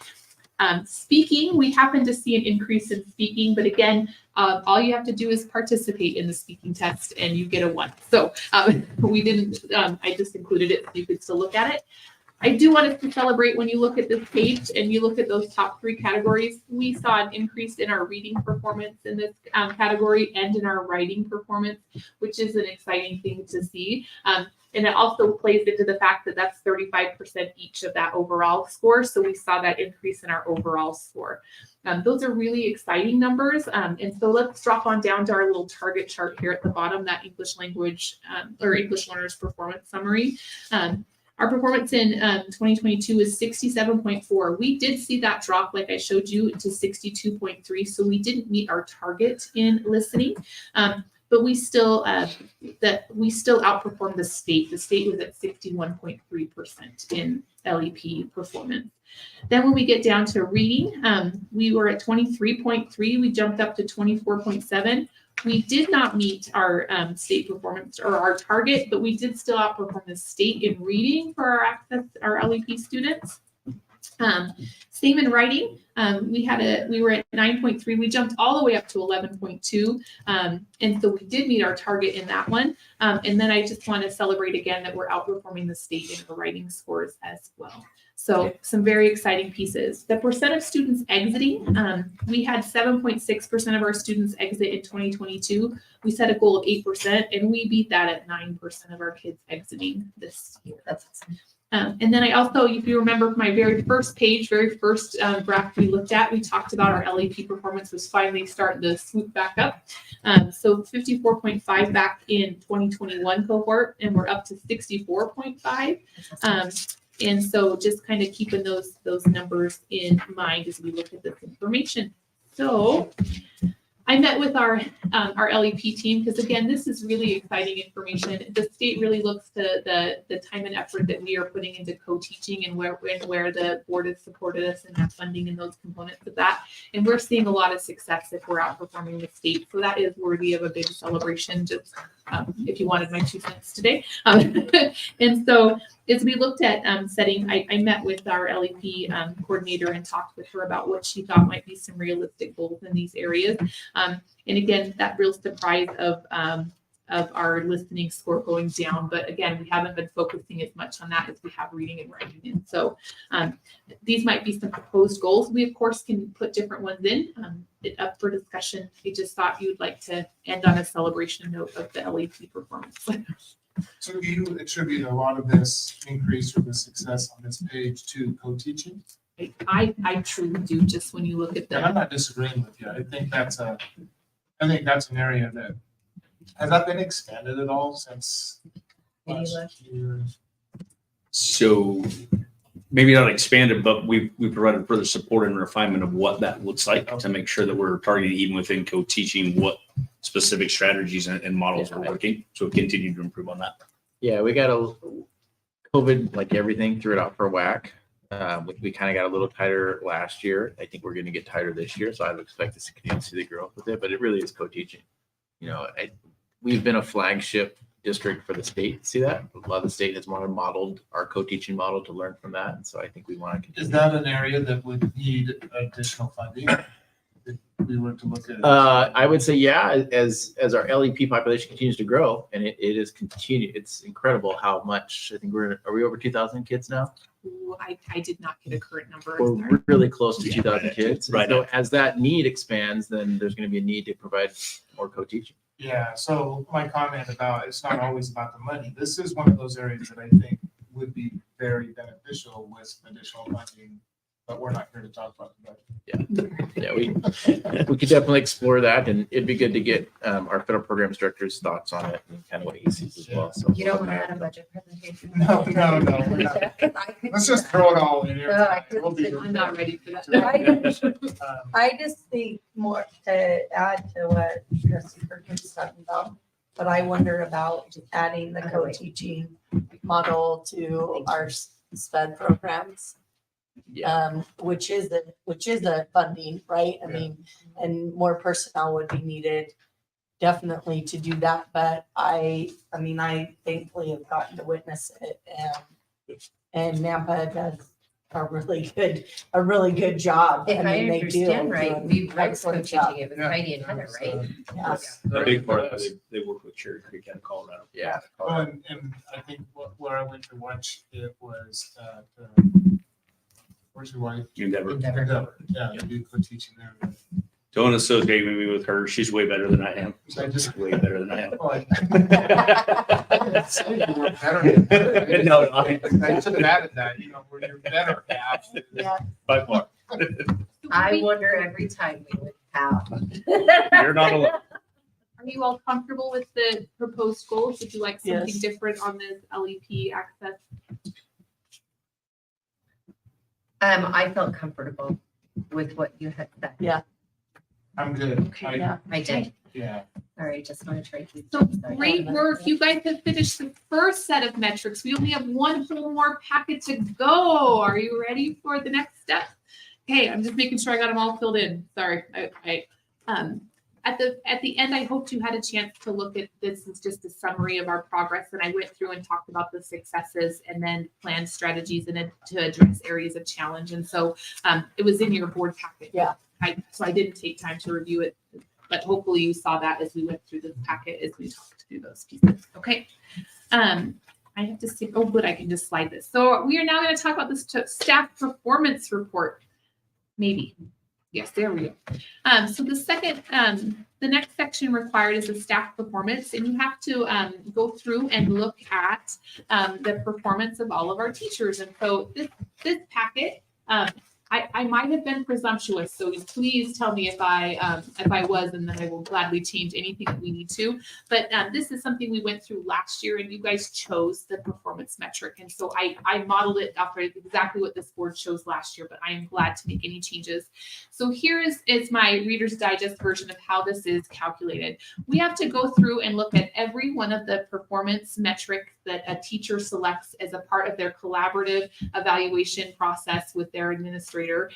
Speaking, we happen to see an increase in speaking, but again, all you have to do is participate in the speaking test and you get a 1. So we didn't, I just included it so you could still look at it. I do want us to celebrate when you look at this page and you look at those top 3 categories. We saw an increase in our reading performance in this category and in our writing performance, which is an exciting thing to see. And it also plays into the fact that that's 35% each of that overall score. So we saw that increase in our overall score. Those are really exciting numbers. And so let's drop on down to our little target chart here at the bottom, that English language or English learners performance summary. Our performance in 2022 is 67.4. We did see that drop, like I showed you, to 62.3. So we didn't meet our target in listening. But we still outperformed the state. The state was at 61.3% in LEP performance. Then when we get down to reading, we were at 23.3. We jumped up to 24.7. We did not meet our state performance or our target, but we did still outperform the state in reading for our LEP students. Same in writing. We were at 9.3. We jumped all the way up to 11.2. And so we did meet our target in that one. And then I just want to celebrate again that we're outperforming the state in the writing scores as well. So some very exciting pieces. The percent of students exiting, we had 7.6% of our students exit in 2022. We set a goal of 8%, and we beat that at 9% of our kids exiting this year. That's awesome. And then I also, if you remember from my very first graph we looked at, we talked about our LEP performance was finally starting to swoop back up. So 54.5 back in 2021 cohort, and we're up to 64.5. And so just kind of keeping those numbers in mind as we look at this information. So I met with our LEP team, because again, this is really exciting information. The state really looks to the time and effort that we are putting into co-teaching and where the board has supported us in that funding and those components of that. And we're seeing a lot of success if we're outperforming the state. So that is worthy of a big celebration, just if you wanted my 2 cents today. And so as we looked at setting, I met with our LEP coordinator and talked with her about what she thought might be some realistic goals in these areas. And again, that real surprise of our listening score going down. But again, we haven't been focusing as much on that as we have reading and writing. And so these might be some proposed goals. We, of course, can put different ones in, up for discussion. I just thought you'd like to end on a celebration note of the LEP performance. So do you attribute a lot of this increase or the success on this page to co-teaching? I truly do, just when you look at And I'm the, not disagreeing with you. I think that's an area that, has that been expanded at all since last year? So maybe not expanded, but we provided further support and refinement of what that looks like to make sure that we're targeting even within co-teaching what specific strategies and models are working. So we continue to improve on that. Yeah, we got COVID, like everything, threw it out for a whack. We kind of got a little tighter last year. I think we're going to get tighter this year. So I would expect us to continue to see the growth with it, but it really is co-teaching. You know, we've been a flagship district for the state. See that? A lot of the state has modeled our co-teaching model to learn from that. And so I think we want to continue. Is that an area that would need additional funding? If we were to look at it? I would say, yeah, as our LEP population continues to grow, and it is continued. It's incredible how much. I think are we over 2,000 kids now? Ooh, I did not get a current number. We're really close to 2,000 kids. Right. So as that need expands, then there's going to be a need to provide more co-teaching. Yeah, so my comment about, it's not always about the money. This is one of those areas that I think would be very beneficial with additional funding, but we're not here to talk about the budget. Yeah, we could definitely explore that, and it'd be good to get our federal programs director's thoughts on it and kind of what he sees as well. So You don't want to add a budget presentation? No, we're not. Let's just throw it all in here. No, I We'll be- I'm not ready for that. I just think more to add to what Trustee Perkins is talking about, but I wonder about adding the co-teaching model to our SPED programs. Yeah. Which is a funding, right? I mean, and more personnel would be needed definitely to do that. But I thankfully have gotten to witness it, and Nampa does a really good job. If I mean, they do understand right, do we an read excellent co-teaching, it was Yeah. Heidi and Heather, right? Yeah. A big part of it, they work with Cherry Creek and Colorado. Yeah. Well, and I think where I went to watch it was at, where's your wife? Endeavor. Endeavor. Yeah, they do co-teaching there. Don't associate me with her. She's way better than I am. So I just. Way better than I am. Oh, I said you were better. No, I should have added that, where you're better at. Yeah. by far. I wonder every time we would have. You're not alone. Are you all comfortable with the proposed goals? Would you like something Yes. different on this LEP access? I felt comfortable with what you had said. Yeah. I'm good. Okay. Yeah. I did. Yeah. All right, just want to try to. So great work. You guys have finished the first set of metrics. We only have one whole more packet to go. Are you ready for the next step? Okay, I'm just making sure I got them all filled in. Sorry. At the end, I hoped you had a chance to look at this as just a summary of our progress. And I went through and talked about the successes and then planned strategies and to address areas of challenge. And so it was in your board packet. Yeah. So I didn't take time to review it, but hopefully you saw that as we went through this packet as we talked through those pieces. Okay. I have to see. Oh, good. I can just slide this. So we are now going to talk about this staff performance report. Maybe. Yes, there we go. So the next section required is the staff performance, and you have to go through and look at the performance of all of our teachers. And so this packet, I I might have been presumptuous, so please tell me if I was, and then I will gladly change anything that we need to. But this is something we went through last year, and you guys chose the performance metric, and so I modeled it after exactly what this board chose last year. But I am glad to make any changes. So here is my Reader's Digest version of how this is calculated. We have to go through and look at every one of the performance metrics that a teacher selects as a part of their collaborative evaluation process with their administrator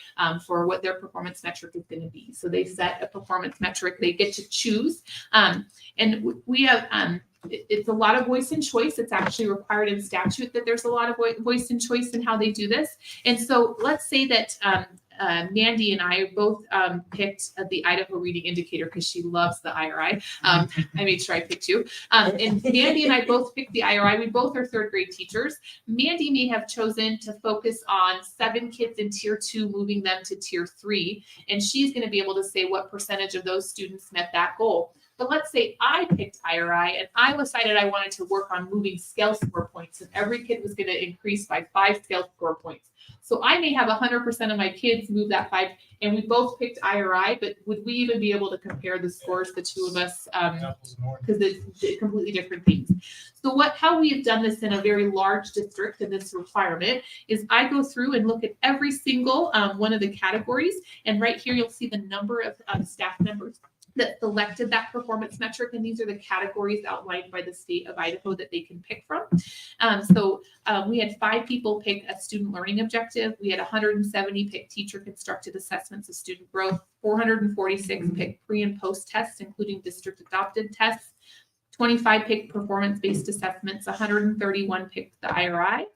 for what their performance metric is going to be. So they set a performance metric, they get to choose. And we have, it's a lot of voice and choice. It's actually required in statute that there's a lot of voice and choice in how they do this. And so let's say that Mandy and I both picked the Idaho Reading Indicator because she loves the IRI. I made sure I picked you. And Mandy and I both picked the IRI. We both are third grade teachers. Mandy may have chosen to focus on 7 kids in tier 2, moving them to tier 3. And she's going to be able to say what percentage of those students met that goal. But let's say I picked IRI and I decided I wanted to work on moving scale score points, and every kid was going to increase by 5 scale score points. So I may have 100% of my kids move that 5, and we both picked IRI, but would we even be able to compare the scores, the two of us? Because it's completely different things. So how we have done this in a very large district, and this requirement is I go through and look at every single one of the categories, and right here you'll see the number of staff members that selected that performance metric, and these are the categories outlined by the state of Idaho that they can pick from. We had 5 people pick a student learning objective. We had 170 pick teacher constructed assessments of student growth, 446 pick pre and post tests, including district adopted tests, 25 picked performance-based assessments, 131 picked the IRI.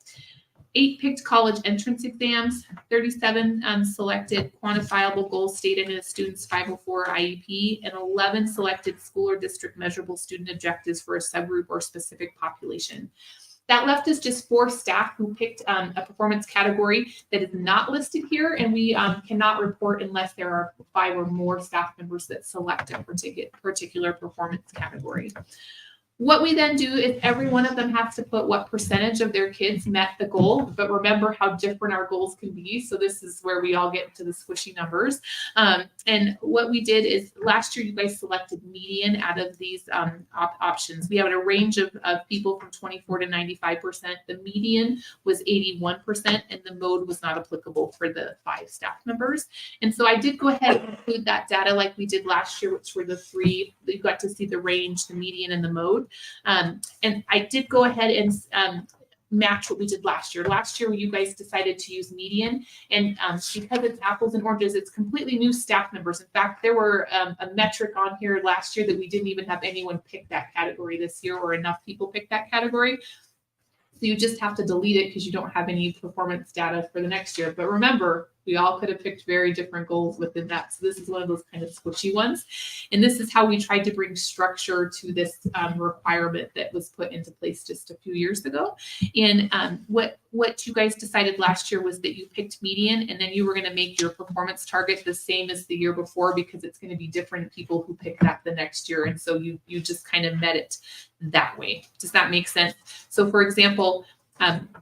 8 picked college entrance exams, 37 selected quantifiable goals stated in a student's 504 IEP, and 11 selected school or district measurable student objectives for a subgroup or specific population. That left us just 4 staff who picked a performance category that is not listed here, and we cannot report unless there are 5 or more staff members that select a particular performance category. What we then do is every one of them has to put what percentage of their kids met the goal, but remember how different our goals can be. So this is where we all get to the squishy numbers. And what we did is last year you guys selected median out of these options. We have a range of people from 24 to 95%. The median was 81%, and the mode was not applicable for the 5 staff members. And so I did go ahead and include that data like we did last year, which were the 3. You got to see the range, the median, and the mode. And I did go ahead and match what we did last year. Last year, you guys decided to use median, and because it's apples and oranges, it's completely new staff members. In fact, there were a metric on here last year that we didn't even have anyone pick that category this year, or enough people pick that category. So you just have to delete it because you don't have any performance data for the next year. But remember, we all could have picked very different goals within that. So this is one of those kind of squishy ones. And this is how we tried to bring structure to this requirement that was put into place just a few years ago. And what you guys decided last year was that you picked median, and then you were going to make your performance target the same as the year before, because it's going to be different people who pick that the next year. And so you just kind of met it that way. Does that make sense? So for example,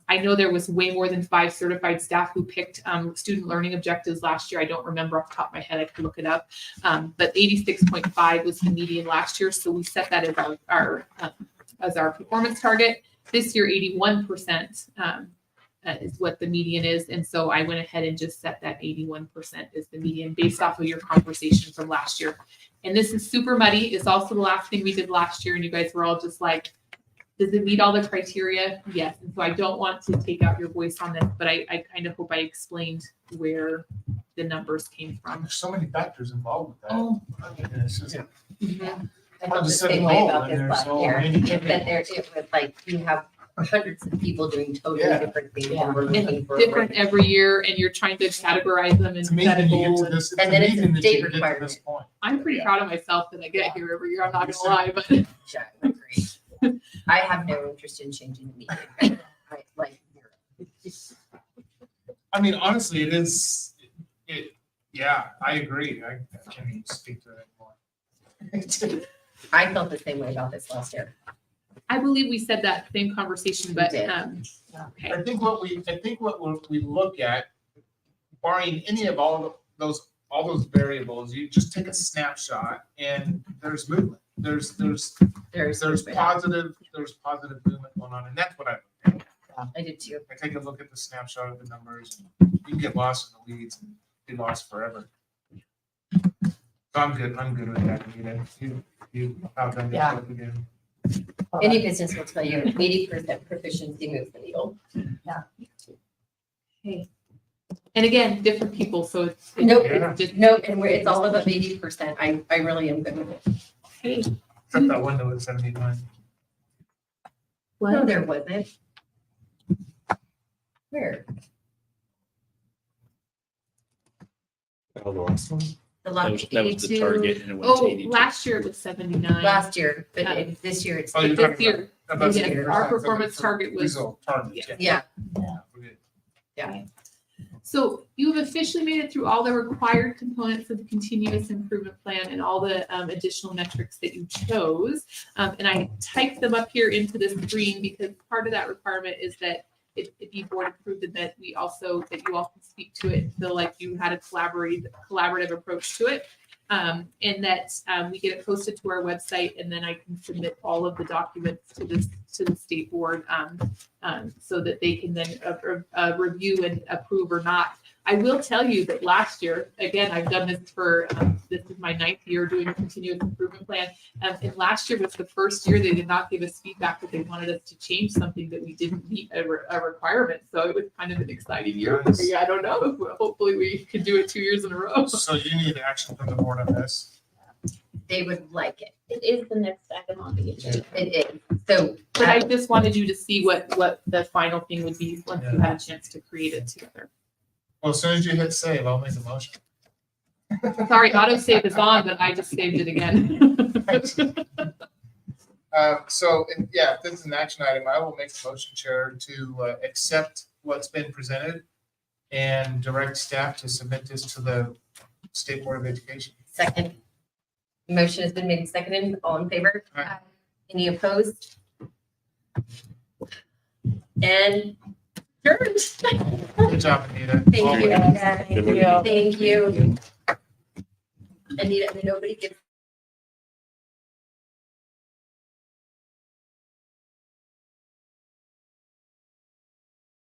I know there was way more than 5 certified staff who picked student learning objectives last year. I don't remember off the top of my head. I could look it up. But 86.5 was the median last year. So we set that as our performance target. This year, 81% is what the median is. And so I went ahead and just set that 81% as the median based off of your conversation from last year. And this is super muddy. It's also the last thing we did last year. And you guys were all just like, does it meet all the criteria? Yes. And so I don't want to take out your voice on this, but I kind of hope I explained where the numbers came from. There's so many factors involved with that. Oh. It's just, Mhm. I felt the same way about this last year. Is that there too, with like, you have hundreds of people doing totally different things, and we're looking for. Different every year, and you're trying to categorize them and it's set a amazing you get goal. to this. And then it's a amazing that state you get to requirement. this point. I'm pretty proud of myself that I get here every year. I'm not gonna lie, but Yeah, I agree. I have no interest in changing the median. I like zero. I mean, honestly, it is, yeah, I agree. I can't even speak to it anymore. I felt the same way about this last year. I believe we said that same conversation, but We did. okay. I think what we look at barring any of all those variables, you just take a snapshot and there's movement. There's positive movement going on, and that's what I look at. I did too. I take a look at the snapshot of the numbers. You can get lost in the weeds and be lost forever. So I'm good with that. You outdone Yeah. yourself again. Any business will tell you 80% proficiency moves the needle. Okay. And again, different people, so it's. Nope, Yeah. Just, Nope, and it's all about 80%. I really am good with it. hey, Except that window at 79. No, there wasn't. Where? Oh, the last one? The That last was the 82 target and it went to Oh, 82. last year it was 79. last year, but Yeah. this year it's. Oh, you're This talking year, about yes, 80% our for the- performance for target was. result targets. Yeah. Yeah, We're good. So you have officially made it through all the required components of the continuous improvement plan and all the additional metrics that you chose. And I typed them up here into this green because part of that requirement is that if you board approved it, that you also speak to it, feel like you had a collaborative approach to it. And that we get it posted to our website, and then I can submit all of the documents to the state board so that they can then review and approve or not. I will tell you that last year, again, I've done this for this is my 9th year doing a continuous improvement plan, and last year was the first year they did not give us feedback that they wanted us to change something that we didn't meet a requirement. So it was kind of an exciting year. Nice. Yeah, I don't know. Hopefully, we can do it 2 years in a row. So you need action from the board on this. they would like it. It is the next item on the agenda. It is. So. But I just wanted you to see what the final thing would be once you had a chance to create it together. Well, as soon as you hit save, I'll make a motion. Sorry, autosave is on, but I just saved it again. If this is an action item, I will make a motion, Chair, to accept what's been presented and direct staff to submit this to the State Board of Education. Second. Motion has been made and seconded. All in favor? Aye. Any opposed? And adjourned. Good job, Anita. Thank you. Always. Thank you. Anita, nobody gets